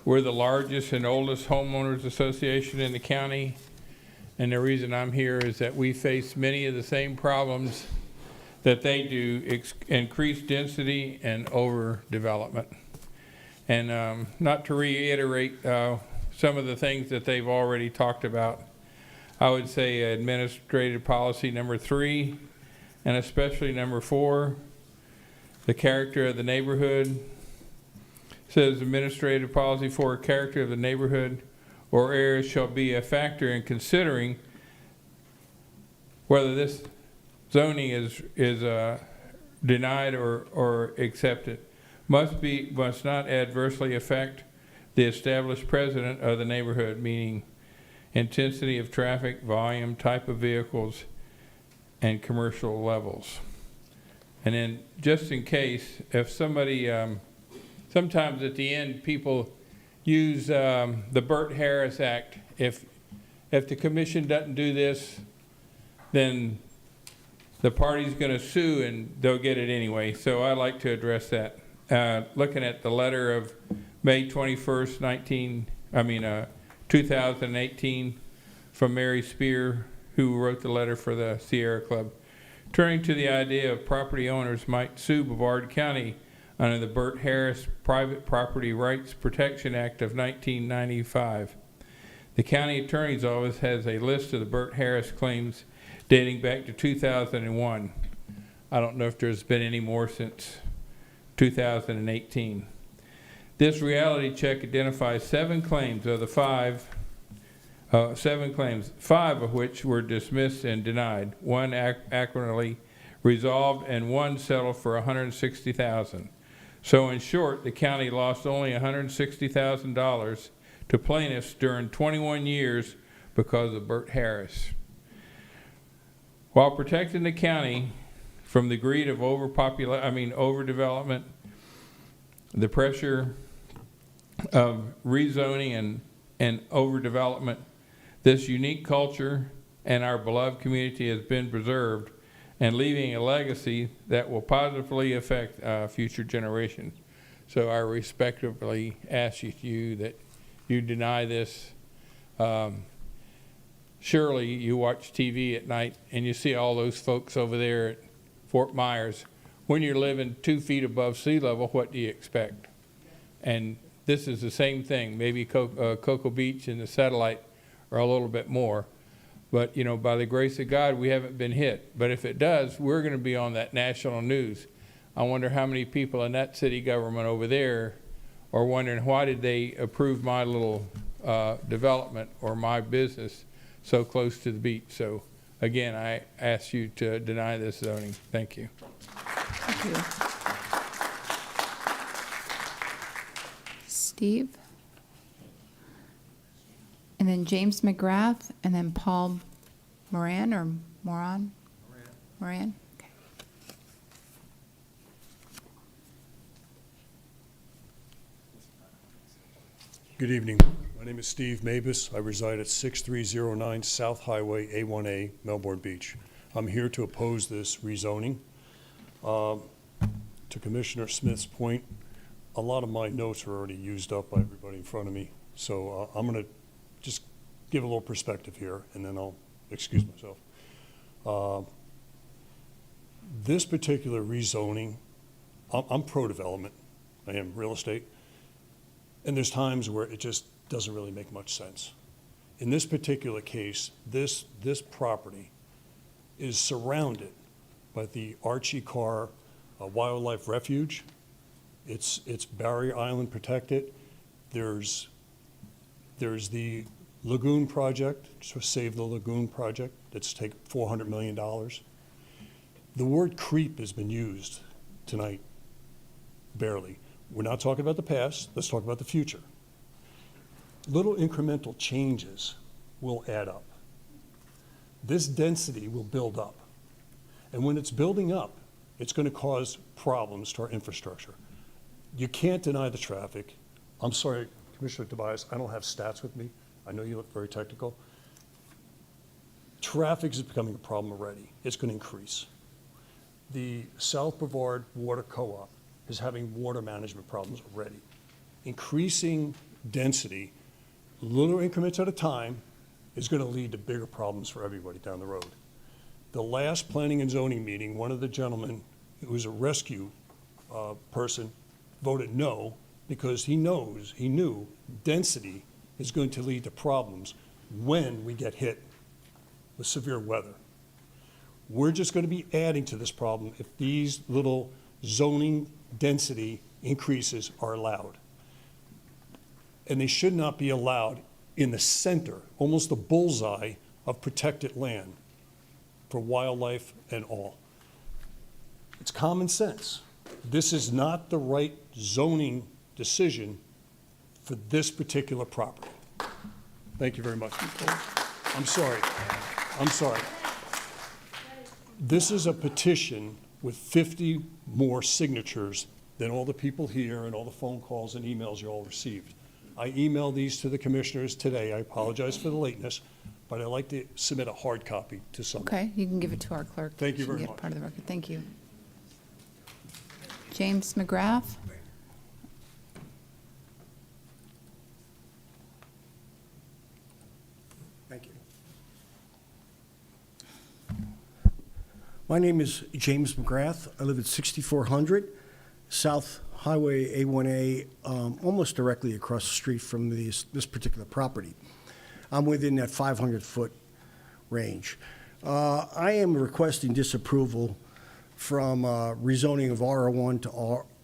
We're the largest and oldest homeowners association in the county. And the reason I'm here is that we face many of the same problems that they do, increased density and overdevelopment. And not to reiterate some of the things that they've already talked about, I would say administrative policy number 3, and especially number 4, the character of the neighborhood. Says administrative policy 4, character of the neighborhood or area shall be a factor in considering whether this zoning is denied or accepted. Must not adversely affect the established president of the neighborhood, meaning intensity of traffic, volume, type of vehicles, and commercial levels. And then, just in case, if somebody, sometimes at the end, people use the Burt Harris Act. If the commission doesn't do this, then the party's going to sue and they'll get it anyway. So I'd like to address that. Looking at the letter of May 21st, 2018 from Mary Spear, who wrote the letter for the Sierra Club. Turning to the idea of property owners might sue Brevard County under the Burt Harris Private Property Rights Protection Act of 1995. The county attorney's office has a list of the Burt Harris claims dating back to 2001. I don't know if there's been any more since 2018. This reality check identifies 7 claims of the 7 claims, 5 of which were dismissed and denied, 1 accurately resolved, and 1 settled for $160,000. So in short, the county lost only $160,000 to plaintiffs during 21 years because of Burt Harris. While protecting the county from the greed of overdevelopment, the pressure of rezoning and overdevelopment, this unique culture and our beloved community has been preserved and leaving a legacy that will positively affect future generations. So I respectfully ask you that you deny this. Surely you watch TV at night and you see all those folks over there at Fort Myers. When you're living 2 feet above sea level, what do you expect? And this is the same thing. Maybe Cocoa Beach and the Satellite are a little bit more. But, you know, by the grace of God, we haven't been hit. But if it does, we're going to be on that national news. I wonder how many people in that city government over there are wondering, why did they approve my little development or my business so close to the beach? So, again, I ask you to deny this zoning. Thank you. Thank you. Steve? And then James McGrath, and then Paul Moran, or Moran? Moran. Okay. Good evening. My name is Steve Mabus. I reside at 6309 South Highway, A1A, Melbourne Beach. I'm here to oppose this rezoning. To Commissioner Smith's point, a lot of my notes are already used up by everybody in front of me, so I'm going to just give a little perspective here, and then I'll excuse myself. This particular rezoning, I'm pro-development. I am real estate. And there's times where it just doesn't really make much sense. In this particular case, this property is surrounded by the Archie Carr Wildlife Refuge. It's barrier island protected. There's the Lagoon Project, so Save the Lagoon Project, that's take $400 million. The word creep has been used tonight, barely. We're not talking about the past, let's talk about the future. Little incremental changes will add up. This density will build up. And when it's building up, it's going to cause problems to our infrastructure. You can't deny the traffic. I'm sorry, Commissioner Tobias, I don't have stats with me. I know you look very technical. Traffic is becoming a problem already. It's going to increase. The South Brevard Water Co-op is having water management problems already. Increasing density, little increments at a time, is going to lead to bigger problems for everybody down the road. The last planning and zoning meeting, one of the gentlemen who was a rescue person voted no, because he knew density is going to lead to problems when we get hit with severe weather. We're just going to be adding to this problem if these little zoning density increases are allowed. And they should not be allowed in the center, almost the bullseye of protected land for wildlife and all. It's common sense. This is not the right zoning decision for this particular property. Thank you very much. I'm sorry. I'm sorry. This is a petition with 50 more signatures than all the people here and all the phone calls and emails you all received. I emailed these to the commissioners today. I apologize for the lateness, but I'd like to submit a hard copy to someone. Okay, you can give it to our clerk. Thank you She can very get much. part of the record. Thank you. James McGrath? Thank you. My name is James McGrath. I live at 6400 South Highway A1A, almost directly across the street from this particular property. I'm within that 500-foot range. I am requesting disapproval from rezoning of R1 to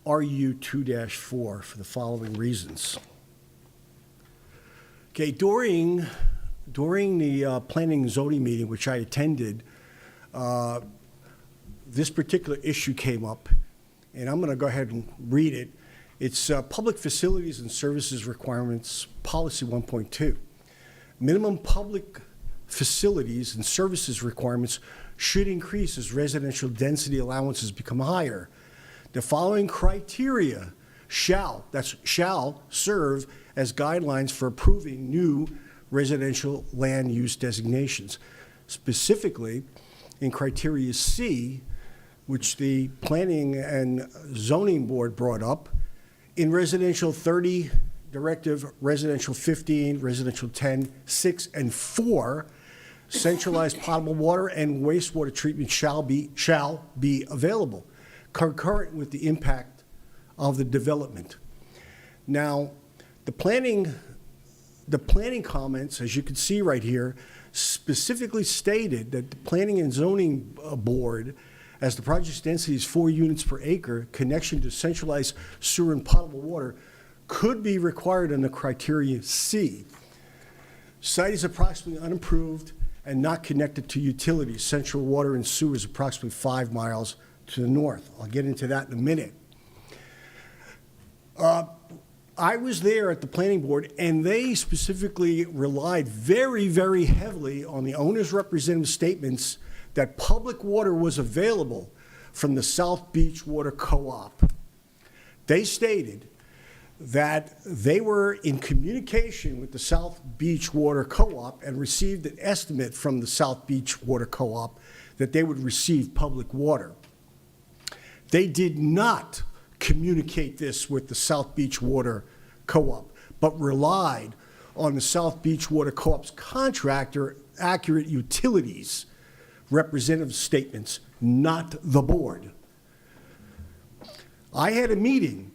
RU2-4 for the following reasons. Okay, during the planning and zoning meeting, which I attended, this particular issue came up, and I'm going to go ahead and read it. It's Public Facilities and Services Requirements Policy 1.2. Minimum public facilities and services requirements should increase as residential density allowances become higher. The following criteria shall serve as guidelines for approving new residential land use designations. Specifically, in criteria C, which the Planning and Zoning Board brought up, in residential 30 directive, residential 15, residential 10, 6, and 4, centralized potable water and wastewater treatment shall be available, concurrent with the impact of the development. Now, the planning comments, as you can see right here, specifically stated that the Planning and Zoning Board, as the project's density is 4 units per acre, connection to centralized sewer and potable water could be required under criteria C. Site is approximately unimproved and not connected to utilities. Central water and sewer is approximately 5 miles to the north. I'll get into that in a minute. I was there at the planning board, and they specifically relied very, very heavily on the owner's representative statements that public water was available from the South Beach Water Co-op. They stated that they were in communication with the South Beach Water Co-op and received an estimate from the South Beach Water Co-op that they would receive public water. They did not communicate this with the South Beach Water Co-op, but relied on the South Beach Water Co-op's contractor, Accurate Utilities, representative statements, not the board. I had a meeting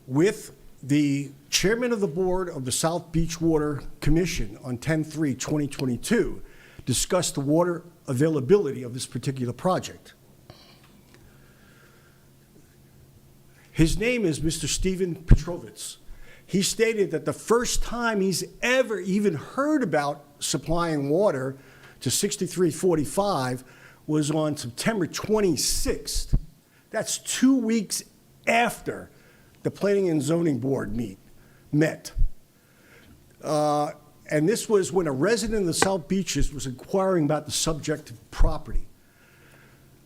with the chairman of the board of the South Beach Water Commission on 10/3/2022, discussed the water availability of this particular project. His name is Mr. Stephen Petrovitz. He stated that the first time he's ever even heard about supplying water to 6345 was on September 26th. That's 2 weeks after the Planning and Zoning Board met. And this was when a resident of the South Beaches was inquiring about the subject property.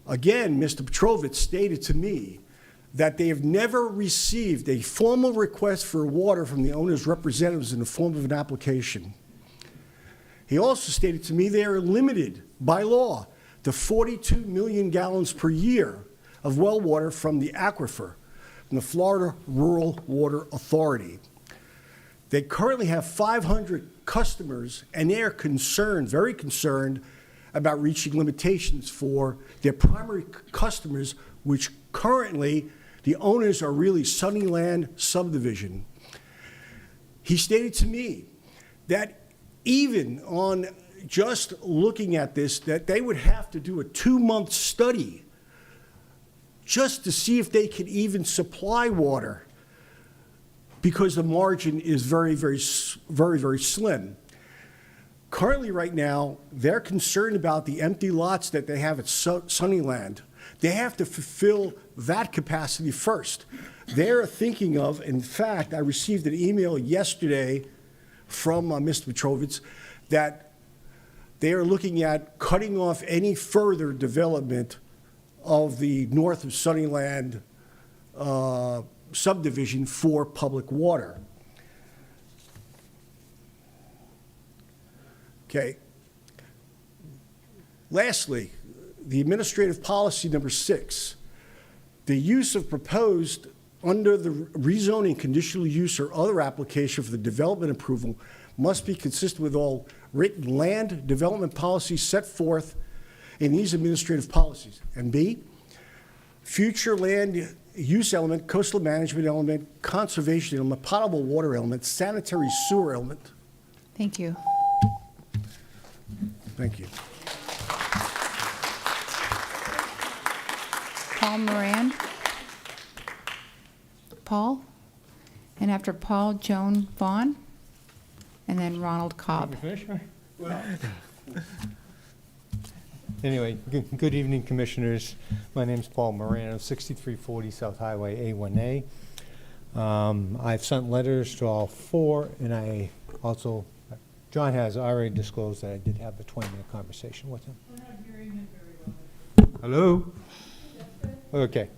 Again, Mr. Petrovitz stated to me that they have never received a formal request for water from the owner's representatives in the form of an application. He also stated to me they are limited by law to 42 million gallons per year of well water from the aquifer, from the Florida Rural Water Authority. They currently have 500 customers, and they are concerned, very concerned, about reaching limitations for their primary customers, which currently the owners are really Sunnyland subdivision. He stated to me that even on just looking at this, that they would have to do a 2-month study just to see if they could even supply water, because the margin is very, very slim. Currently, right now, they're concerned about the empty lots that they have at Sunnyland. They have to fulfill that capacity first. They're thinking of, in fact, I received an email yesterday from Mr. Petrovitz that they are looking at cutting off any further development of the north of Sunnyland subdivision for public water. Okay. Lastly, the administrative policy number 6, the use of proposed under the rezoning conditional use or other application for the development approval must be consistent with all written land development policies set forth in these administrative policies. And B, future land use element, coastal management element, conservation element, potable water element, sanitary sewer element. Thank you. Thank you. Paul Moran. Paul. And after Paul, Joan Vaughn. And then Ronald Cobb. Anyway, good evening, Commissioners. My name's Paul Moran of 6340 South Highway A1A. I've sent letters to all 4, and I also, John has already disclosed that I did have a 20-minute conversation with him. We're not hearing him very well. Hello? Okay.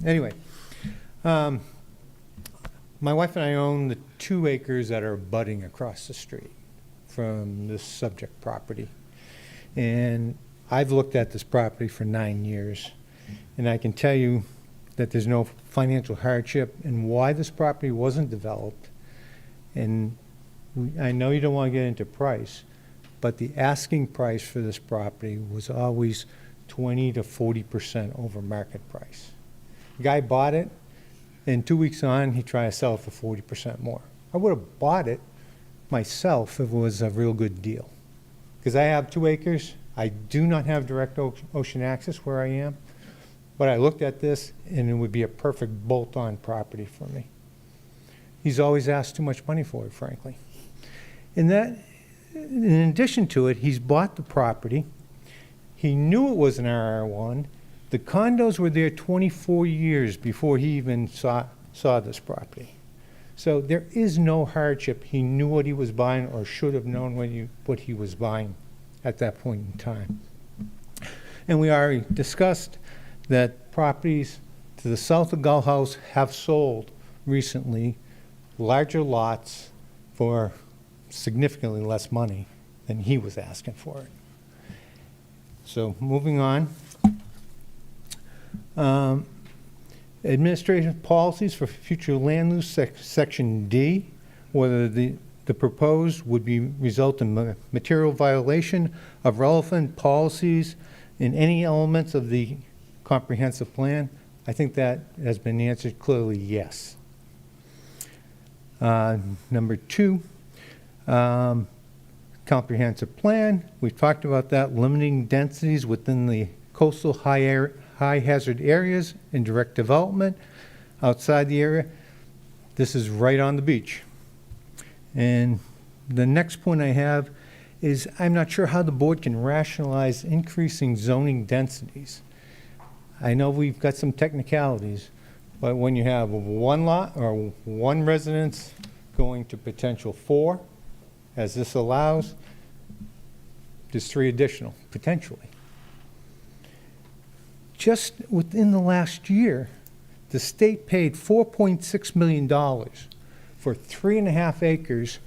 Anyway, my wife and I own the 2 acres that are abutting across the street from this subject property. And I've looked at this property for 9 years, and I can tell you that there's no financial hardship in why this property wasn't developed. And I know you don't want to get into price, but the asking price for this property was always 20 to 40% over market price. The guy bought it, and 2 weeks on, he tried to sell it for 40% more. I would have bought it myself if it was a real good deal. Because I have 2 acres. I do not have direct ocean access where I am, but I looked at this, and it would be a perfect bolt-on property for me. He's always asked too much money for it, frankly. In addition to it, he's bought the property. He knew it was an RR1. The condos were there 24 years before he even saw this property. So there is no hardship. He knew what he was buying, or should have known what he was buying at that point in time. And we already discussed that properties to the south of Gull House have sold recently, larger lots for significantly less money than he was asking for it. So moving on. Administrative policies for future land use, section D, whether the proposed would result in material violation of relevant policies in any elements of the comprehensive plan. I think that has been answered clearly, yes. Number 2, comprehensive plan. We've talked about that, limiting densities within the coastal high hazard areas in direct development. Outside the area, this is right on the beach. And the next point I have is I'm not sure how the board can rationalize increasing zoning densities. I know we've got some technicalities, but when you have 1 lot or 1 residence going to potential 4, as this allows, there's 3 additional, potentially. Just within the last year, the state paid $4.6 million for 3.5 acres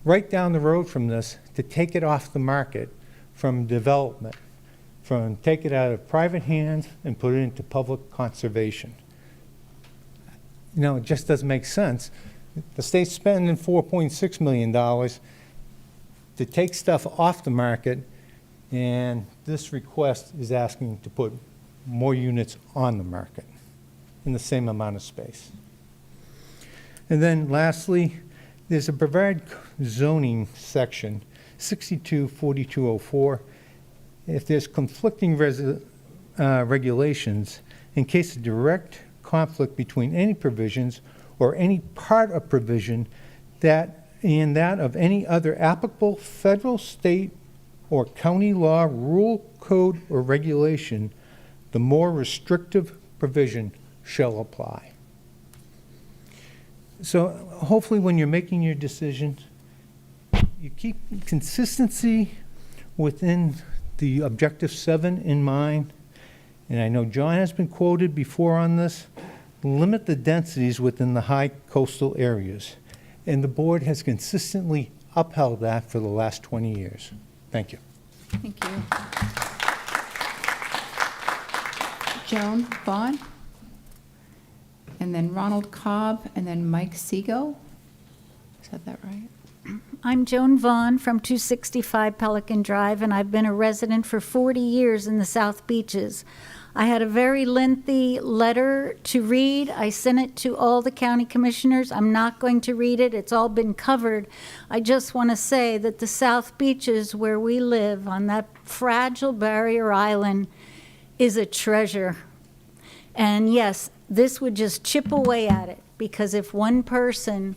right down the road from this to take it off the market from development, from take it out of private hands and put it into public conservation. You know, it just doesn't make sense. The state's spending $4.6 million to take stuff off the market, and this request is asking to put more units on the market in the same amount of space. And then lastly, there's a Brevard zoning section, 624204. If there's conflicting regulations, in case of direct conflict between any provisions or any part of provision that of any other applicable federal, state, or county law, rule, code, or regulation, the more restrictive provision shall apply. So hopefully when you're making your decisions, you keep consistency within the objective 7 in mind. And I know John has been quoted before on this. Limit the densities within the high coastal areas. And the board has consistently upheld that for the last 20 years. Thank you. Thank you. Joan Vaughn, and then Ronald Cobb, and then Mike Seago. Is that right? I'm Joan Vaughn from 265 Pelican Drive, and I've been a resident for 40 years in the South Beaches. I had a very lengthy letter to read. I sent it to all the county commissioners. I'm not going to read it. It's all been covered. I just want to say that the South Beaches, where we live on that fragile barrier island, is a treasure. And yes, this would just chip away at it, because if one person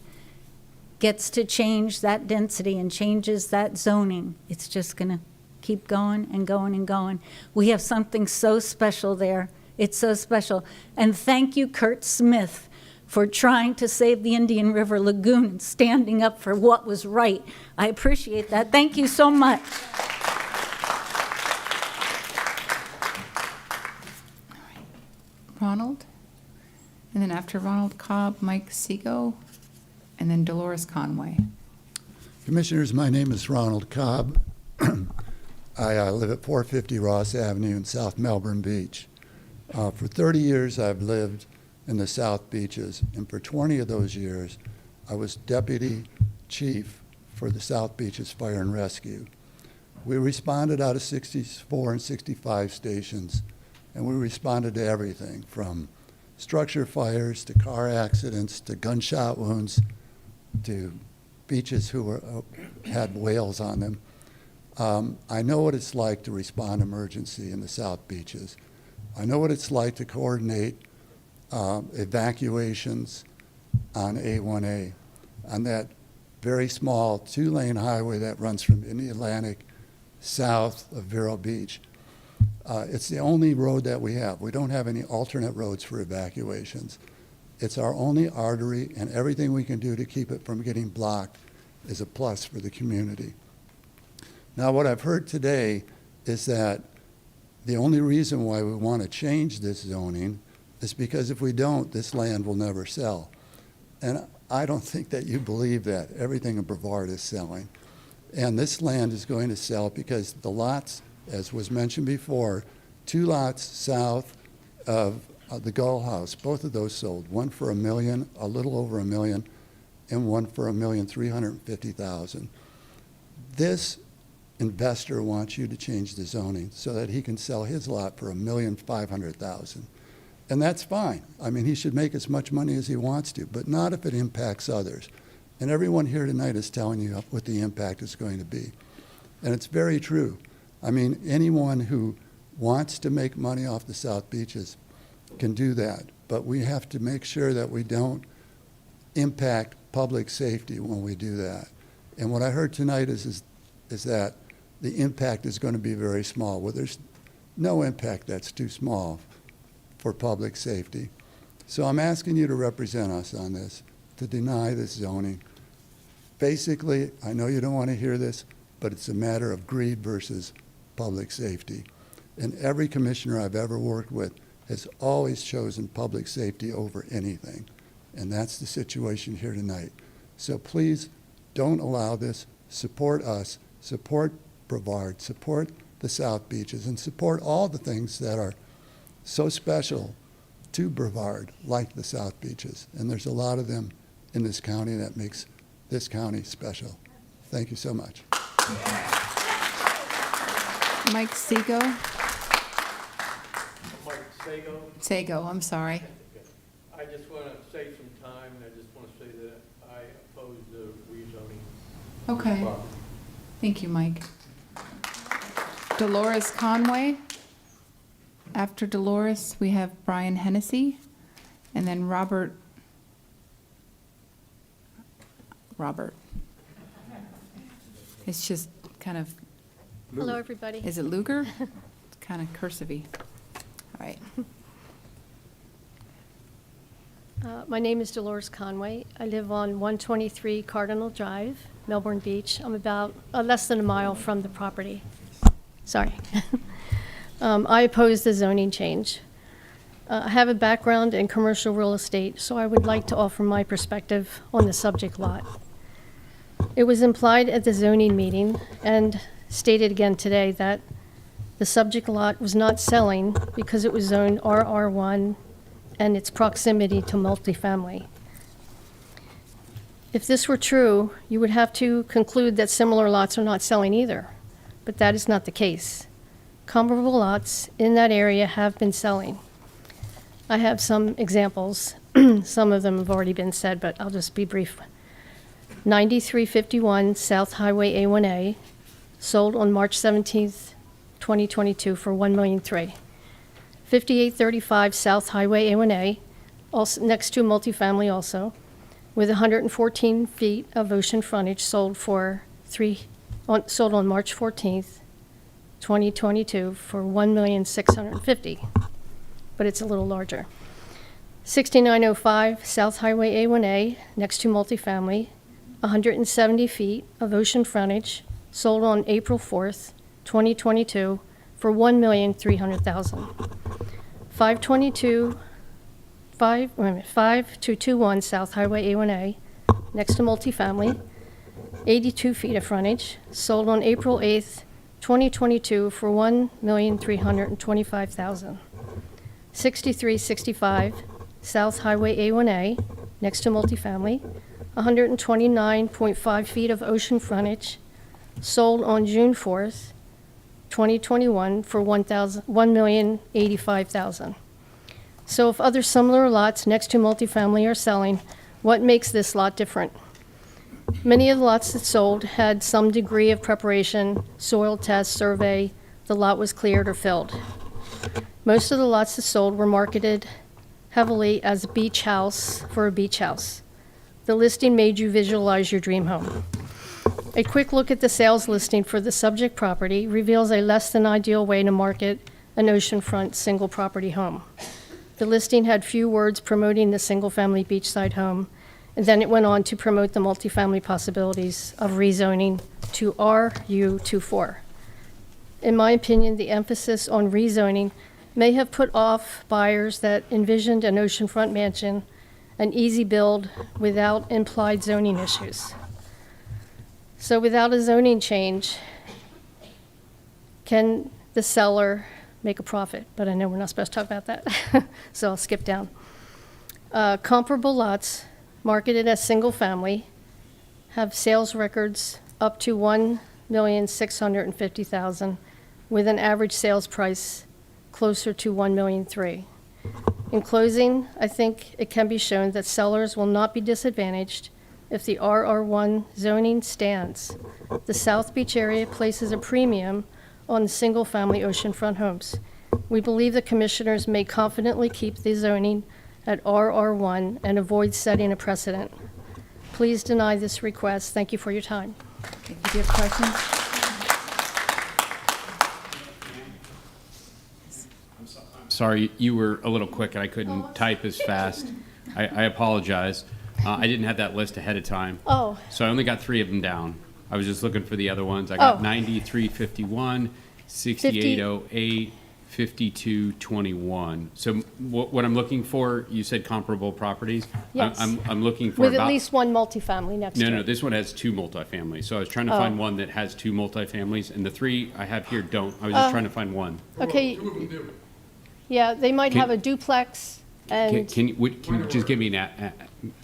gets to change that density and changes that zoning, it's just going to keep going and going and going. We have something so special there. It's so special. And thank you, Kurt Smith, for trying to save the Indian River Lagoon and standing up for what was right. I appreciate that. Thank you so much. Ronald, and then after Ronald Cobb, Mike Seago, and then Dolores Conway. Commissioners, my name is Ronald Cobb. I live at 450 Ross Avenue in South Melbourne Beach. For 30 years, I've lived in the South Beaches, and for 20 of those years, I was deputy chief for the South Beaches Fire and Rescue. We responded out of 64 and 65 stations, and we responded to everything from structure fires to car accidents to gunshot wounds to beaches who had whales on them. I know what it's like to respond to emergency in the South Beaches. I know what it's like to coordinate evacuations on A1A, on that very small 2-lane highway that runs from the Atlantic south of Vero Beach. It's the only road that we have. We don't have any alternate roads for evacuations. It's our only artery, and everything we can do to keep it from getting blocked is a plus for the community. Now, what I've heard today is that the only reason why we want to change this zoning is because if we don't, this land will never sell. And I don't think that you believe that. Everything in Brevard is selling. And this land is going to sell because the lots, as was mentioned before, 2 lots south of the Gull House, both of those sold, one for $1 million, a little over $1 million, and one for $1,350,000. This investor wants you to change the zoning so that he can sell his lot for $1,500,000. And that's fine. I mean, he should make as much money as he wants to, but not if it impacts others. And everyone here tonight is telling you what the impact is going to be. And it's very true. I mean, anyone who wants to make money off the South Beaches can do that, but we have to make sure that we don't impact public safety when we do that. And what I heard tonight is that the impact is going to be very small. Well, there's no impact that's too small for public safety. So I'm asking you to represent us on this, to deny this zoning. Basically, I know you don't want to hear this, but it's a matter of greed versus public safety. And every commissioner I've ever worked with has always chosen public safety over anything. And that's the situation here tonight. So please don't allow this. Support us, support Brevard, support the South Beaches, and support all the things that are so special to Brevard, like the South Beaches. And there's a lot of them in this county that makes this county special. Thank you so much. Mike Seago. Mike Sago. Sago, I'm sorry. I just want to save some time, and I just want to say that I oppose the rezoning. Okay. Thank you, Mike. Dolores Conway. After Dolores, we have Brian Hennessy, and then Robert. It's just kind of. Hello, everybody. Is it Luger? It's kind of cursive-y. All right. My name is Dolores Conway. I live on 123 Cardinal Drive, Melbourne Beach. I'm about less than a mile from the property. Sorry. I oppose the zoning change. I have a background in commercial real estate, so I would like to offer my perspective on the subject lot. It was implied at the zoning meeting and stated again today that the subject lot was not selling because it was zoned RR1 and its proximity to multifamily. If this were true, you would have to conclude that similar lots are not selling either, but that is not the case. Comparable lots in that area have been selling. I have some examples. Some of them have already been said, but I'll just be brief. 9351 South Highway A1A, sold on March 17th, 2022 for $1,003,000. 5835 South Highway A1A, also next to multifamily also, with 114 feet of ocean frontage, sold on March 14th, 2022 for $1,650,000, but it's a little larger. 6905 South Highway A1A, next to multifamily, 170 feet of ocean frontage, sold on April 4th, 2022 for $1,300,000. 5221 South Highway A1A, next to multifamily, 82 feet of frontage, sold on April 8th, 2022 for $1,325,000. 6365 South Highway A1A, next to multifamily, 129.5 feet of ocean frontage, sold on June 4th, 2021 for $1,085,000. So if other similar lots next to multifamily are selling, what makes this lot different? Many of the lots that sold had some degree of preparation, soil test, survey, the lot was cleared or filled. Most of the lots that sold were marketed heavily as a beach house for a beach house. The listing made you visualize your dream home. A quick look at the sales listing for the subject property reveals a less than ideal way to market an oceanfront single property home. The listing had few words promoting the single-family beachside home, and then it went on to promote the multifamily possibilities of rezoning to RU24. In my opinion, the emphasis on rezoning may have put off buyers that envisioned an oceanfront mansion, an easy build without implied zoning issues. So without a zoning change, can the seller make a profit? But I know we're not supposed to talk about that, so I'll skip down. Comparable lots marketed as single family have sales records up to $1,650,000 with an average sales price closer to $1,300,000. In closing, I think it can be shown that sellers will not be disadvantaged if the RR1 zoning stands. The South Beach area places a premium on single-family oceanfront homes. We believe the commissioners may confidently keep the zoning at RR1 and avoid setting a precedent. Please deny this request. Thank you for your time. Okay, do you have questions? Sorry, you were a little quick and I couldn't type as fast. I apologize. I didn't have that list ahead of time. Oh. So I only got 3 of them down. I was just looking for the other ones. I got Oh. 9351, 6808, 5221. So what I'm looking for, you said comparable properties? Yes. I'm looking for With about... at least one multifamily next to it. No, this one has 2 multifamilies. So I was trying to find one that has 2 multifamilies, and the 3 I have here don't. I was just trying to find one. Okay. Yeah, they might have a duplex and, Can you just give me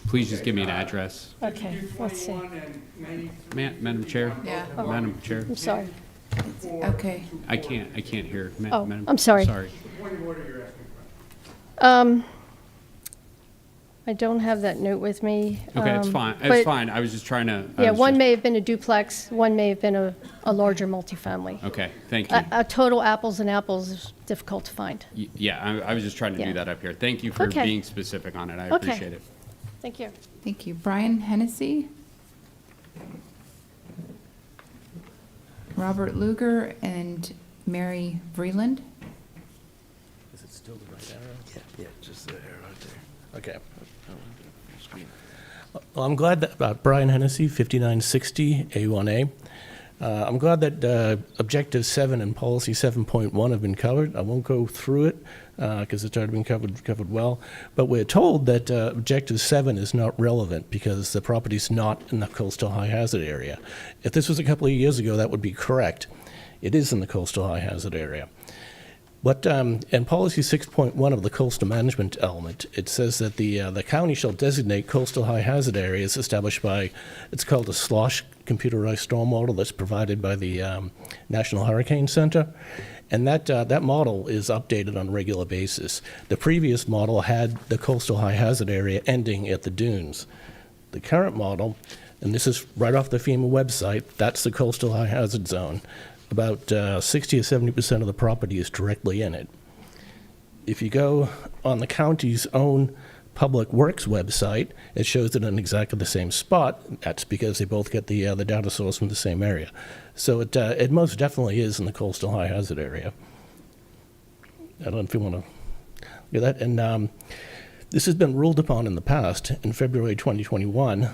please just give me an address? okay, let's see. Madam Chair? Yeah. Madam Chair? I'm sorry. Okay. I can't hear. Oh, Madam- I'm sorry. Sorry. I don't have that note with me. Okay, it's fine. but- It's fine. I was just trying to. Yeah, one may have been a duplex, one may have been a larger multifamily. Okay, thank you. A total apples and apples is difficult to find. Yeah, I was just trying to Yeah. do that up here. Thank you for Okay. being specific on it. I Okay. appreciate it. Thank you. Thank you. Brian Hennessy, Robert Luger, and Mary Vreeland. Is it still the right arrow? Yeah, just the arrow right there. Okay. Well, I'm glad that Brian Hennessy, 5960 A1A. I'm glad that Objective 7 and Policy 7.1 have been covered. I won't go through it because it's already been covered well. But we're told that Objective 7 is not relevant because the property's not in the coastal high hazard area. If this was a couple of years ago, that would be correct. It is in the coastal high hazard area. But in Policy 6.1 of the coastal management element, it says that the county shall designate coastal high hazard areas established by, it's called a SLOSH computerized storm model that's provided by the National Hurricane Center. And that model is updated on a regular basis. The previous model had the coastal high hazard area ending at the dunes. The current model, and this is right off the FEMA website, that's the coastal high hazard zone. About 60 or 70% of the property is directly in it. If you go on the county's own Public Works website, it shows it in exactly the same spot. That's because they both get the data source from the same area. So it most definitely is in the coastal high hazard area. I don't know if you want to look at that. And this has been ruled upon in the past. In February 2021,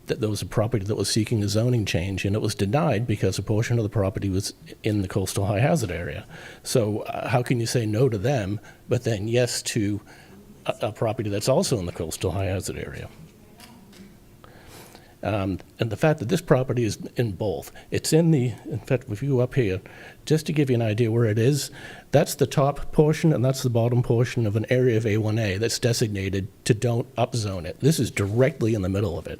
there was a property that was seeking a zoning change, and it was denied because a portion of the property was in the coastal high hazard area. So how can you say no to them, but then yes to a property that's also in the coastal high hazard area? And the fact that this property is in both, in fact, if you go up here, just to give you an idea where it is, that's the top portion and that's the bottom portion of an area of A1A that's designated to don't upzone it. This is directly in the middle of it.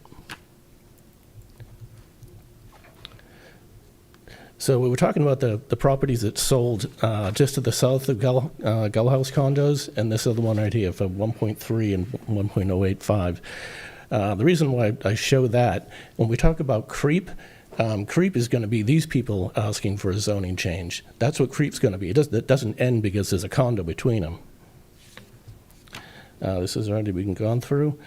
So we were talking about the properties that sold just to the south of Gull House condos, and this other one right here for 1.3 and 1.085. The reason why I show that, when we talk about creep, creep is going to be these people asking for a zoning change. That's what creep's going to be. It doesn't end because there's a condo between them. This has already been gone through.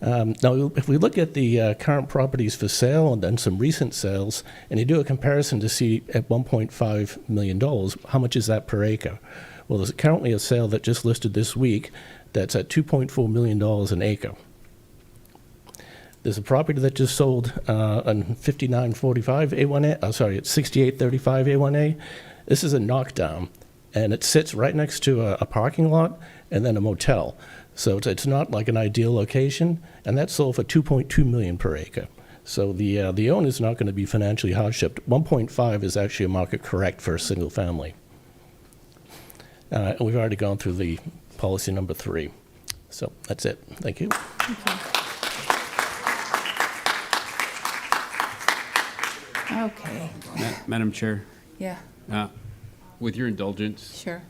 Now, if we look at the current properties for sale and then some recent sales, and you do a comparison to see at $1.5 million, how much is that per acre? Well, there's currently a sale that just listed this week that's at $2.4 million an acre. There's a property that just sold on 5945 A1A, sorry, it's 6835 A1A. This is a knockdown, and it sits right next to a parking lot and then a motel. So it's not like an ideal location, and that sold for $2.2 million per acre. So the owner's not going to be financially hardshipped. 1.5 is actually a market correct for a single family. And we've already gone through the policy number 3. So that's it. Thank you. Okay. Madam Chair, Yeah, with your indulgence, sure.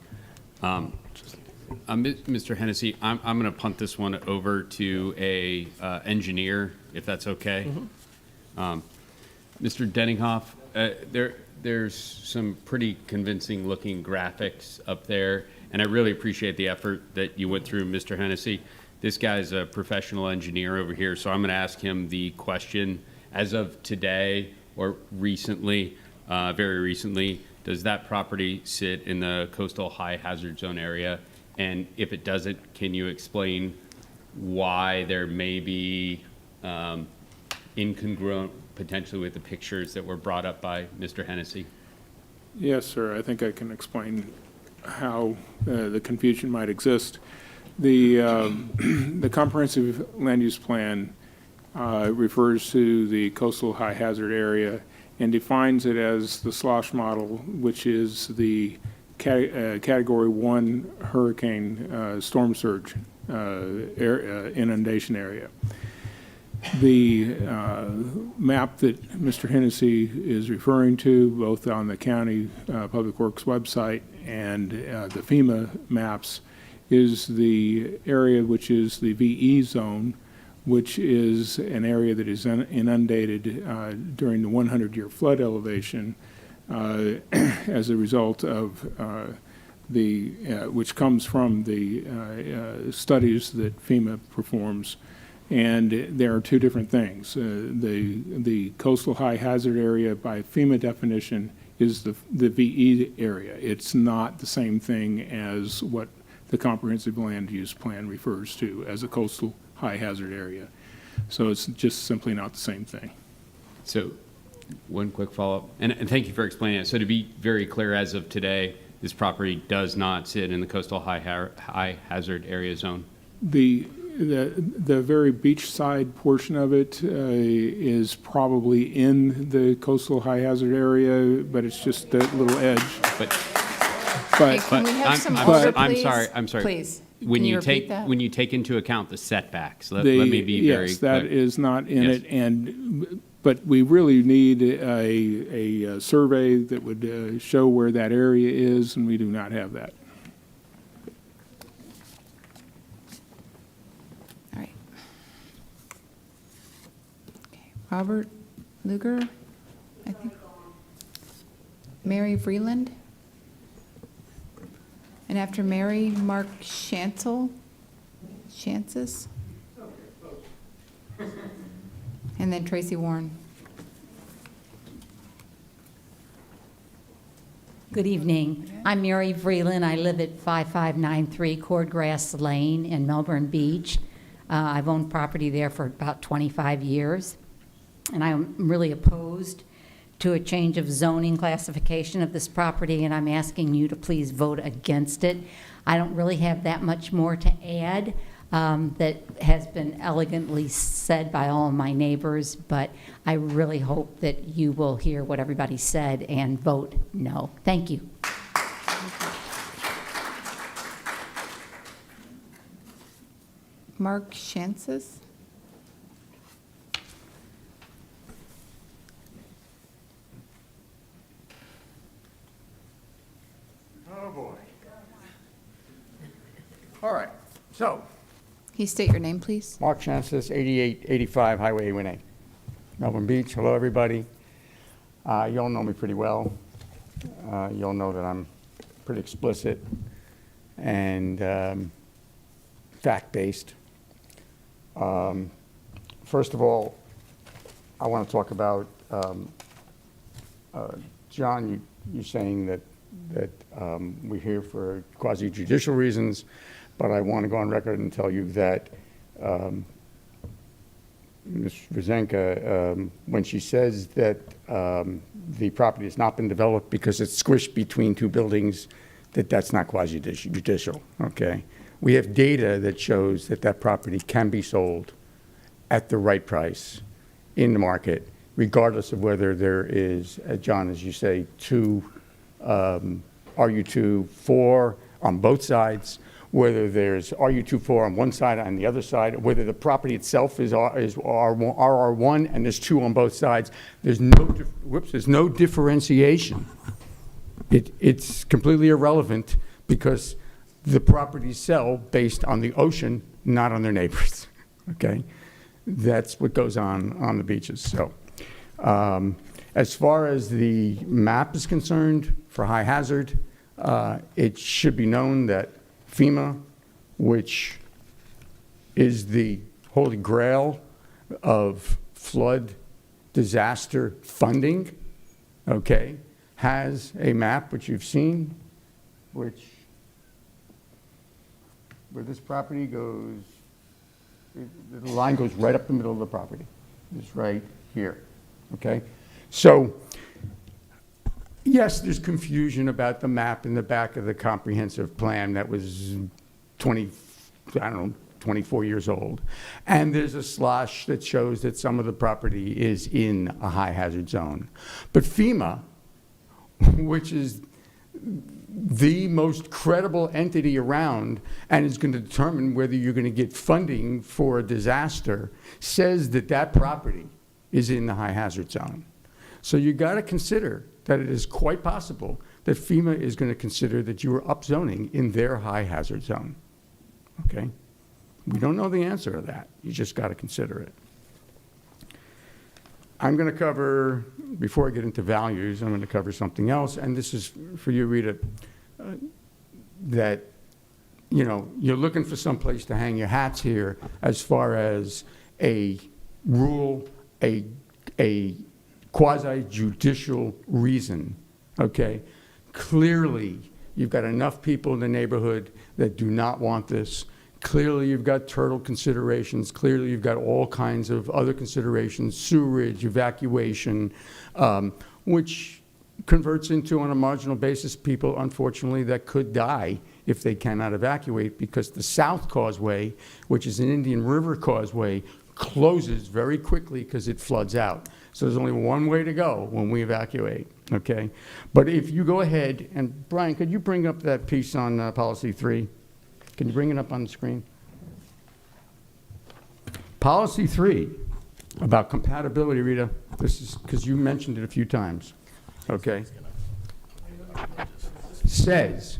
Mr. Hennessy, I'm going to punt this one over to a engineer, if that's okay. Mr. Denninghoff, there's some pretty convincing looking graphics up there, and I really appreciate the effort that you went through, Mr. Hennessy. This guy's a professional engineer over here, so I'm going to ask him the question, as of today or recently, very recently, does that property sit in the coastal high hazard zone area? And if it doesn't, can you explain why there may be incongruent potentially with the pictures that were brought up by Mr. Hennessy? Yes, sir. I think I can explain how the confusion might exist. The comprehensive land use plan refers to the coastal high hazard area and defines it as the SLOSH model, which is the Category 1 hurricane storm surge inundation area. The map that Mr. Hennessy is referring to, both on the county Public Works website and the FEMA maps, is the area which is the VE zone, which is an area that is inundated during the 100-year flood elevation as a result of which comes from the studies that FEMA performs. And there are two different things. The coastal high hazard area, by FEMA definition, is the VE area. It's not the same thing as what the comprehensive land use plan refers to as a coastal high hazard area. So it's just simply not the same thing. So one quick follow-up, and thank you for explaining it. So to be very clear, as of today, this property does not sit in the coastal high hazard area zone? The very beachside portion of it is probably in the coastal high hazard area, but it's just that little edge. Hey, can we have some order, please? I'm sorry. Please. When Can you you repeat take that? when you take into account the setbacks, let me be very yes, clear. that is not in Yes. it, but we really need a survey that would show where that area is, and we do not have that. All right. Okay. Robert Luger, I think. Mary Vreeland. And after Mary, Mark Chances. And then Tracy Warren. Good evening. I'm Mary Vreeland. I live at 5593 Cordgrass Lane in Melbourne Beach. I've owned property there for about 25 years, and I'm really opposed to a change of zoning classification of this property, and I'm asking you to please vote against it. I don't really have that much more to add. That has been elegantly said by all of my neighbors, but I really hope that you will hear what everybody said and vote no. Thank you. Mark Chances. Oh, boy. All right, so. Can you state your name, please? Mark Chances, 8885 Highway A1A, Melbourne Beach. Hello, everybody. You all know me pretty well. You all know that I'm pretty explicit and fact-based. First of all, I want to talk about, John, you saying that we're here for quasi-judicial reasons, but I want to go on record and tell you that Ms. Rezanka, when she says that the property has not been developed because it's squished between two buildings, that's not quasi-judicial, okay? We have data that shows that that property can be sold at the right price in the market, regardless of whether there is, John, as you say, RU2 4 on both sides, whether there's RU24 on one side and the other side, whether the property itself is RR1 and there's 2 on both sides. There's no differentiation. It's completely irrelevant because the properties sell based on the ocean, not on their neighbors, okay? That's what goes on the beaches. So as far as the map is concerned for high hazard, it should be known that FEMA, which is the holy grail of flood disaster funding, okay, has a map, which you've seen, where this property goes, the line goes right up the middle of the property. It's right here, okay? So, yes, there's confusion about the map in the back of the comprehensive plan that was 24 years old. And there's a slosh that shows that some of the property is in a high hazard zone. But FEMA, which is the most credible entity around and is going to determine whether you're going to get funding for a disaster, says that that property is in the high hazard zone. So you got to consider that it is quite possible that FEMA is going to consider that you are upzoning in their high hazard zone. Okay? We don't know the answer to that. You just got to consider it. I'm going to cover, before I get into values, I'm going to cover something else, and this is for you, Rita, that, you know, you're looking for some place to hang your hats here as far as a rule, a quasi-judicial reason, okay? Clearly, You've got enough people in the neighborhood that do not want this. Clearly, you've got turtle considerations. Clearly, you've got all kinds of other considerations, sewerage, evacuation, which converts into, on a marginal basis, people, unfortunately, that could die if they cannot evacuate, because the South Causeway, which is an Indian River Causeway, closes very quickly because it floods out. So there's only one way to go when we evacuate, okay? But if you go ahead, and Brian, could you bring up that piece on Policy 3? Can you bring it up on the screen? Policy 3, about compatibility, Rita, this is because you mentioned it a few times, okay? Says,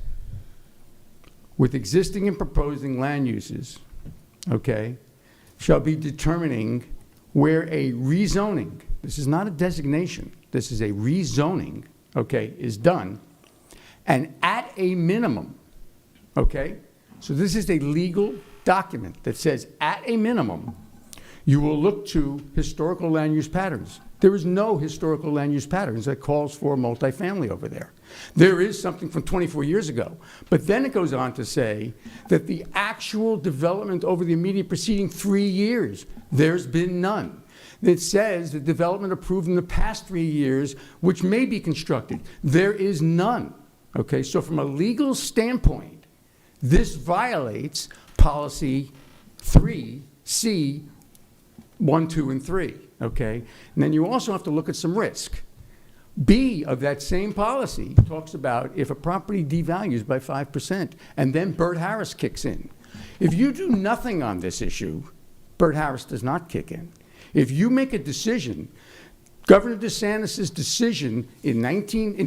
with existing and proposing land uses, okay, shall be determining where a rezoning, this is not a designation, this is a rezoning, okay, is done, and at a minimum, okay? So this is a legal document that says, at a minimum, you will look to historical land use patterns. There is no historical land use patterns that calls for multifamily over there. There is something from 24 years ago, but then it goes on to say that the actual development over the immediate preceding 3 years, there's been none. It says the development approved in the past 3 years, which may be constructed, there is none. Okay, so from a legal standpoint, this violates Policy 3C, 1, 2, and 3, okay? And then you also have to look at some risk. B of that same policy talks about if a property devalues by 5%, and then Bert Harris kicks in. If you do nothing on this issue, Bert Harris does not kick in. If you make a decision, Governor DeSantis' decision in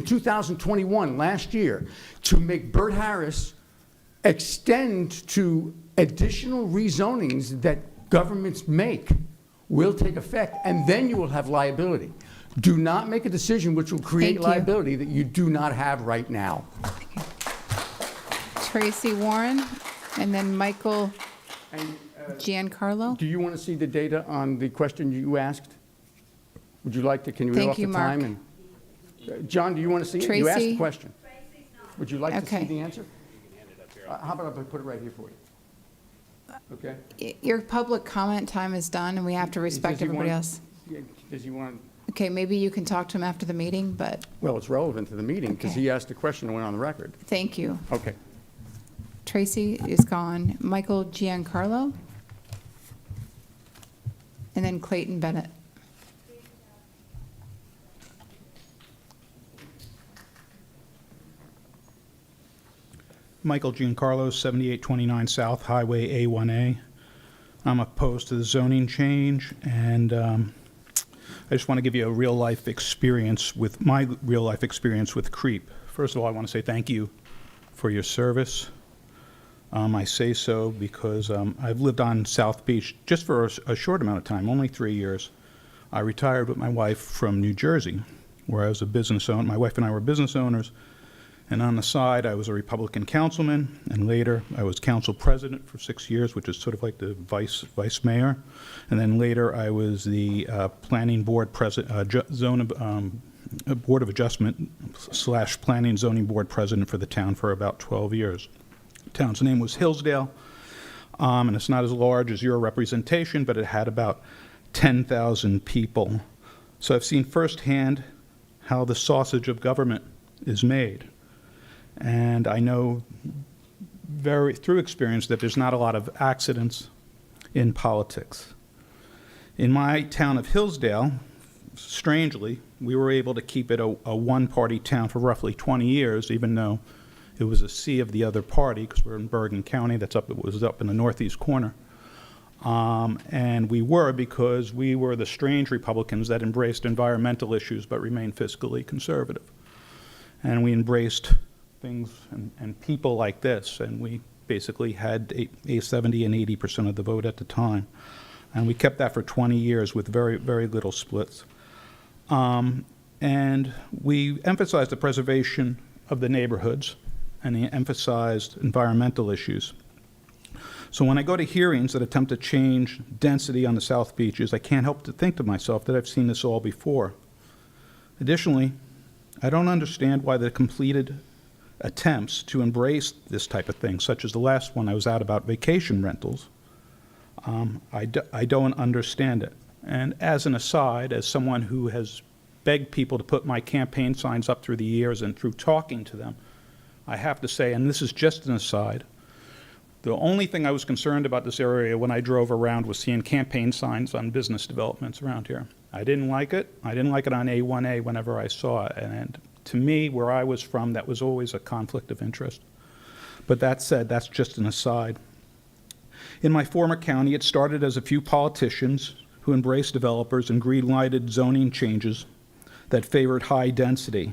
2021, last year, to make Bert Harris extend to additional rezonings that governments make will take effect, and then you will have liability. Do not make a decision which will create liability that you do not have right now. Tracy Warren, and then Michael Giancarlo. Do you want to see the data on the question you asked? Would you like to, can you read Thank off you, the Mark. time? And John, do you want to see it? You asked the question. Would you like to see the answer? How about if I put it right here for you? Okay. Your public comment time is done, and we have to respect everybody else. Does he want? Okay, maybe you can talk to him after the meeting, but Well, it's relevant to the meeting because he asked a question and went on the record. thank you. Okay. Tracy is gone. Michael Giancarlo, and then Clayton Bennett. Michael Giancarlo, 7829 South Highway A1A. I'm opposed to the zoning change, and I just want to give you a real-life experience with my real-life experience with CREEP. First of all, I want to say thank you for your service. I say so because I've lived on South Beach just for a short amount of time, only 3 years. I retired with my wife from New Jersey, where I was a business owner. My wife and I were business owners. And on the side, I was a Republican councilman, and later I was council president for 6 years, which is sort of like the vice mayor. And then later I was the planning board president, board of adjustment / planning zoning board president for the town for about 12 years. The town's name was Hillsdale, and it's not as large as your representation, but it had about 10,000 people. So I've seen firsthand how the sausage of government is made. And I know through experience that there's not a lot of accidents in politics. In my town of Hillsdale, strangely, we were able to keep it a one-party town for roughly 20 years, even though it was a sea of the other party, because we're in Bergen County. It was up in the northeast corner. And we were because we were the strange Republicans that embraced environmental issues but remained fiscally conservative. And we embraced things and people like this, and we basically had a 70 and 80% of the vote at the time. And we kept that for 20 years with very, very little splits. And we emphasized the preservation of the neighborhoods, and he emphasized environmental issues. So when I go to hearings that attempt to change density on the South Beaches, I can't help to think to myself that I've seen this all before. Additionally, I don't understand why the completed attempts to embrace this type of thing, such as the last one I was out about vacation rentals, I don't understand it. And as an aside, as someone who has begged people to put my campaign signs up through the years and through talking to them, I have to say, and this is just an aside, the only thing I was concerned about this area when I drove around was seeing campaign signs on business developments around here. I didn't like it. I didn't like it on A1A whenever I saw it. And to me, where I was from, that was always a conflict of interest. But that said, that's just an aside. In my former county, it started as a few politicians who embraced developers and green-lighted zoning changes that favored high density.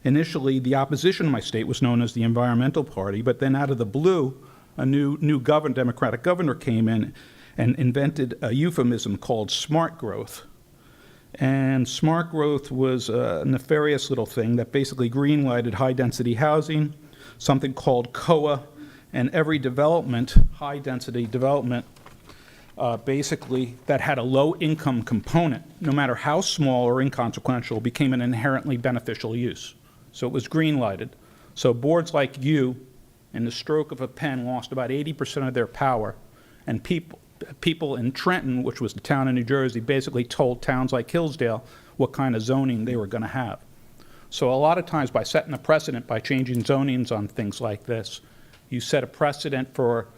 Initially, the opposition in my state was known as the Environmental Party, but then out of the blue, a new Democratic governor came in and invented a euphemism called smart growth. And smart growth was a nefarious little thing that basically green-lighted high-density housing, something called COA, and every development, high-density development, basically that had a low-income component, no matter how small or inconsequential, became an inherently beneficial use. So it was green-lighted. So boards like you, in the stroke of a pen, lost about 80% of their power, and people in Trenton, which was the town in New Jersey, basically told towns like Hillsdale what kind of zoning they were going to have. So a lot of times by setting a precedent, by changing zonings on things like this, you set a precedent for,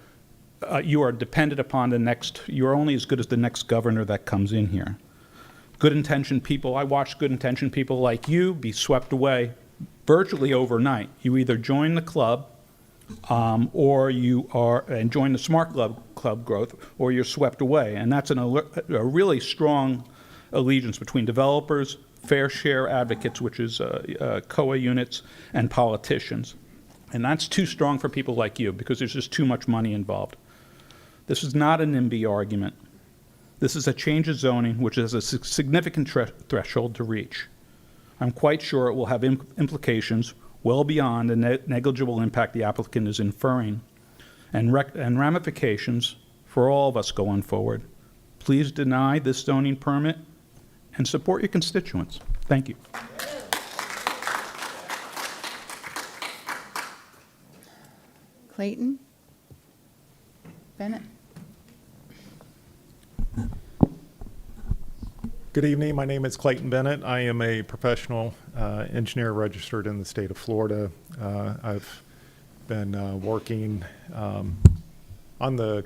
you are dependent upon the next, you're only as good as the next governor that comes in here. Good-intentioned people, I watched good-intentioned people like you be swept away virtually overnight. You either join the club or you are, and join the smart club growth, or you're swept away. And that's a really strong allegiance between developers, fair share advocates, which is COA units, and politicians. And that's too strong for people like you because there's just too much money involved. This is not an NIMBY argument. This is a change of zoning, which is a significant threshold to reach. I'm quite sure it will have implications well beyond the negligible impact the applicant is inferring, and ramifications for all of us going forward. Please deny this zoning permit and support your constituents. Thank you. Clayton? Bennett? Good evening. My name is Clayton Bennett. I am a professional engineer registered in the state of Florida. I've been working on the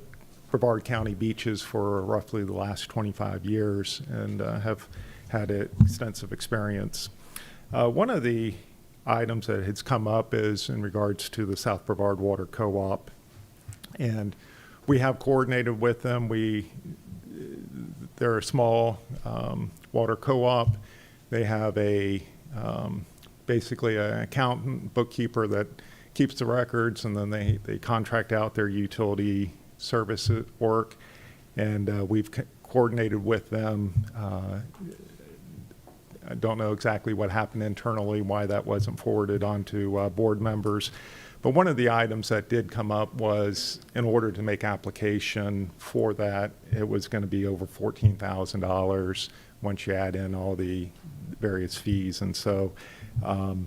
Brevard County beaches for roughly the last 25 years and have had extensive experience. One of the items that has come up is in regards to the South Brevard Water Co-op, and we have coordinated with them. They're a small water co-op. They have basically an accountant, bookkeeper that keeps the records, and then they contract out their utility service work, and we've coordinated with them. I don't know exactly what happened internally, why that wasn't forwarded on to board members. But one of the items that did come up was in order to make application for that, it was going to be over $14,000 once you add in all the various fees. And so I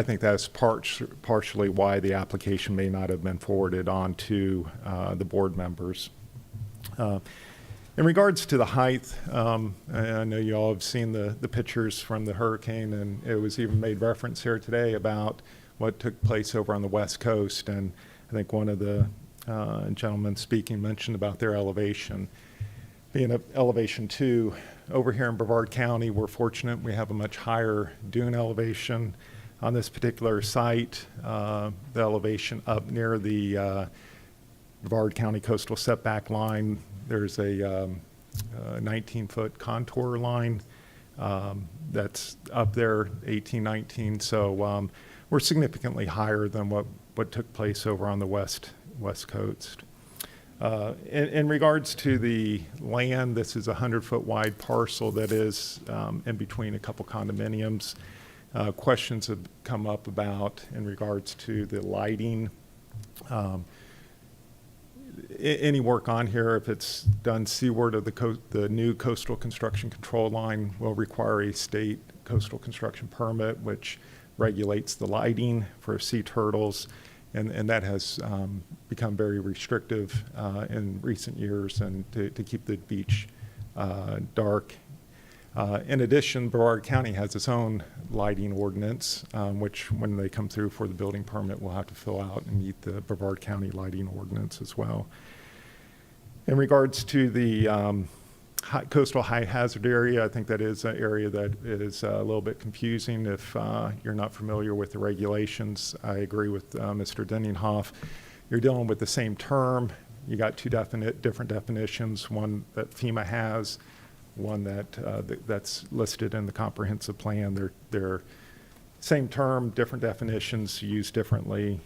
think that's partially why the application may not have been forwarded on to the board members. In regards to the height, I know you all have seen the pictures from the hurricane, and it was even made reference here today about what took place over on the West Coast. And I think one of the gentlemen speaking mentioned about their elevation being at elevation 2. Over here in Brevard County, we're fortunate we have a much higher dune elevation on this particular site. The elevation up near the Brevard County coastal setback line, there's a 19-foot contour line that's up there, 18, 19. So we're significantly higher than what took place over on the West Coast. In regards to the land, this is a 100-foot wide parcel that is in between a couple condominiums. Questions have come up about in regards to the lighting. Any work on here, if it's done seaward of the new coastal construction control line, will require a state coastal construction permit, which regulates the lighting for sea turtles, and that has become very restrictive in recent years, and to keep the beach dark. In addition, Brevard County has its own lighting ordinance, which when they come through for the building permit, we'll have to fill out and meet the Brevard County lighting ordinance as well. In regards to the coastal high hazard area, I think that is an area that is a little bit confusing if you're not familiar with the regulations. I agree with Mr. Denninghoff. You're dealing with the same term. You got two different definitions, one that FEMA has, one that's listed in the comprehensive plan. They're same term, different definitions used differently.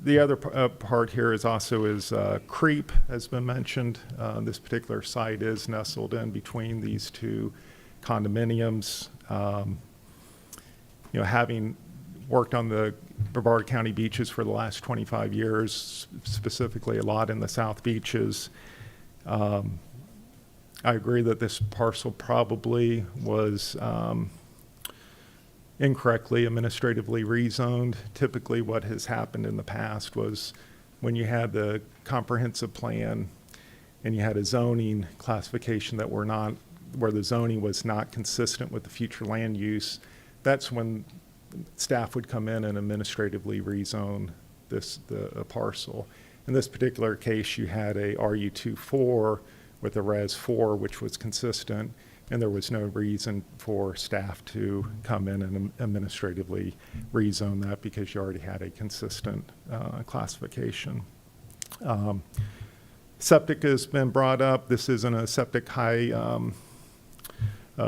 The other part here is creep has been mentioned. This particular site is nestled in between these two condominiums. Having worked on the Brevard County beaches for the last 25 years, specifically a lot in the South Beaches, I agree that this parcel probably was incorrectly administratively rezoned. Typically what has happened in the past was when you had the comprehensive plan and you had a zoning classification where the zoning was not consistent with the future land use, that's when staff would come in and administratively rezone the parcel. In this particular case, you had a RU24 with a Res 4, which was consistent, and there was no reason for staff to come in and administratively rezone that because you already had a consistent classification. Septic has been brought up. This isn't a septic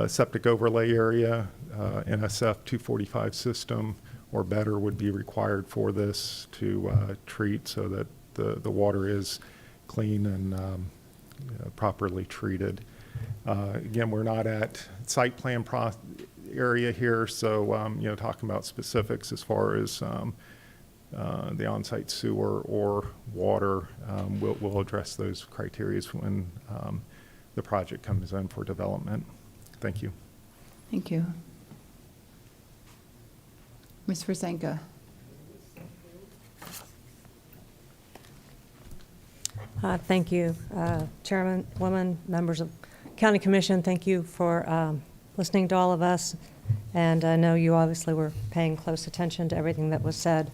septic overlay area. NSF 245 system or better would be required for this to treat so that the water is clean and properly treated. Again, we're not at site plan area here, so talking about specifics as far as the on-site sewer or water, we'll address those criteria when the project comes in for development. Thank you. Thank you. Ms. Rezanka. Thank you, Chairman, woman, members of County Commission. Thank you for listening to all of us. And I know you obviously were paying close attention to everything that was said.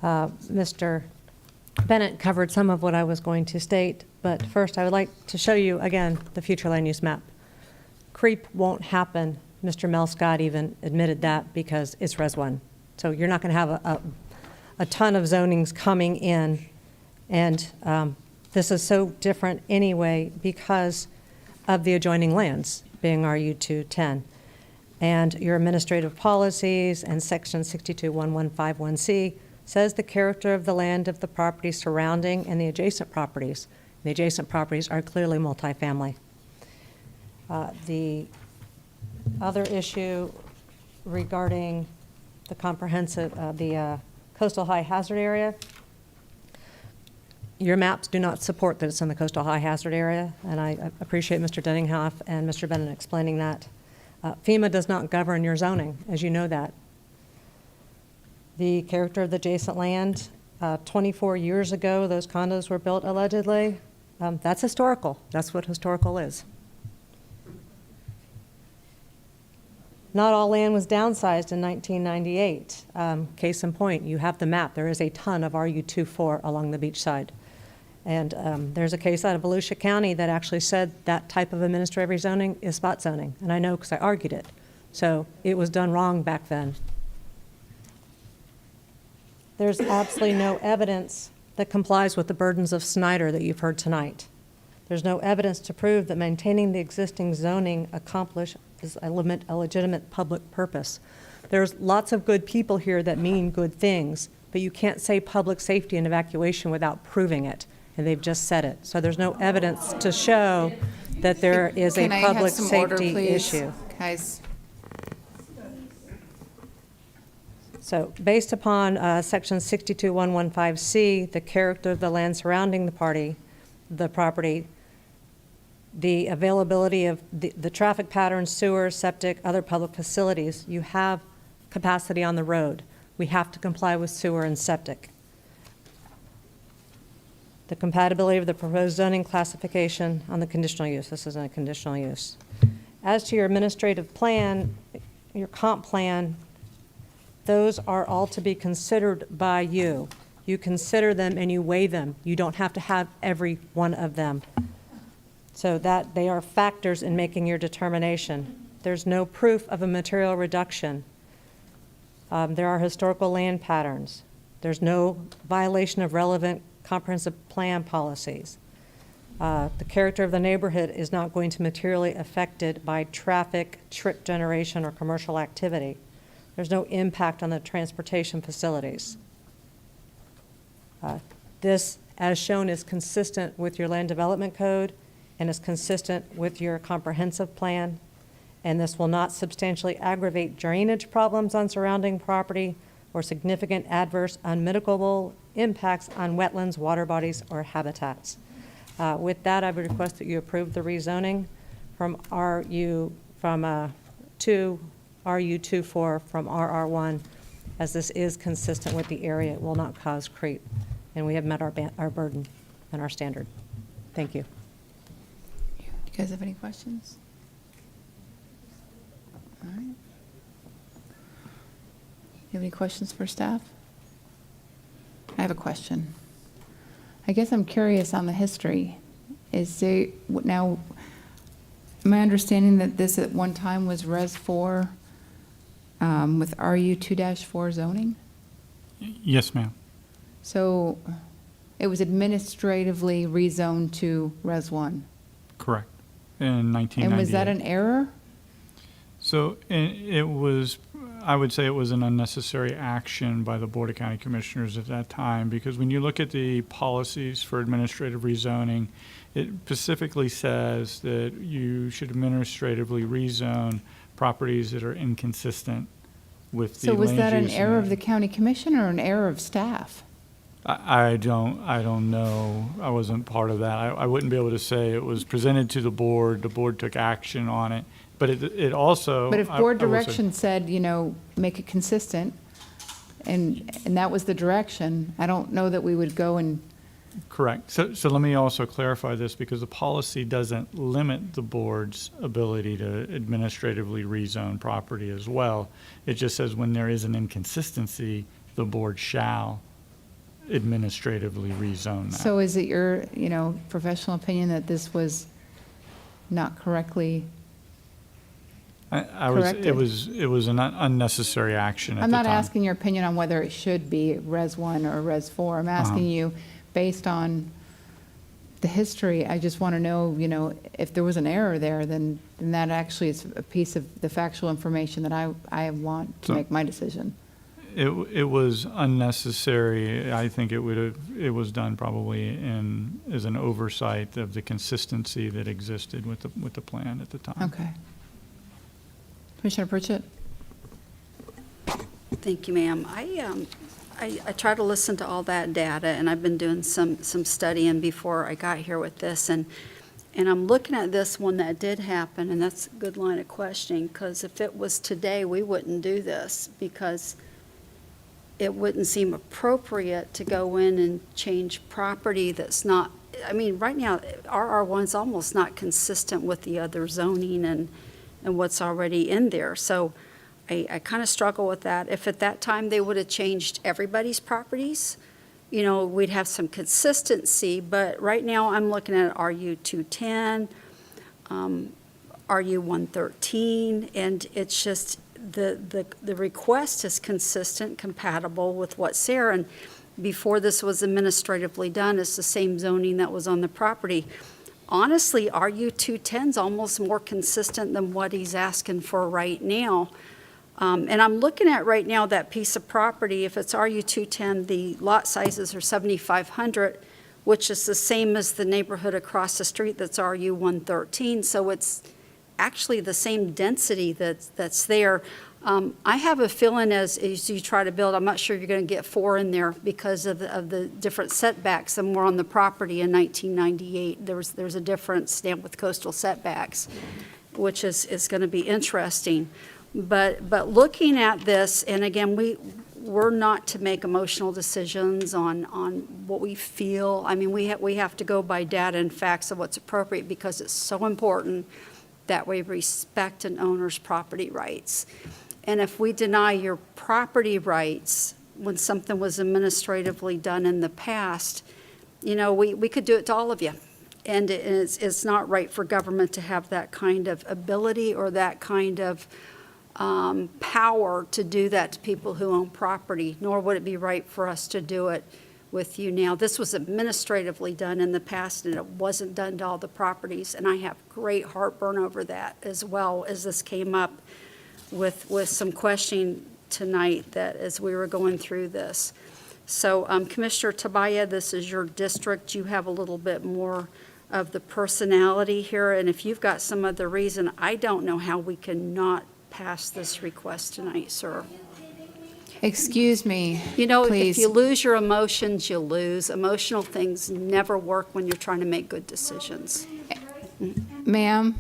Mr. Bennett covered some of what I was going to state, but first I would like to show you again the future land use map. Creep won't happen. Mr. Mel Scott even admitted that because it's Res 1. So you're not going to have a ton of zonings coming in. And this is so different anyway because of the adjoining lands being RU210. And your administrative policies and section 621151C says the character of the land of the property surrounding and the adjacent properties. The adjacent properties are clearly multifamily. The other issue regarding the comprehensive, the coastal high hazard area, your maps do not support that it's in the coastal high hazard area, and I appreciate Mr. Denninghoff and Mr. Bennett explaining that. FEMA does not govern your zoning, as you know that. The character of the adjacent land, 24 years ago, those condos were built allegedly. That's historical. That's what historical is. Not all land was downsized in 1998. Case in point, you have the map. There is a ton of RU24 along the beach side. And there's a case out of Volusia County that actually said that type of administrative zoning is spot zoning. And I know because I argued it. So it was done wrong back then. There's absolutely no evidence that complies with the burdens of Snyder that you've heard tonight. There's no evidence to prove that maintaining the existing zoning accomplishes a legitimate public purpose. There's lots of good people here that mean good things, but you can't say public safety and evacuation without proving it, and they've just said it. So there's no evidence to show that there is a public safety issue. Guys. So based upon section 62115C, the character of the land surrounding the property, the availability of the traffic patterns, sewer, septic, other public facilities. You have capacity on the road. We have to comply with sewer and septic. The compatibility of the proposed zoning classification on the conditional use. This isn't a conditional use. As to your administrative plan, your comp plan, those are all to be considered by you. You consider them and you weigh them. You don't have to have every one of them. So that they are factors in making your determination. There's no proof of a material reduction. There are historical land patterns. There's no violation of relevant comprehensive plan policies. The character of the neighborhood is not going to materially affected by traffic, trip generation, or commercial activity. There's no impact on the transportation facilities. This, as shown, is consistent with your land development code and is consistent with your comprehensive plan. And this will not substantially aggravate drainage problems on surrounding property or significant adverse unmitigable impacts on wetlands, water bodies, or habitats. With that, I would request that you approve the rezoning from to RU24 from RR1, as this is consistent with the area. It will not cause creep, and we have met our burden and our standard. Thank you. Do you guys have any questions? All right. You have any questions for staff? I have a question. I guess I'm curious on the history. Now, am I understanding that this at one time was Res 4 with RU 2-4 zoning? Yes, ma'am. So it was administratively rezoned to Res 1? Correct. In 1998. And was that an error? So it was, I would say it was an unnecessary action by the Board of County Commissioners at that time, because when you look at the policies for administrative rezoning, it specifically says that you should administratively rezone properties that are inconsistent with the land use. So was that an error of the county commission or an error of staff? I don't know. I wasn't part of that. I wouldn't be able to say. It was presented to the board took action on it. But it also. But if board direction said, make it consistent, and that was the direction, I don't know that we would go and. Correct. So let me also clarify this, because the policy doesn't limit the board's ability to administratively rezone property as well. It just says when there is an inconsistency, the board shall administratively rezone that. So is it your, professional opinion that this was not correctly corrected? It was an unnecessary action at the I'm time. not asking your opinion on whether it should be Res 1 or Res 4. I'm asking you, based on the history, I just want to know, if there was an error there, then that actually is a piece of the factual information that I want to make my decision. It was unnecessary. I think it was done probably as an oversight of the consistency that existed with the plan at the time. Okay. Commissioner Pritchett? Thank you, ma'am. I try to listen to all that data, and I've been doing some studying before I got here with this, and I'm looking at this one that did happen, and that's a good line of questioning, because if it was today, we wouldn't do this, because it wouldn't seem appropriate to go in and change property that's not, right now, RR1's almost not consistent with the other zoning and what's already in there. So I kind of struggle with that. If at that time they would have changed everybody's properties, we'd have some consistency. But right now I'm looking at RU 210, RU 113, and it's just the request is consistent, compatible with what's there. And before this was administratively done, it's the same zoning that was on the property. Honestly, RU 210's almost more consistent than what he's asking for right now. And I'm looking at right now that piece of property. If it's RU 210, the lot sizes are 7,500, which is the same as the neighborhood across the street that's RU 113. So it's actually the same density that's there. I have a feeling as you try to build, I'm not sure you're going to get 4 in there because of the different setbacks. And we're on the property in 1998. There's a difference now with coastal setbacks, which is going to be interesting. But looking at this, and again, we're not to make emotional decisions on what we feel. I mean, we have to go by data and facts of what's appropriate because it's so important that we respect an owner's property rights. And if we deny your property rights when something was administratively done in the past, you know, we could do it to all of you. And it's not right for government to have that kind of ability or that kind of power to do that to people who own property, nor would it be right for us to do it with you now. This was administratively done in the past, and it wasn't done to all the properties, and I have great heartburn over that as well as this came up with some questioning tonight that as we were going through this. So Commissioner Tobia, this is your district. You have a little bit more of the personality here, and if you've got some other reason, I don't know how we can not pass this request tonight, sir. Excuse me, You know, please. if you lose your emotions, you lose. Emotional things never work when you're trying to make good decisions. Ma'am,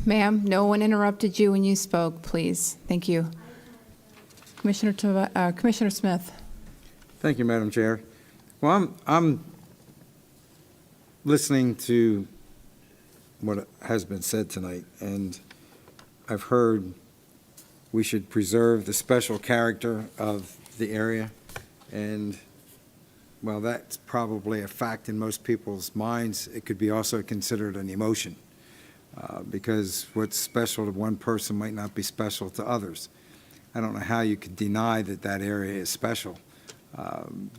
no one interrupted you when you spoke, please. Thank you. Commissioner Smith. Thank you, Madam Chair. Well, I'm listening to what has been said tonight, and I've heard we should preserve the special character of the area, and well, that's probably a fact in most people's minds. It could be also considered an emotion, because what's special to one person might not be special to others. I don't know how you could deny that that area is special,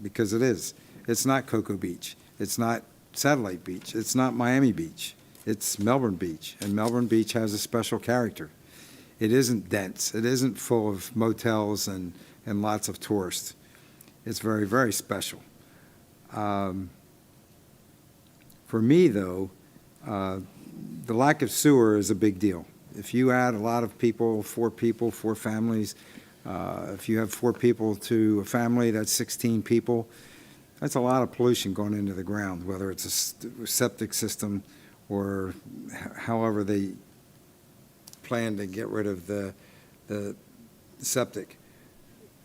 because it is. It's not Cocoa Beach. It's not Satellite Beach. It's not Miami Beach. It's Melbourne Beach, and Melbourne Beach has a special character. It isn't dense. It isn't full of motels and lots of tourists. It's very, very special. For me, though, the lack of sewer is a big deal. If you add a lot of people, 4 families, if you have 4 people to a family, that's 16 people. That's a lot of pollution going into the ground, whether it's a septic system or however they plan to get rid of the septic.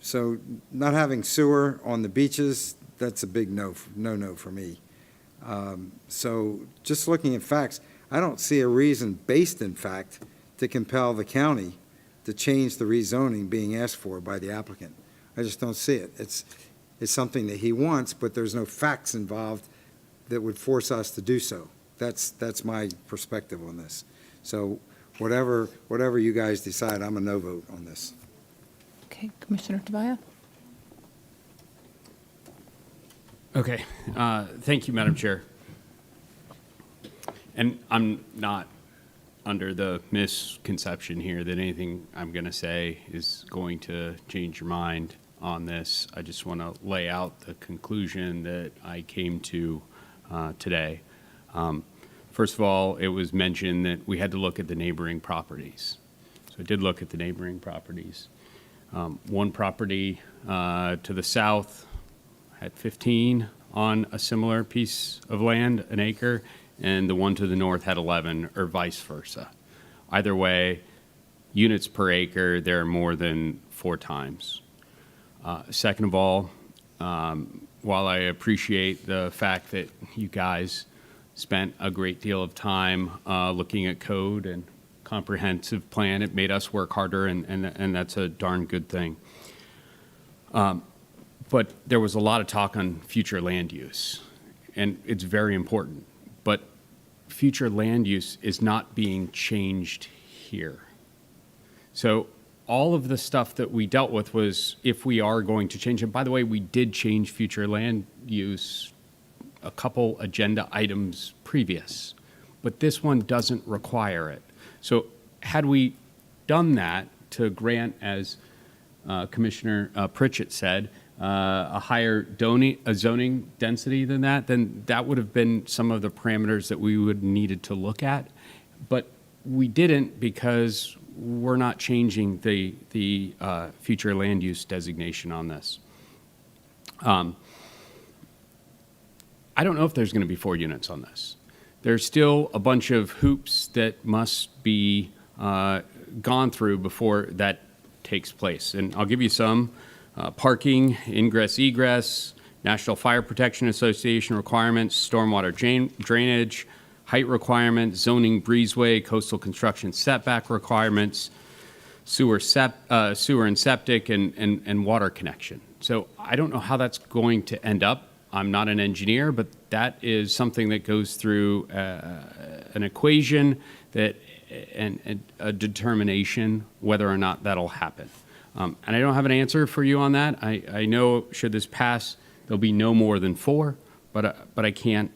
So not having sewer on the beaches, that's a big no for me. So just looking at facts, I don't see a reason based in fact to compel the county to change the rezoning being asked for by the applicant. I just don't see it. It's something that he wants, but there's no facts involved that would force us to do so. That's my perspective on this. So whatever you guys decide, I'm a no vote on this. Okay, Commissioner Tobia. Okay, thank you, Madam Chair. And I'm not under the misconception here that anything I'm going to say is going to change your mind on this. I just want to lay out the conclusion that I came to today. First of all, it was mentioned that we had to look at the neighboring properties. So I did look at the neighboring properties. One property to the south had 15 on a similar piece of land, an acre, and the one to the north had 11, or vice versa. Either way, units per acre, there are more than 4 times. Second of all, while I appreciate the fact that you guys spent a great deal of time looking at code and comprehensive plan, it made us work harder, and that's a darn good thing. But there was a lot of talk on future land use, and it's very important. But future land use is not being changed here. So all of the stuff that we dealt with was if we are going to change it. By the way, we did change future land use a couple agenda items previous, but this one doesn't require it. So had we done that to grant, as Commissioner Pritchett said, a higher zoning density than that, then that would have been some of the parameters that we would needed to look at. But we didn't, because we're not changing the future land use designation on this. I don't know if there's going to be 4 units on this. There's still a bunch of hoops that must be gone through before that takes place. And I'll give you some. Parking, ingress, egress, National Fire Protection Association requirements, stormwater drainage, height requirements, zoning breezeway, coastal construction setback requirements, sewer and septic, and water connection. So I don't know how that's going to end up. I'm not an engineer, but that is something that goes through an equation that and a determination whether or not that'll happen. And I don't have an answer for you on that. I know should this pass, there'll be no more than 4, but I can't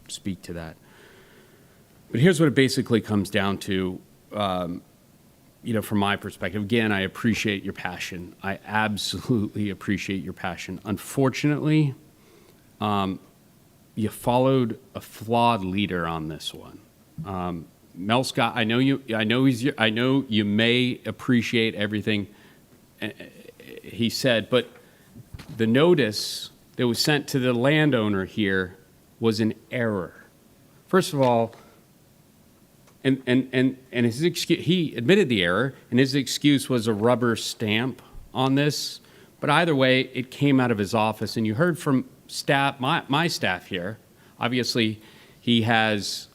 speak to that. But here's what it basically comes down to. From my perspective, again, I appreciate your passion. I absolutely appreciate your passion. Unfortunately, you followed a flawed leader on this one. Mel Scott, I know you may appreciate everything he said, but the notice that was sent to the landowner here was an error. First of all, and his excuse, he admitted the error, and his excuse was a rubber stamp on this. But either way, it came out of his office, and you heard from staff, my staff here. Obviously, he has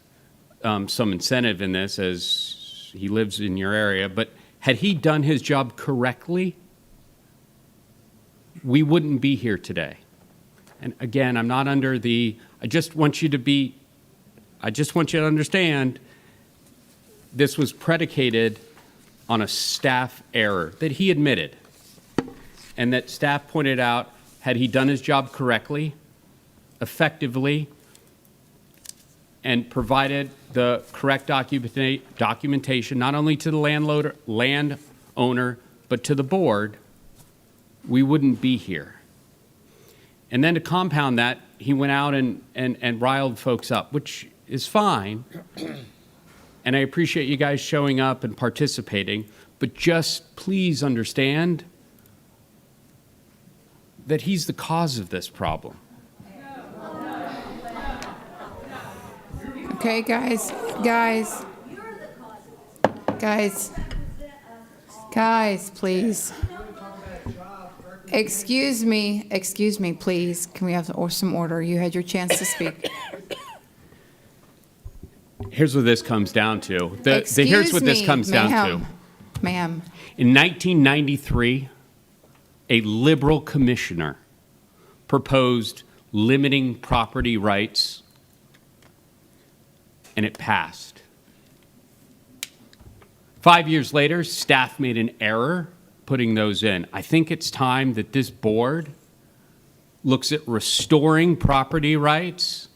some incentive in this as he lives in your area. But had he done his job correctly, we wouldn't be here today. And again, I'm not under the. I just want you to understand. This was predicated on a staff error that he admitted, and that staff pointed out, had he done his job correctly, effectively, and provided the correct documentation, not only to the landowner, but to the board, we wouldn't be here. And then to compound that, he went out and riled folks up, which is fine. And I appreciate you guys showing up and participating, but just please understand that he's the cause of this problem. Okay, guys, please. Excuse me, please. Can we have some order? You had your chance to speak. Here's what this comes down to. Here's what this comes down to. Ma'am. In 1993, a liberal commissioner proposed limiting property rights, and it passed. 5 years later, staff made an error putting those in. I think it's time that this board looks at restoring property rights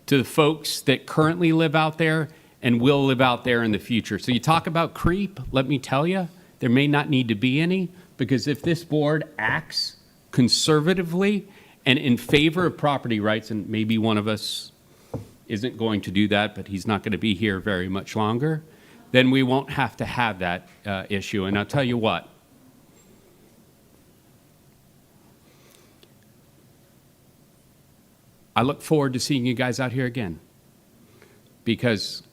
to the folks that currently live out there and will live out there in the future. So you talk about creep, let me tell you, there may not need to be any, because if this board acts conservatively and in favor of property rights, and maybe one of us isn't going to do that, but he's not going to be here very much longer, then we won't have to have that issue. And I'll tell you what, I look forward to seeing you guys out here again, because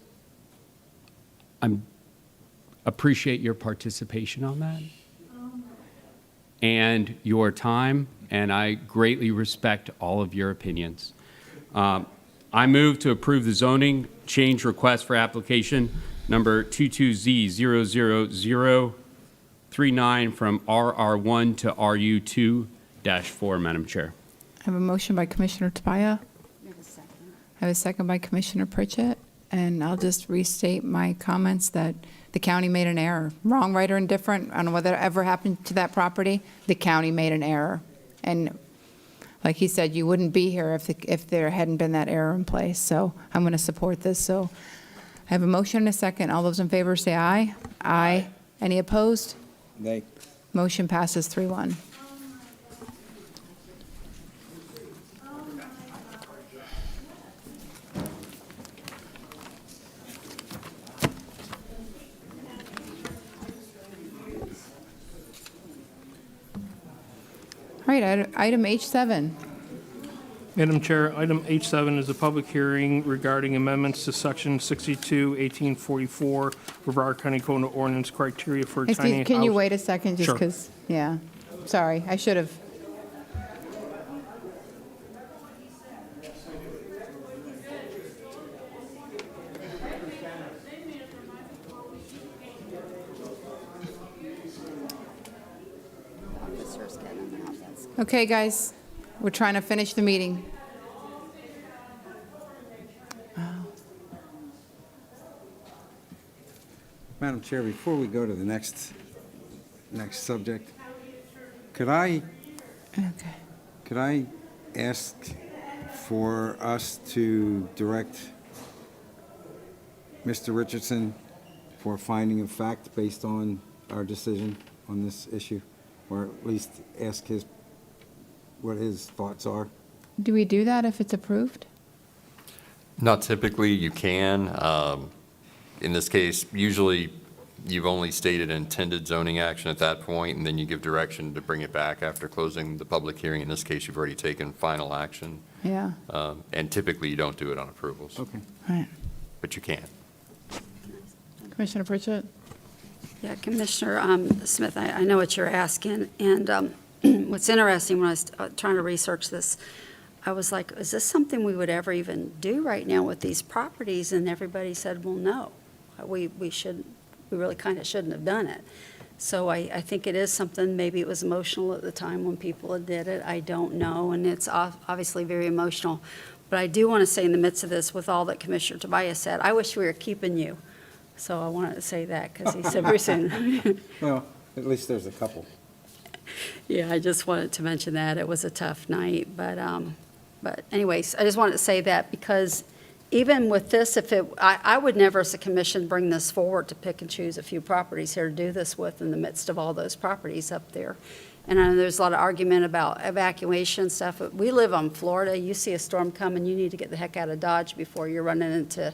I appreciate your participation on that and your time, and I greatly respect all of your opinions. I move to approve the zoning change request for application number 22Z00039 from RR1 to RU2-4, Madam Chair. I have a motion by Commissioner Tobia. I have a second by Commissioner Pritchett, and I'll just restate my comments that the county made an error. Wrong, right, or indifferent, I don't know whether it ever happened to that property. The county made an error. And like he said, you wouldn't be here if there hadn't been that error in place. So I'm going to support this. So I have a motion and a second. All those in favor say aye. Aye. Any opposed? Nay. Motion passes 3-1. right, item H7. Madam Chair, item H7 is a public hearing regarding amendments to Section 62, 1844, Brevard County Code of Ordinance criteria for tiny Excuse, house. can you wait a second, just Sure. because, yeah. Sorry, I should have. Okay, guys, we're trying to finish the meeting. Madam Chair, before we go to the next subject, could I ask for us to direct Mr. Richardson for a finding of fact based on our decision on this issue? Or at least ask what his thoughts are? Do we do that if it's approved? Not typically, you can. In this case, usually you've only stated intended zoning action at that point, and then you give direction to bring it back after closing the public hearing. In this case, you've already taken final action. Yeah. And typically, you don't do it on approvals. Okay. Right. But you can. Commissioner Pritchett? Yeah, Commissioner Smith, I know what you're asking, and what's interesting, when I was trying to research this, I was like, is this something we would ever even do right now with these properties? And everybody said, well, no, we really kind of shouldn't have done it. So I think it is something, maybe it was emotional at the time when people did it, I don't know, and it's obviously very emotional. But I do want to say in the midst of this, with all that Commissioner Tobia said, I wish we were keeping you. So I wanted to say that, because he said very soon. Well, at least there's a couple. Yeah, I just wanted to mention that. It was a tough night, but anyways, I just wanted to say that, because even with this, I would never as a commission bring this forward to pick and choose a few properties here to do this with in the midst of all those properties up there. And I know there's a lot of argument about evacuation stuff. But we live on Florida. You see a storm coming, you need to get the heck out of Dodge before you're running into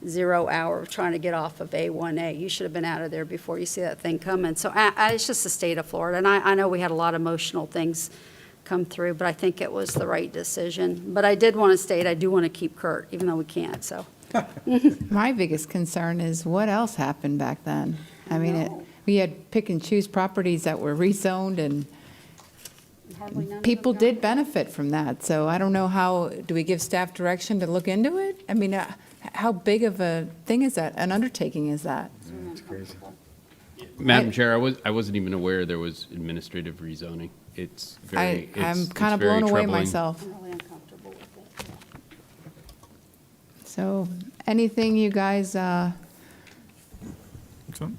0 hour trying to get off of A1A. You should have been out of there before you see that thing coming. So it's just the state of Florida. And I know we had a lot of emotional things come through, but I think it was the right decision. But I did want to state, I do want to keep Kurt, even though we can't, so. My biggest concern is what else happened back then? I mean, we had pick and choose properties that were rezoned, and people did benefit from that. So I don't know how, do we give staff direction to look into it? I mean, how big of a thing is that, an undertaking is that? It's crazy. Madam Chair, I wasn't even aware there was administrative rezoning. It's very, I'm kind of very blown away troubling. myself. So anything you guys, I mean,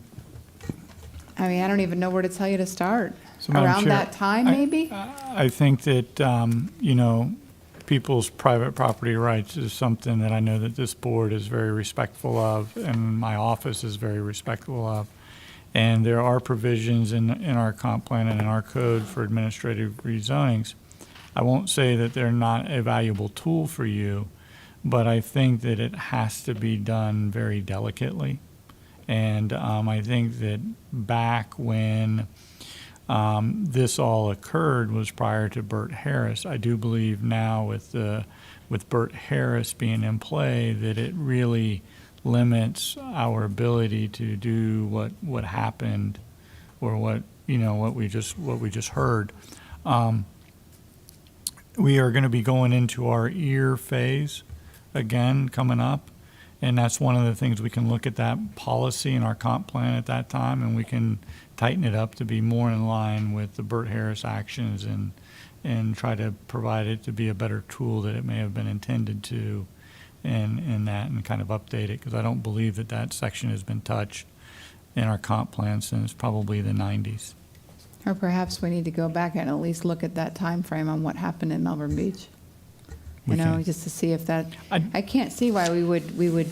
I don't even know where to tell you to start. So, Madam Around Chair, that time, maybe? I think that, people's private property rights is something that I know that this board is very respectful of, and my office is very respectful of. And there are provisions in our comp plan and in our code for administrative rezonings. I won't say that they're not a valuable tool for you, but I think that it has to be done very delicately. And I think that back when this all occurred was prior to Bert Harris. I do believe now with Bert Harris being in play that it really limits our ability to do what happened, or what we just heard. We are going to be going into our ear phase again coming up, and that's one of the things we can look at that policy in our comp plan at that time, and we can tighten it up to be more in line with the Bert Harris actions, and try to provide it to be a better tool that it may have been intended to. And kind of update it, because I don't believe that section has been touched in our comp plan since probably the 90s. Or perhaps we need to go back and at least look at that time frame on what happened in Melbourne Beach. Just to see if that, I can't see why we would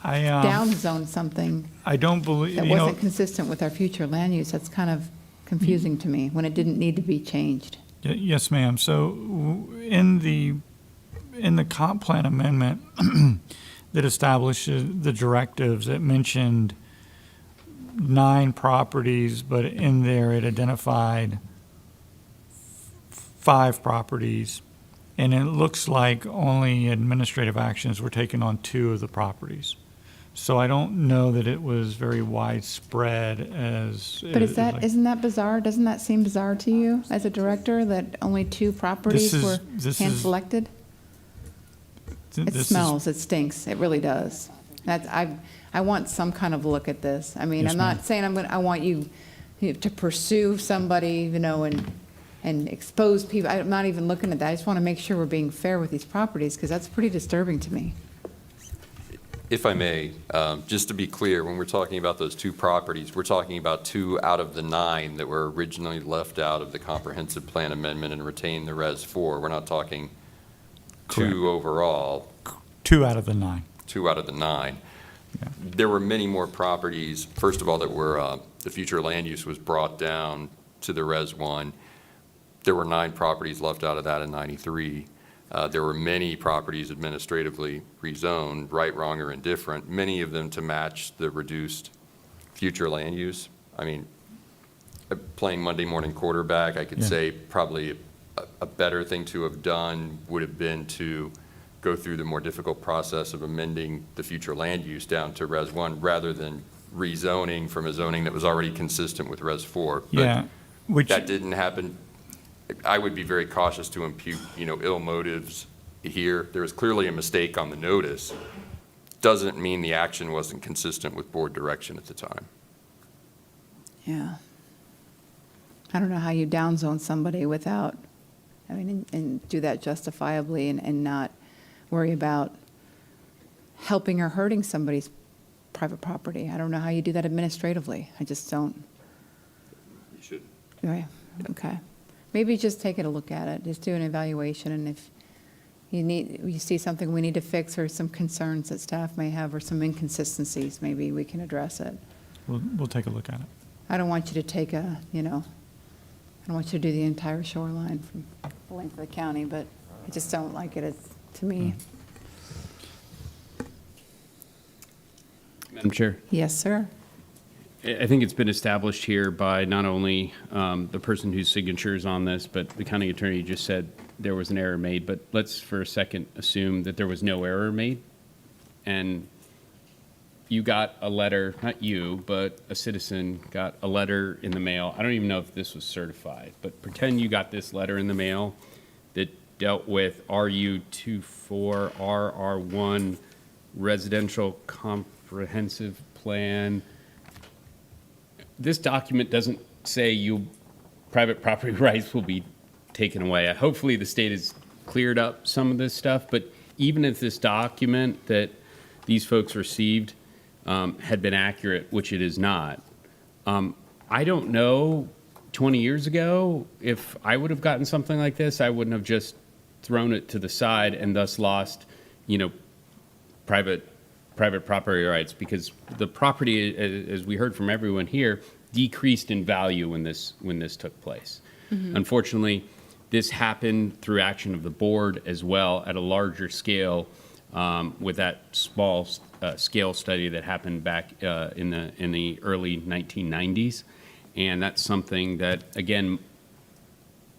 downzone something I don't believe that wasn't consistent with our future land use. That's kind of confusing to me, when it didn't need to be changed. Yes, ma'am. So in the comp plan amendment that establishes the directives, it mentioned 9 properties, but in there it identified 5 properties, and it looks like only administrative actions were taken on 2 of the properties. So I don't know that it was very widespread as. But isn't that bizarre? Doesn't that seem bizarre to you as a director that only 2 properties were hand-selected? It smells, it stinks, it really does. I want some kind of look at this. I mean, Yes, I'm ma'am. not saying I want you to pursue somebody, and expose people. I'm not even looking at that. I just want to make sure we're being fair with these properties, because that's pretty disturbing to me. If I may, just to be clear, when we're talking about those 2 properties, we're talking about 2 out of the 9 that were originally left out of the comprehensive plan amendment and retained the Res 4. We're not talking 2 overall. 2 out of the 9. 2 out of the 9. There were many more properties, first of all, that were, the future land use was brought down to the Res 1. There were 9 properties left out of that in 93. There were many properties administratively rezoned, right, wrong, or indifferent, many of them to match the reduced future land use. I mean, playing Monday morning quarterback, I could say probably a better thing to have done would have been to go through the more difficult process of amending the future land use down to Res 1 rather than rezoning from a zoning that was already consistent with Res 4. But that didn't happen. I would be very cautious to impute, ill motives here. There was clearly a mistake on the notice. Doesn't mean the action wasn't consistent with board direction at the time. Yeah. I don't know how you downzone somebody without, and do that justifiably and not worry about helping or hurting somebody's private property. I don't know how you do that administratively. I just don't. You should. Right, okay. Maybe just take a look at it, just do an evaluation, and if you see something we need to fix or some concerns that staff may have or some inconsistencies, maybe we can address it. We'll take a look at it. I don't want you to take I don't want you to do the entire shoreline from the length of the county, but I just don't like it to me. Madam Chair? Yes, sir. I think it's been established here by not only the person whose signature is on this, but the county attorney just said there was an error made. But let's for a second assume that there was no error made. And you got a letter, not you, but a citizen got a letter in the mail. I don't even know if this was certified, but pretend you got this letter in the mail that dealt with RU24 RR1 residential comprehensive plan. This document doesn't say private property rights will be taken away. Hopefully the state has cleared up some of this stuff, but even if this document that these folks received had been accurate, which it is not, I don't know 20 years ago if I would have gotten something like this. I wouldn't have just thrown it to the side and thus lost, private property rights, because the property, as we heard from everyone here, decreased in value when this took place. Mm-hmm. Unfortunately, this happened through action of the board as well at a larger scale with that small scale study that happened back in the early 1990s. And that's something that, again,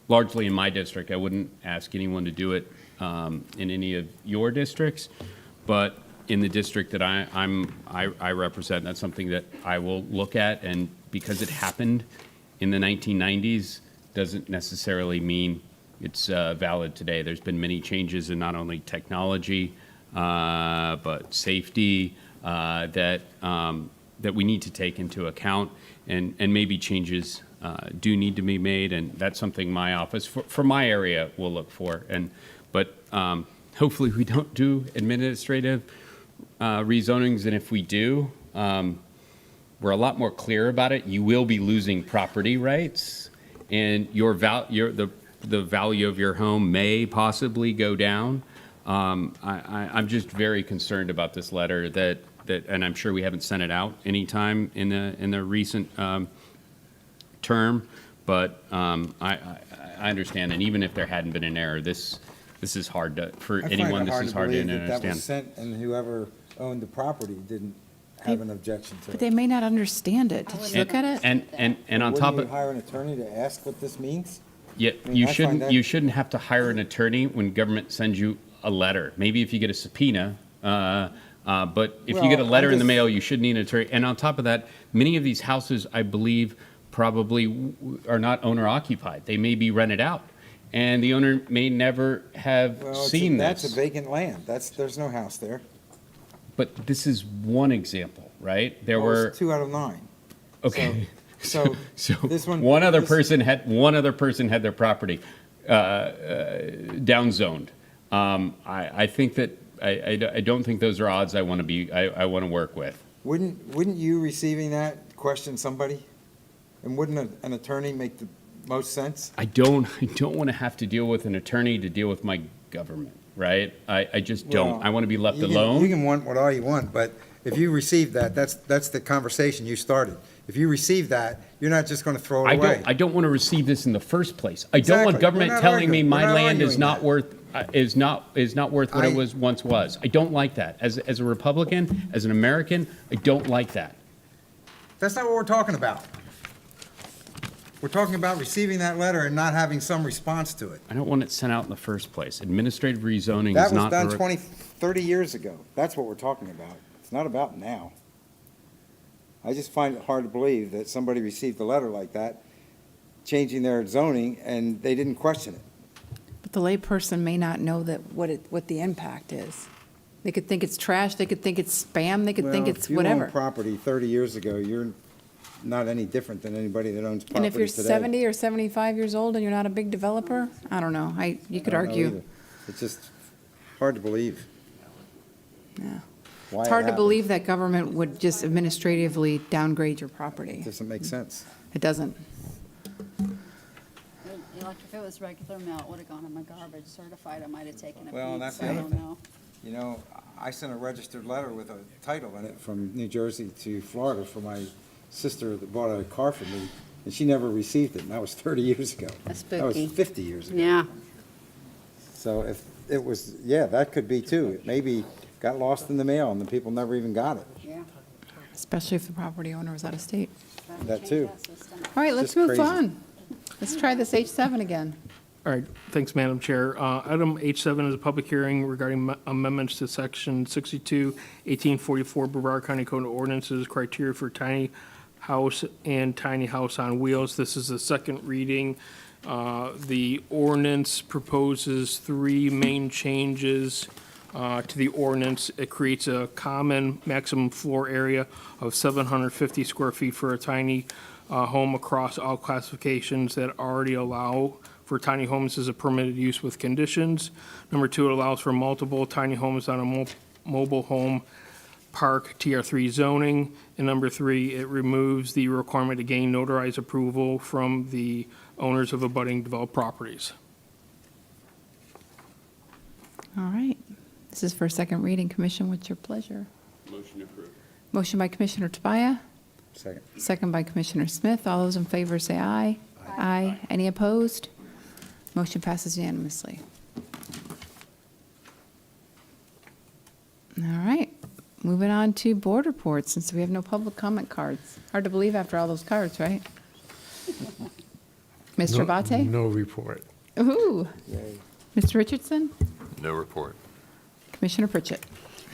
largely in my district, I wouldn't ask anyone to do it in any of your districts, but in the district that I represent, that's something that I will look at. And because it happened in the 1990s doesn't necessarily mean it's valid today. There's been many changes in not only technology, but safety that we need to take into account, and maybe changes do need to be made. And that's something my office for my area will look for. But hopefully we don't do administrative rezonings, and if we do, we're a lot more clear about it. You will be losing property rights, and the value of your home may possibly go down. I'm just very concerned about this letter that, and I'm sure we haven't sent it out anytime in the recent term, but I understand, and even if there hadn't been an error, this is hard for anyone. This is hard to understand. That was sent, and whoever owned the property didn't have an objection to it. But they may not understand it. Did you look at it? And on top Wouldn't of you hire an attorney to ask what this means? Yeah, I mean, I find that- you shouldn't have to hire an attorney when government sends you a letter. Maybe if you get a subpoena, but if you get a Well, letter I'm in the just- mail, you should need an attorney. And on top of that, many of these houses, I believe, probably are not owner occupied. They may be rented out, and the owner may never have Well, seen that's a this. vacant land. There's no house there. But this is one example, right? There Well, were it's 2 out of 9. okay. So So one- one other this- person had their property downzoned. I think that I don't think those are odds I want to work with. Wouldn't you receiving that question somebody? And wouldn't an attorney make the most sense? I don't want to have to deal with an attorney to deal with my government, right? I just don't. Well, I want to be left you can- alone. You can want what all you want, but if you receive that, that's the conversation you started. If you receive that, you're not just going to throw it away. I don't want to receive this in the first place. I don't Exactly. want government We're not telling me arguing. my We're not land is arguing not that. worth is not worth what it was once was. I don't like that. As a Republican, as an American, I don't like that. That's not what we're talking about. We're talking about receiving that letter and not having some response to it. I don't want it sent out in the first place. Administrative rezoning That is was not done the- 20, 30 years ago. That's what we're talking about. It's not about now. I just find it hard to believe that somebody received a letter like that, changing their zoning, and they didn't question it. But the layperson may not know what the impact is. They could think it's trash, they could think it's spam, they could think Well, it's if you whatever. owned property 30 years ago, you're not any different than anybody that owns And property if you're today. 70 or 75 years old and you're not a big developer, I don't know, you could I don't know argue. either. It's just hard to believe. Yeah. why It's it hard to happened. believe that government would just administratively downgrade your property. Doesn't make sense. It doesn't. Like if it was regular mail, it would have gone in my garbage. Certified, I might have taken a Well, and peek, that's so the I other don't thing. know. You know, I sent a registered letter with a title in it from New Jersey to Florida for my sister that bought a car for me, and she never received it, and that was 30 years ago. That's That was spooky. 50 years ago. Yeah. So if it was, yeah, that could be too. It maybe got lost in the mail and the people never even got it. Yeah. Especially if the property owner was out of state. That too. All right, let's Just move crazy. on. Let's try this H7 again. All right, thanks, Madam Chair. Item H7 is a public hearing regarding amendments to Section 62, 1844 Brevard County Code of Ordinances, criteria for tiny house and tiny house on wheels. This is the second reading. The ordinance proposes 3 main changes to the ordinance. It creates a common maximum floor area of 750 square feet for a tiny home across all classifications that already allow for tiny homes as a permitted use with conditions. Number 2, it allows for multiple tiny homes on a mobile home park TR3 zoning. And number 3, it removes the requirement to gain notarized approval from the owners of abutting developed properties. All right. This is for second reading. Commission, what's your pleasure? Motion approved. Motion by Commissioner Tobia, Second. second by Commissioner Smith. All those in favor say aye. Aye. Any opposed? Motion passes unanimously. All right. Moving on to board reports, since we have no public comment cards. Hard to believe after all those cards, right? Mr. Abate? No report. Ooh. Mr. Richardson? No report. Commissioner Pritchett?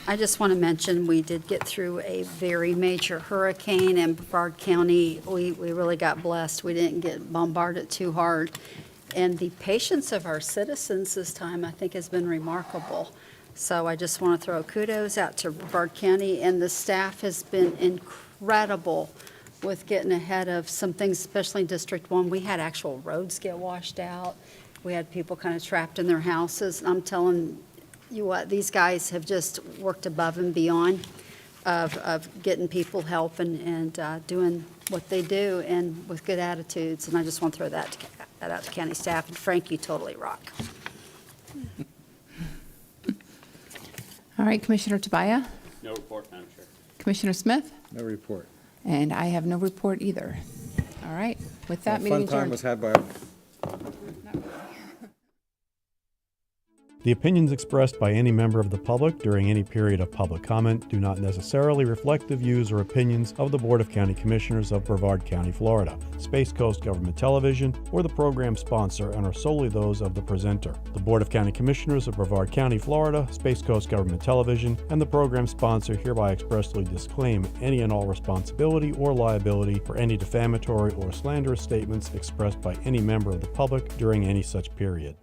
I just want to mention, we did get through a very major hurricane in Brevard County. We really got blessed. We didn't get bombarded too hard. And the patience of our citizens this time, I think, has been remarkable. So I just want to throw kudos out to Brevard County, and the staff has been incredible with getting ahead of some things, especially in District 1. We had actual roads get washed out. We had people kind of trapped in their houses. And I'm telling you what, these guys have just worked above and beyond of getting people help and doing what they do and with good attitudes. And I just want to throw that out to county staff. And Frank, you totally rock. All right, Commissioner Tobia? No report, Madam Chair. Commissioner Smith? No report. And I have no report either. All right, with that, A meeting fun time adjourned. was had by The opinions expressed by any member of the public during any period of public comment do not necessarily reflect the views or opinions of the Board of County Commissioners of Brevard County, Florida, Space Coast Government Television, or the program sponsor, and are solely those of the presenter. The Board of County Commissioners of Brevard County, Florida, Space Coast Government Television, and the program sponsor hereby expressly disclaim any and all responsibility or liability for any defamatory or slanderous statements expressed by any member of the public during any such period.